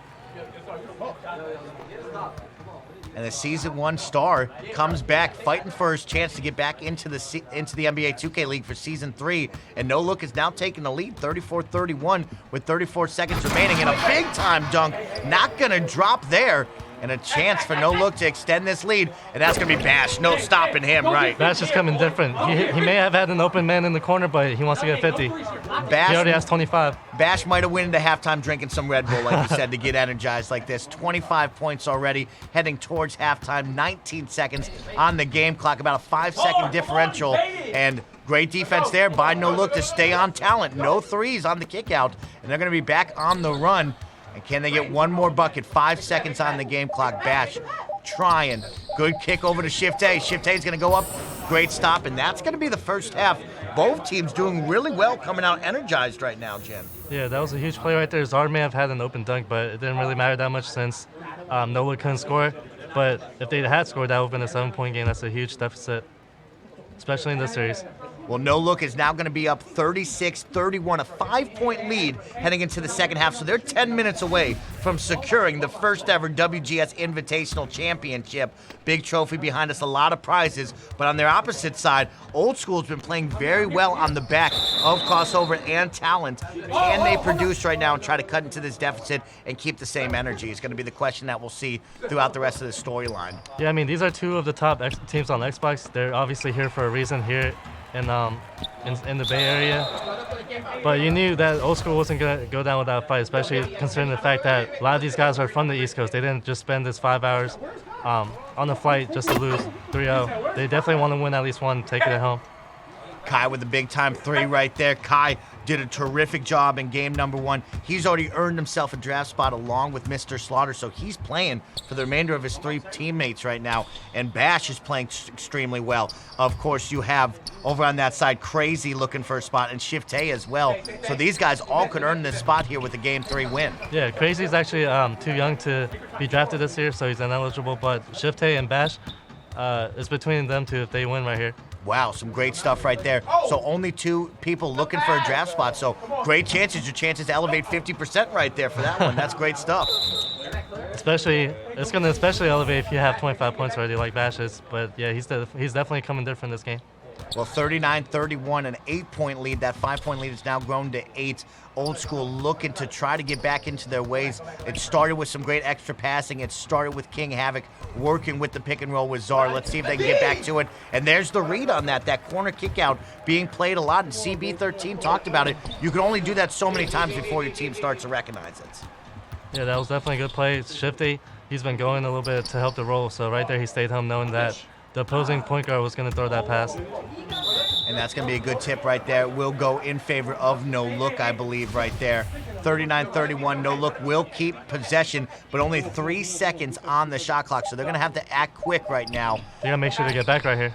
And the Season 1 star comes back, fighting for his chance to get back into the NBA 2K League for Season 3. And No Look is now taking the lead, 34-31, with 34 seconds remaining. And a big-time dunk, not going to drop there. And a chance for No Look to extend this lead. And that's going to be Bash. No stopping him, right? Bash is coming different. He may have had an open man in the corner, but he wants to get 50. Bash, he already has 25. Bash might have went into halftime drinking some Red Bull, like you said, to get energized like this. 25 points already, heading towards halftime. 19 seconds on the game clock, about a 5-second differential. And great defense there by No Look to stay on Talent. No threes on the kick out. And they're going to be back on the run. And can they get one more bucket? 5 seconds on the game clock. Bash trying. Good kick over to Shift A. Shift A is going to go up. Great stop. And that's going to be the first half. Both teams doing really well, coming out energized right now, Jen. Yeah, that was a huge play right there. Zard may have had an open dunk, but it didn't really matter that much since No Look couldn't score. But if they had scored, that would have been a 7-point game. That's a huge deficit, especially in this series. Well, No Look is now going to be up 36-31, a 5-point lead heading into the second half. So they're 10 minutes away from securing the first ever WGS Invitational Championship. Big trophy behind us, a lot of prizes. But on their opposite side, Old School's been playing very well on the back of Crossover and Talent. Can they produce right now and try to cut into this deficit and keep the same energy? It's going to be the question that we'll see throughout the rest of the storyline. Yeah, I mean, these are 2 of the top teams on Xbox. They're obviously here for a reason here in the Bay Area. But you knew that Old School wasn't going to go down without a fight, especially considering the fact that a lot of these guys are from the East Coast. They didn't just spend this 5 hours on the flight just to lose 3-0. They definitely want to win at least one, take it at home. Kai with a big-time 3 right there. Kai did a terrific job in game number 1. He's already earned himself a draft spot along with Mr. Slaughter, so he's playing for the remainder of his 3 teammates right now. And Bash is playing extremely well. Of course, you have over on that side Crazy looking for a spot, and Shift A as well. So these guys all could earn this spot here with a game 3 win. Yeah, Crazy's actually too young to be drafted this year, so he's ineligible. But Shift A and Bash, it's between them 2 if they win right here. Wow, some great stuff right there. So only 2 people looking for a draft spot. So great chances. Your chances to elevate 50% right there for that one. That's great stuff. It's going to especially elevate if you have 25 points already like Bash is. But yeah, he's definitely coming different this game. Well, 39-31, an 8-point lead. That 5-point lead has now grown to 8. Old School looking to try to get back into their ways. It started with some great extra passing. It started with King Havoc working with the pick and roll with Czar. Let's see if they can get back to it. And there's the read on that corner kick out being played a lot. And CB13 talked about it. You can only do that so many times before your team starts to recognize it. Yeah, that was definitely a good play. It's Shifty. He's been going a little bit to help the roll. So right there, he stayed home knowing that the opposing point guard was going to throw that pass. And that's going to be a good tip right there. Will go in favor of No Look, I believe, right there. 39-31, No Look will keep possession, but only 3 seconds on the shot clock, so they're going to have to act quick right now. They got to make sure to get back right here.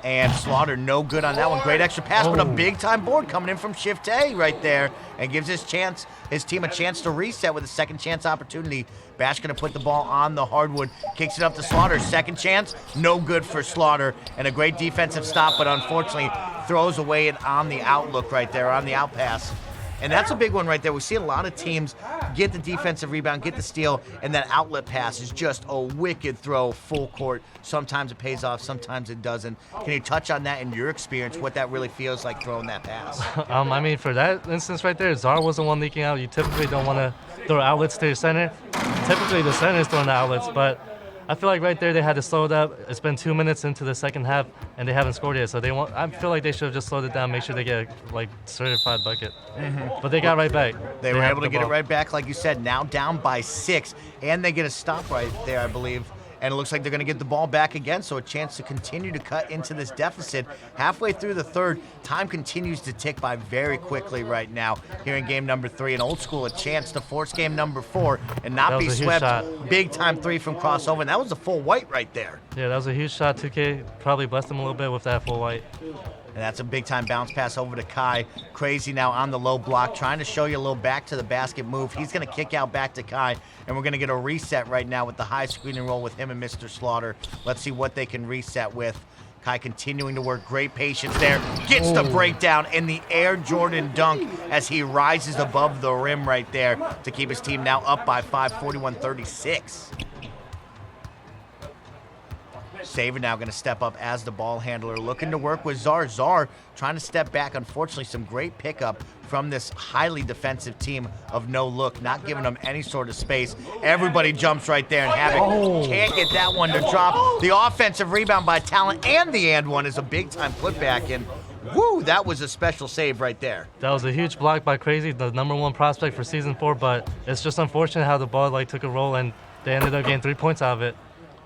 And Slaughter, no good on that one. Great extra pass, but a big-time board coming in from Shift A right there, and gives his team a chance to reset with a second chance opportunity. Bash going to put the ball on the hardwood, kicks it up to Slaughter. Second chance, no good for Slaughter, and a great defensive stop, but unfortunately throws away it on the outlook right there, on the out pass. And that's a big one right there. We see a lot of teams get the defensive rebound, get the steal, and that outlet pass is just a wicked throw full court. Sometimes it pays off, sometimes it doesn't. Can you touch on that in your experience, what that really feels like throwing that pass? I mean, for that instance right there, Czar was the one leaking out. You typically don't want to throw outlets to your center. Typically the center is throwing the outlets, but I feel like right there they had to slow it up. It's been 2 minutes into the second half, and they haven't scored yet. So I feel like they should have just slowed it down, make sure they get a certified bucket. But they got right back. They were able to get it right back, like you said, now down by 6, and they get a stop right there, I believe. And it looks like they're going to get the ball back again, so a chance to continue to cut into this deficit. Halfway through the third, time continues to tick by very quickly right now here in game number 3. And Old School a chance to force game number 4 and not be swept. Big time 3 from crossover, and that was a full white right there. Yeah, that was a huge shot. 2K probably blessed them a little bit with that full white. And that's a big-time bounce pass over to Kai. Crazy now on the low block, trying to show you a little back-to-the-basket move. He's going to kick out back to Kai, and we're going to get a reset right now with the high screen and roll with him and Mr. Slaughter. Let's see what they can reset with. Kai continuing to work. Great patience there. Gets the breakdown in the Air Jordan dunk as he rises above the rim right there to keep his team now up by 5, 41-36. Saver now going to step up as the ball handler, looking to work with Czar. Czar trying to step back. Unfortunately, some great pickup from this highly defensive team of No Look, not giving them any sort of space. Everybody jumps right there, and Havoc can't get that one to drop. The offensive rebound by Talent and the and one is a big-time putback, and woo, that was a special save right there. That was a huge block by Crazy, the #1 prospect for Season 4, but it's just unfortunate how the ball took a roll, and they ended up getting 3 points out of it.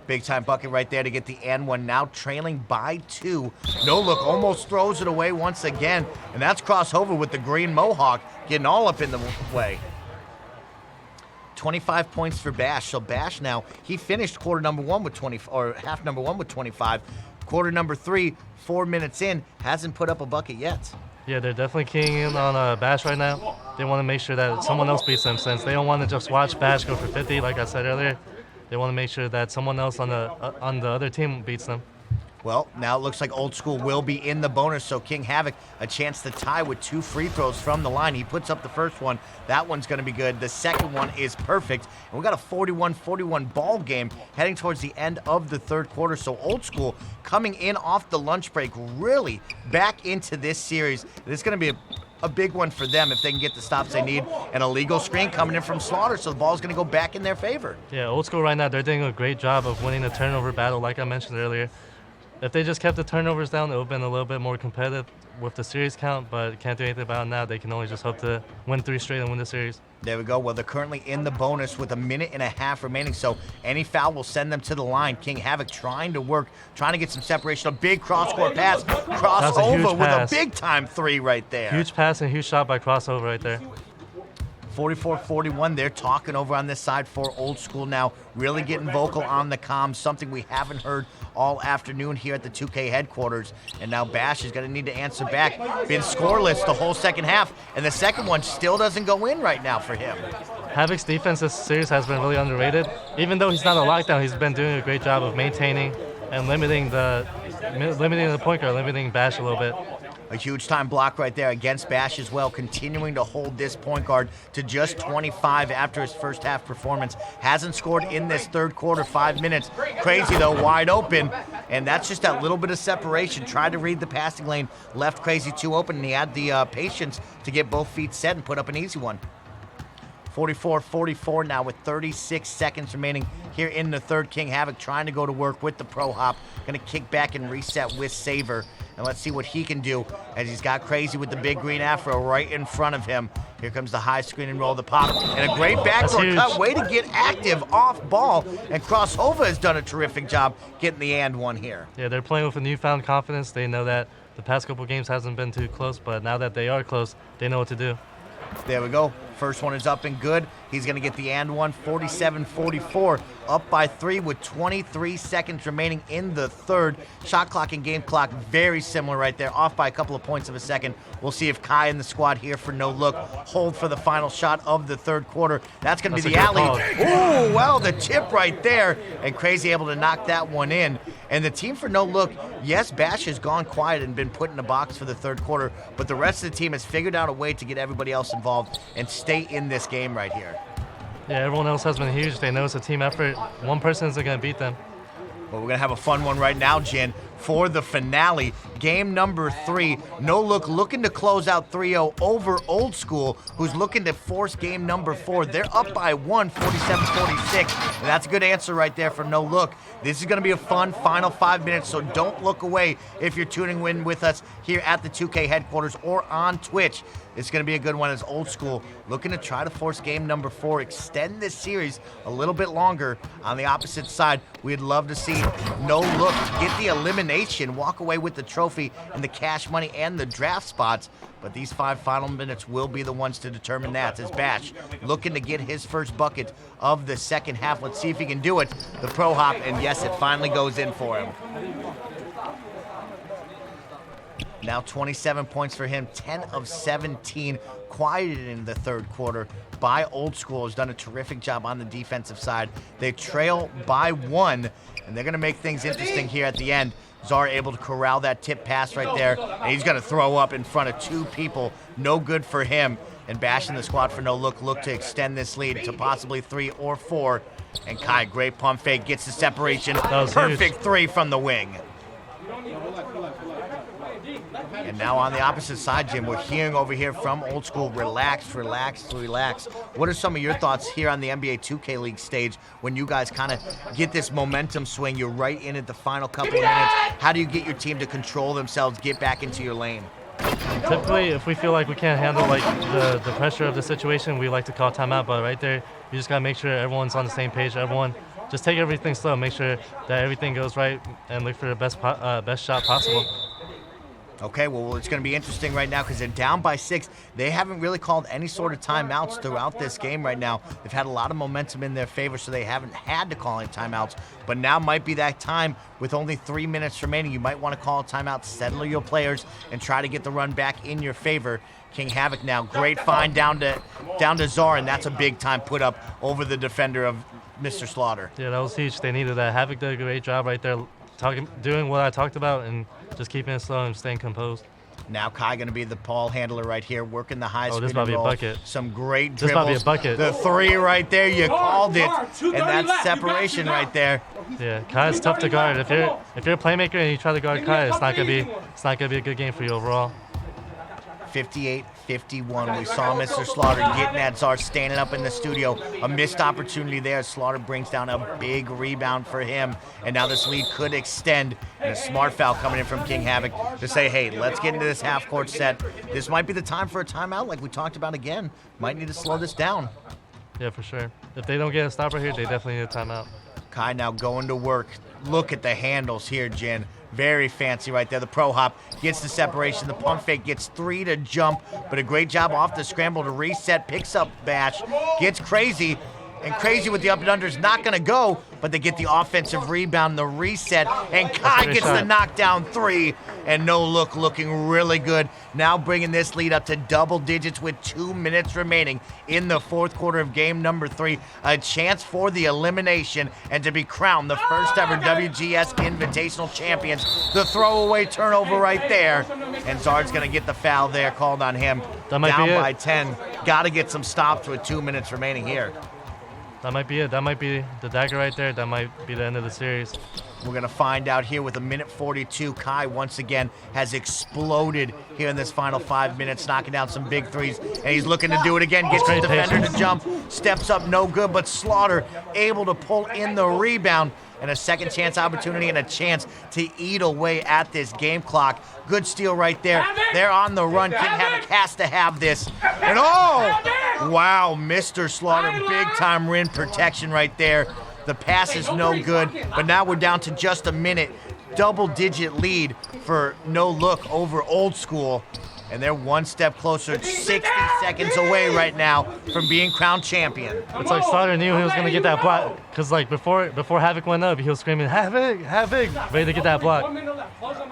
Big time bucket right there to get the and one, now trailing by 2. No Look almost throws it away once again, and that's crossover with the green mohawk getting all up in the way. 25 points for Bash. So Bash now, he finished quarter number 1 with 20, or half number 1 with 25. Quarter number 3, 4 minutes in, hasn't put up a bucket yet. Yeah, they're definitely keying in on Bash right now. They want to make sure that someone else beats them, since they don't want to just watch Bash go for 50, like I said earlier. They want to make sure that someone else on the other team beats them. Well, now it looks like Old School will be in the bonus, so King Havoc a chance to tie with 2 free throws from the line. He puts up the first one. That one's going to be good. The second one is perfect. And we got a 41-41 ball game heading towards the end of the third quarter. So Old School coming in off the lunch break, really back into this series. This is going to be a big one for them if they can get the stops they need. An illegal screen coming in from Slaughter, so the ball's going to go back in their favor. Yeah, Old School right now, they're doing a great job of winning the turnover battle, like I mentioned earlier. If they just kept the turnovers down, it would have been a little bit more competitive with the series count, but can't do anything about it now. They can only just hope to win 3 straight and win the series. There we go. Well, they're currently in the bonus with 1.5 minutes remaining, so any foul will send them to the line. King Havoc trying to work, trying to get some separation. A big cross-court pass. Crossover with a big-time 3 right there. Huge pass and huge shot by crossover right there. 44-41, they're talking over on this side for Old School now, really getting vocal on the comms, something we haven't heard all afternoon here at the 2K headquarters. And now Bash is going to need to answer back. Been scoreless the whole second half, and the second one still doesn't go in right now for him. Havoc's defense this series has been really underrated. Even though he's not a lockdown, he's been doing a great job of maintaining and limiting the point guard, limiting Bash a little bit. A huge time block right there against Bash as well, continuing to hold this point guard to just 25 after his first half performance. Hasn't scored in this third quarter, 5 minutes. Crazy though, wide open, and that's just that little bit of separation. Tried to read the passing lane, left Crazy 2 open, and he had the patience to get both feet set and put up an easy one. 44-44 now with 36 seconds remaining here in the third. King Havoc trying to go to work with the pro hop. Going to kick back and reset with Saver. And let's see what he can do as he's got Crazy with the big green afro right in front of him. Here comes the high screen and roll the pop. And a great backdoor cut. Way to get active off ball. And Crossover has done a terrific job getting the and one here. Yeah, they're playing with a newfound confidence. They know that the past couple games hasn't been too close, but now that they are close, they know what to do. There we go. First one is up and good. He's going to get the and one, 47-44, up by 3 with 23 seconds remaining in the third. Shot clock and game clock very similar right there, off by a couple of points of a second. We'll see if Kai and the squad here for no look hold for the final shot of the third quarter. That's going to be the alley. Ooh, well, the tip right there, and Crazy able to knock that one in. And the team for no look, yes, Bash has gone quiet and been put in a box for the third quarter, but the rest of the team has figured out a way to get everybody else involved and stay in this game right here. Yeah, everyone else has been huge. They know it's a team effort. One person isn't going to beat them. Well, we're going to have a fun one right now, Jin, for the finale. Game number 3. No Look looking to close out 3-0 over Old School, who's looking to force game number 4. They're up by 1, 47-46. And that's a good answer right there for No Look. This is going to be a fun final 5 minutes, so don't look away if you're tuning in with us here at the 2K headquarters or on Twitch. It's going to be a good one as Old School looking to try to force game number 4, extend this series a little bit longer. On the opposite side, we'd love to see No Look get the elimination, walk away with the trophy and the cash money and the draft spots. But these 5 final minutes will be the ones to determine that, as Bash looking to get his first bucket of the second half. Let's see if he can do it. The pro hop, and yes, it finally goes in for him. Now 27 points for him, 10 of 17, quieted in the third quarter by Old School. Has done a terrific job on the defensive side. They trail by 1, and they're going to make things interesting here at the end. Czar able to corral that tip pass right there, and he's going to throw up in front of 2 people. No good for him. And Bash and the squad for no look to extend this lead to possibly 3 or 4. And Kai, great pump fake, gets the separation. Perfect huge. 3 from the wing. And now on the opposite side, Jim, we're hearing over here from Old School, relax, relax, relax. What are some of your thoughts here on the NBA 2K League stage when you guys kind of get this momentum swing? You're right in at the final couple of minutes. How do you get your team to control themselves, get back into your lane? Typically, if we feel like we can't handle like the pressure of the situation, we like to call timeout. But right there, you just got to make sure everyone's on the same page. Everyone just take everything slow, make sure that everything goes right, and look for the best shot possible. Okay, well, it's going to be interesting right now because they're down by 6. They haven't really called any sort of timeouts throughout this game right now. They've had a lot of momentum in their favor, so they haven't had to call any timeouts. But now might be that time with only 3 minutes remaining. You might want to call a timeout, settle your players, and try to get the run back in your favor. King Havoc now, great find down to Czar, and that's a big-time put up over the defender of Mr. Slaughter. Yeah, that was huge. They needed that. Havoc did a great job right there, doing what I talked about, and just keeping it slow and staying composed. Now Kai going to be the ball handler right here, working the high spin this might be a roll. bucket. Some great This dribbles. might be a bucket. The 3 right there, you called it, and that's separation right there. Yeah, Kai is tough to guard. If you're a playmaker and you try to guard Kai, it's not gonna be a good game for you overall. 58-51. We saw Mr. Slaughter getting at Czar, standing up in the studio. A missed opportunity there. Slaughter brings down a big rebound for him. And now this lead could extend. And a smart foul coming in from King Havoc to say, hey, let's get into this half-court set. This might be the time for a timeout like we talked about again. Might need to slow this down. Yeah, for sure. If they don't get a stopper here, they definitely need a timeout. Kai now going to work. Look at the handles here, Jin. Very fancy right there. The pro hop gets the separation. The pump fake gets 3 to jump, but a great job off the scramble to reset. Picks up Bash, gets Crazy, and Crazy with the up and under is not going to go, but they get the offensive rebound, the reset, and Kai gets the knockdown 3, and No Look looking really good. Now bringing this lead up to double digits with 2 minutes remaining in the fourth quarter of game number 3. A chance for the elimination and to be crowned the first ever WGS Invitational Champions. The throwaway turnover right there, and Zard's going to get the foul there called on him. That might down be it. by 10. Got to get some stops with 2 minutes remaining here. That might be it. That might be the dagger right there. That might be the end of the series. We're going to find out here with 1:42. Kai, once again, has exploded here in this final 5 minutes, knocking down some big threes. And he's looking to do it again. Gets the defender to jump. Steps up, no good. But Slaughter able to pull in the rebound. And a second chance opportunity and a chance to eat away at this game clock. Good steal right there. They're on the run. King Havoc has to have this. And oh! Wow, Mr. Slaughter, big-time rim protection right there. The pass is no good, but now we're down to just a minute. Double-digit lead for No Look over Old School. and they're one step closer, 60 seconds away right now from being crowned champion. It's like Slaughter knew he was gonna get that block, cause like before Havoc went up, he was screaming Havoc, ready to get that block.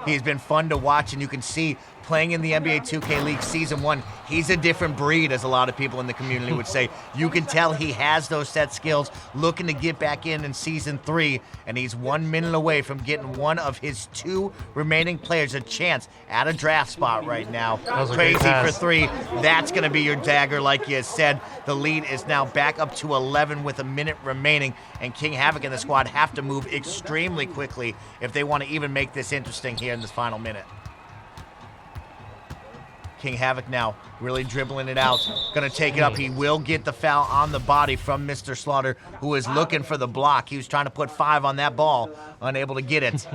He's been fun to watch, and you can see playing in the NBA 2K League Season 1, he's a different breed, as a lot of people in the community would say. You can tell he has those set skills, looking to get back in Season 3, and he's 1 minute away from getting one of his 2 remaining players a chance at a draft spot right now. Crazy for 3. That's going to be your dagger, like you said. The lead is now back up to 11 with a minute remaining, and King Havoc and the squad have to move extremely quickly if they want to even make this interesting here in this final minute. King Havoc now really dribbling it out. Going to take it up. He will get the foul on the body from Mr. Slaughter, who is looking for the block. He was trying to put 5 on that ball, unable to get it.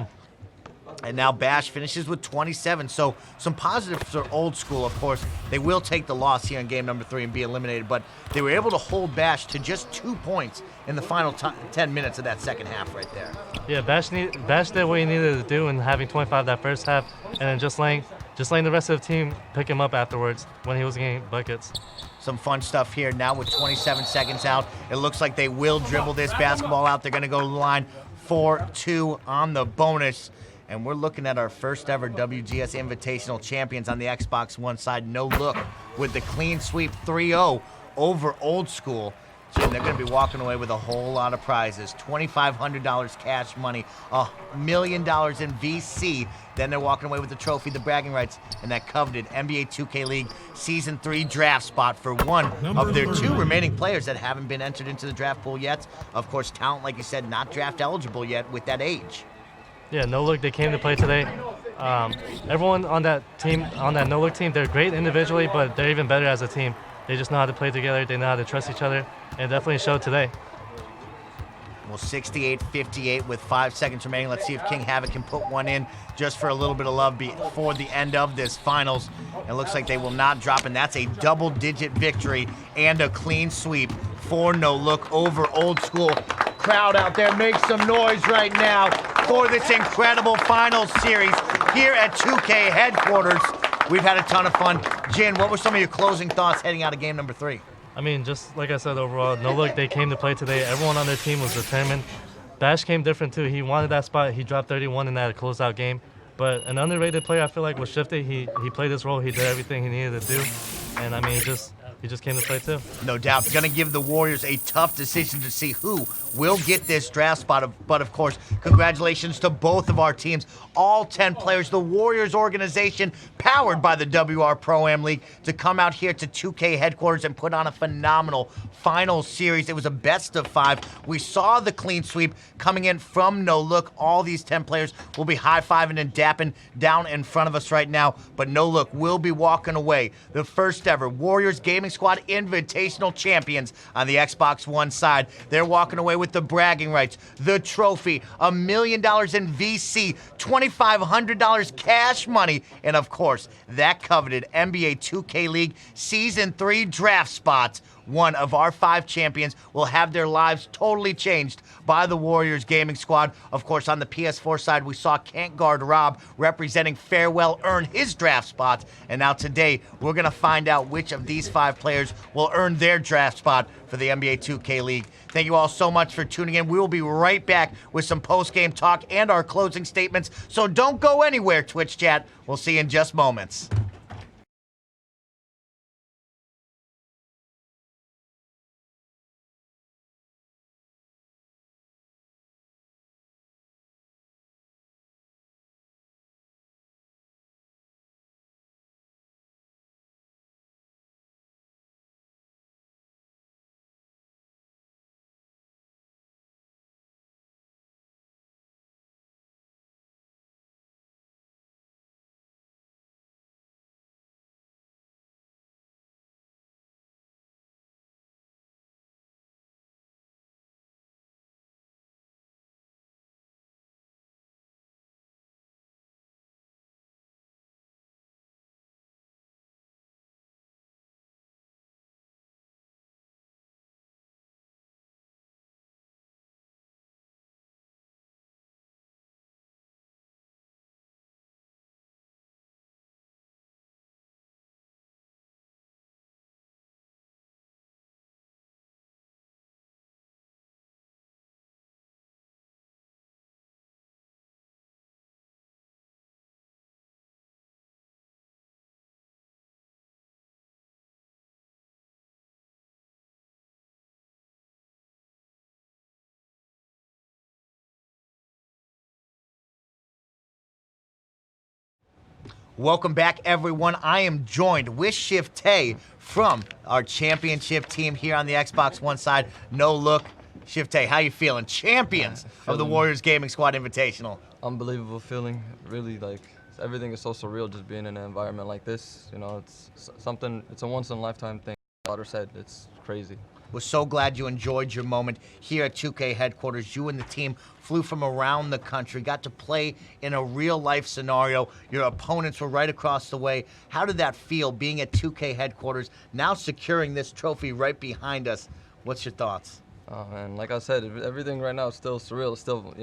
And now Bash finishes with 27. So some positives for Old School, of course. They will take the loss here in game number 3 and be eliminated, but they were able to hold Bash to just 2 points in the final 10 minutes of that second half right there. Yeah, Bash did what he needed to do in having 25 that first half, and then just letting the rest of the team pick him up afterwards when he was getting buckets. Some fun stuff here now with 27 seconds out. It looks like they will dribble this basketball out. They're going to go to the line 4-2 on the bonus. And we're looking at our first ever WGS Invitational champions on the Xbox One side. No look with the clean sweep 3-0 over Old School. And they're going to be walking away with a whole lot of prizes. $2,500 cash money, $1 million in VC. Then they're walking away with the trophy, the bragging rights, and that coveted NBA 2K League Season 3 draft spot for one of their 2 remaining players that haven't been entered into the draft pool yet. Of course, talent, like you said, not draft eligible yet with that age. Yeah, No Look, they came to play today. Everyone on that team, on that No Look team, they're great individually, but they're even better as a team. They just know how to play together. They know how to trust each other, and definitely showed today. Well, 68-58 with 5 seconds remaining. Let's see if King Havoc can put one in just for a little bit of love before the end of this finals. It looks like they will not drop, and that's a double-digit victory and a clean sweep for No Look over Old School. Crowd out there, make some noise right now for this incredible finals series here at 2K headquarters. We've had a ton of fun. Jin, what were some of your closing thoughts heading out of game number 3? I mean, just like I said, overall, No Look, they came to play today. Everyone on their team was determined. Bash came different too. He wanted that spot. He dropped 31 in that closeout game. But an underrated player, I feel like, was Shifty. He played his role. He did everything he needed to do. And I mean, he just came to play too. No doubt. Going to give the Warriors a tough decision to see who will get this draft spot. But of course, congratulations to both of our teams. All 10 players, the Warriors organization, powered by the WR Pro-Am League, to come out here to 2K headquarters and put on a phenomenal final series. It was a best of 5. We saw the clean sweep coming in from No Look. All these 10 players will be high-fiving and dapping down in front of us right now. But No Look will be walking away the first ever Warriors Gaming Squad Invitational champions on the Xbox One side. They're walking away with the bragging rights, the trophy, $1 million in VC, $2,500 cash money, and of course, that coveted NBA 2K League Season 3 draft spots. One of our 5 champions will have their lives totally changed by the Warriors Gaming Squad. Of course, on the PS4 side, we saw Can't Guard Rob representing Farewell earn his draft spot. And now today, we're going to find out which of these 5 players will earn their draft spot for the NBA 2K League. Thank you all so much for tuning in. We will be right back with some post-game talk and our closing statements. So don't go anywhere, Twitch chat. We'll see you in just moments. Welcome back, everyone. I am joined with Shifte from our championship team here on the Xbox One side. No look. Shifte, how you feeling? Champions of the Feeling- Warriors Gaming Squad Invitational. Unbelievable feeling. Really, like everything is so surreal just being in an environment like this. You know, something. It's a once in a lifetime thing. My daughter said it's crazy. We're so glad you enjoyed your moment here at 2K headquarters. You and the team flew from around the country, got to play in a real life scenario. Your opponents were right across the way. How did that feel being at 2K headquarters, now securing this trophy right behind us? What's your thoughts? Oh man, like I said, everything right now is still surreal. It's still,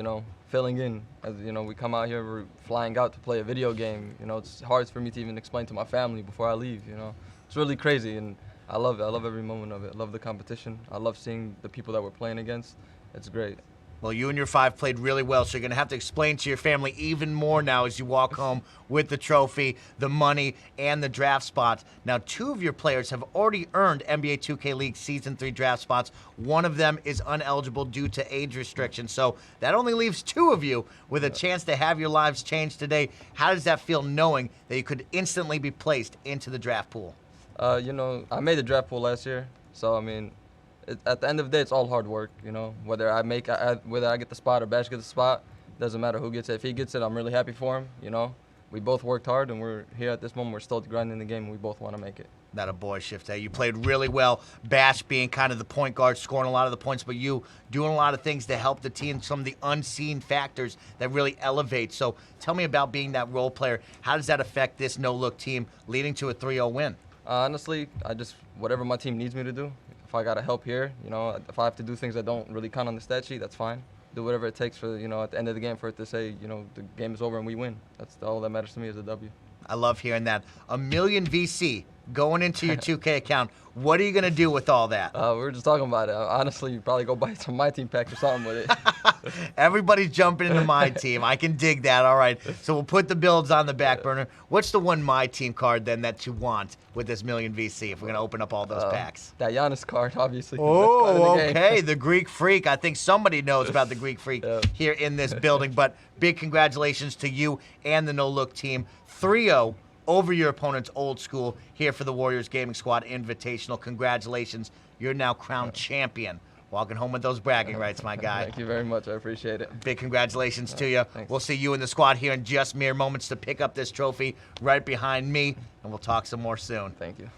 filling in. As we come out here, we're flying out to play a video game. It's hard for me to even explain to my family before I leave. It's really crazy, and I love it. I love every moment of it. I love the competition. I love seeing the people that we're playing against. It's great. Well, you and your five played really well, so you're going to have to explain to your family even more now as you walk home with the trophy, the money, and the draft spots. Now, two of your players have already earned NBA 2K League Season 3 draft spots. One of them is uneligible due to age restrictions, so that only leaves two of you with a chance to have your lives changed today. How does that feel knowing that you could instantly be placed into the draft pool? I made the draft pool last year, so at the end of the day, it's all hard work. Whether whether I get the spot or Bash gets the spot, doesn't matter who gets it. If he gets it, I'm really happy for him. We both worked hard, and we're here at this moment. We're still grinding the game, and we both want to make it. That a boy, Shifte. You played really well. Bash being kind of the point guard, scoring a lot of the points, but you doing a lot of things to help the team, some of the unseen factors that really elevate. So tell me about being that role player. How does that affect this no-look team leading to a 3-0 win? Honestly, whatever my team needs me to do. If I gotta help here, if I have to do things that don't really count on the stat sheet, that's fine. Do whatever it takes for, at the end of the game for it to say, the game is over and we win. That's all that matters to me is a W. I love hearing that. $1 million VC going into your 2K account. What are you going to do with all that? We were just talking about it. Honestly, you probably go buy some My Team packs or something with it. Everybody's jumping into my team. I can dig that. All right. So we'll put the builds on the back burner. What's the one My Team card then that you want with this $1 million VC if we're going to open up all those packs? That Giannis card, obviously. Oh, okay. The Greek Freak. I think somebody knows about the Greek Freak here in this building. But big congratulations to you and the No Look team. 3-0 over your opponent's Old School here for the Warriors Gaming Squad Invitational. Congratulations. You're now crowned champion. Walking home with those bragging rights, my guy. Thank you very much. I appreciate it. Big congratulations to you. Thanks. We'll see you in the squad here in just mere moments to pick up this trophy right behind me, and we'll talk some more soon. Thank you.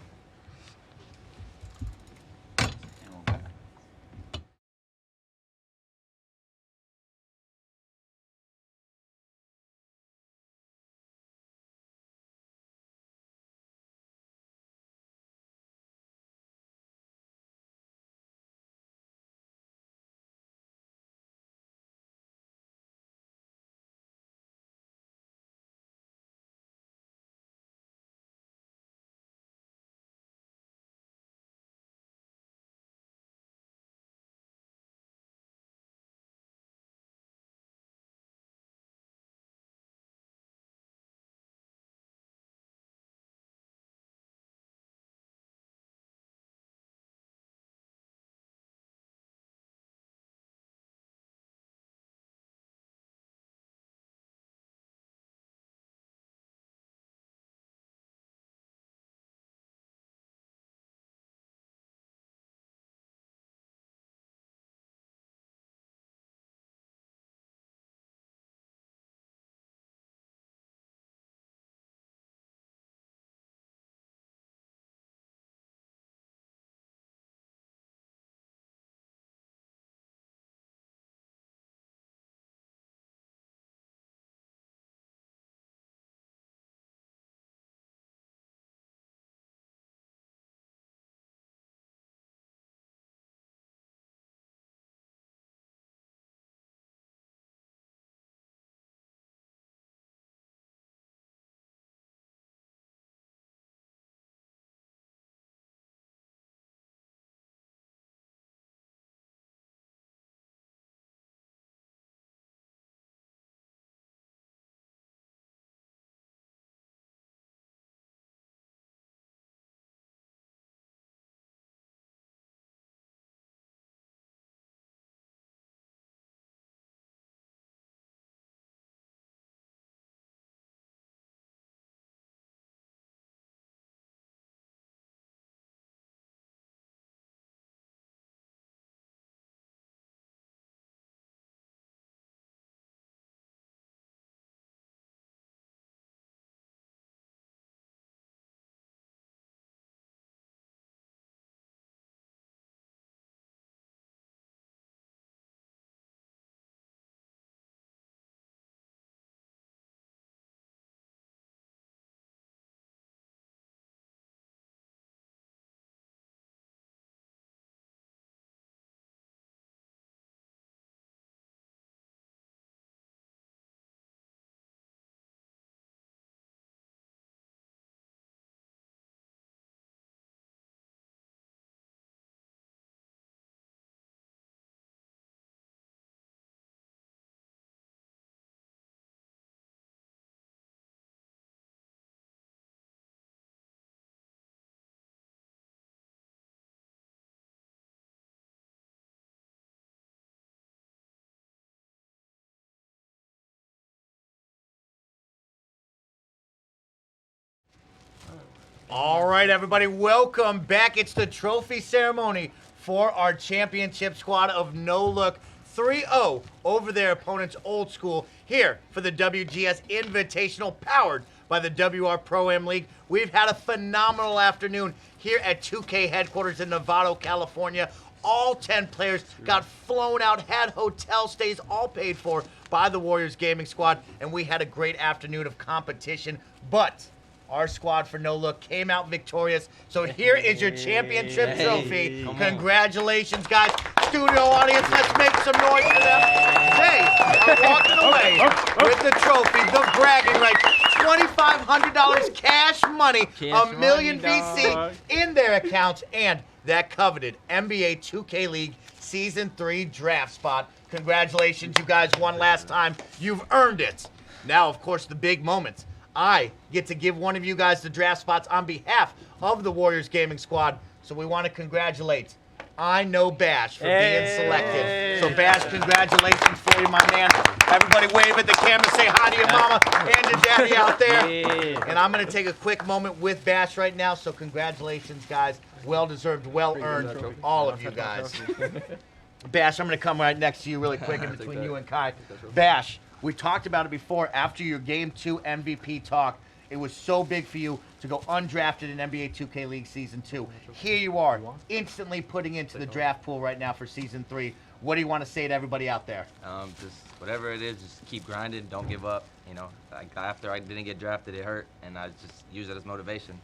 All right, everybody, welcome back. It's the trophy ceremony for our championship squad of No Look 3-0 over their opponents Old School here for the WGS Invitational powered by the WR Pro-Am League. We've had a phenomenal afternoon here at 2K headquarters in Novato, California. All 10 players got flown out, had hotel stays, all paid for by the Warriors Gaming Squad, and we had a great afternoon of competition. But our squad for No Look came out victorious. So here is your championship trophy. Congratulations, guys. Studio audience, let's make some noise for them. They are walking away with the trophy, the bragging rights, $2,500 cash money, $1 million VC in their accounts, and that coveted NBA 2K League Season 3 draft spot. Congratulations, you guys won last time. You've earned it. Now, of course, the big moments. I get to give one of you guys the draft spots on behalf of the Warriors Gaming Squad. So we want to congratulate I Know Bash for being selected. So Bash, congratulations for you, my man. Everybody wave at the camera, say hi to your mama and your daddy out there. And I'm going to take a quick moment with Bash right now. So congratulations, guys. Well-deserved, well-earned, all of you guys. Bash, I'm going to come right next to you really quick in between you and Kai. Bash, we talked about it before after your Game 2 MVP talk. It was so big for you to go undrafted in NBA 2K League Season 2. Here you are, instantly putting into the draft pool right now for Season 3. What do you want to say to everybody out there? Just whatever it is, just keep grinding, don't give up. You know, like after I didn't get drafted, it hurt, and I just use it as motivation.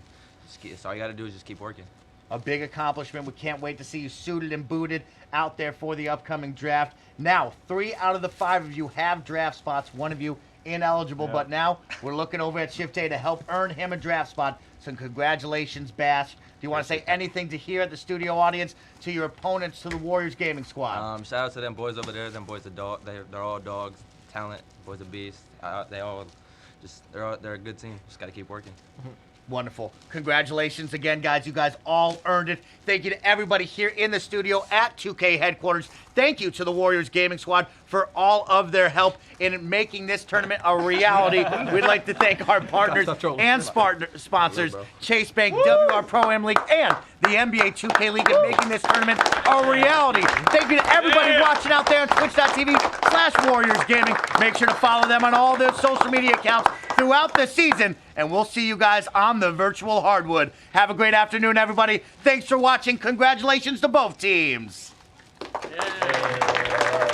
So all you got to do is just keep working. A big accomplishment. We can't wait to see you suited and booted out there for the upcoming draft. Now, 3 out of the 5 of you have draft spots. 1 of you ineligible, but now we're looking over at Shift A to help earn him a draft spot. So congratulations, Bash. Do you want to say anything to here at the studio audience, to your opponents, to the Warriors Gaming Squad? Shout out to them boys over there. Them boys are dog. They're all dogs. Talent. Boys are beasts. They're a good team. Just got to keep working. Wonderful. Congratulations again, guys. You guys all earned it. Thank you to everybody here in the studio at 2K headquarters. Thank you to the Warriors Gaming Squad for all of their help in making this tournament a reality. We'd like to thank our partners and sponsors, Chase Bank, WR Pro-Am League, and the NBA 2K League in making this tournament a reality. Thank you to everybody watching out there on twitch.tv/Warriors Gaming. Make sure to follow them on all their social media accounts throughout the season, and we'll see you guys on the virtual hardwood. Have a great afternoon, everybody. Thanks for watching. Congratulations to both teams. Yeah.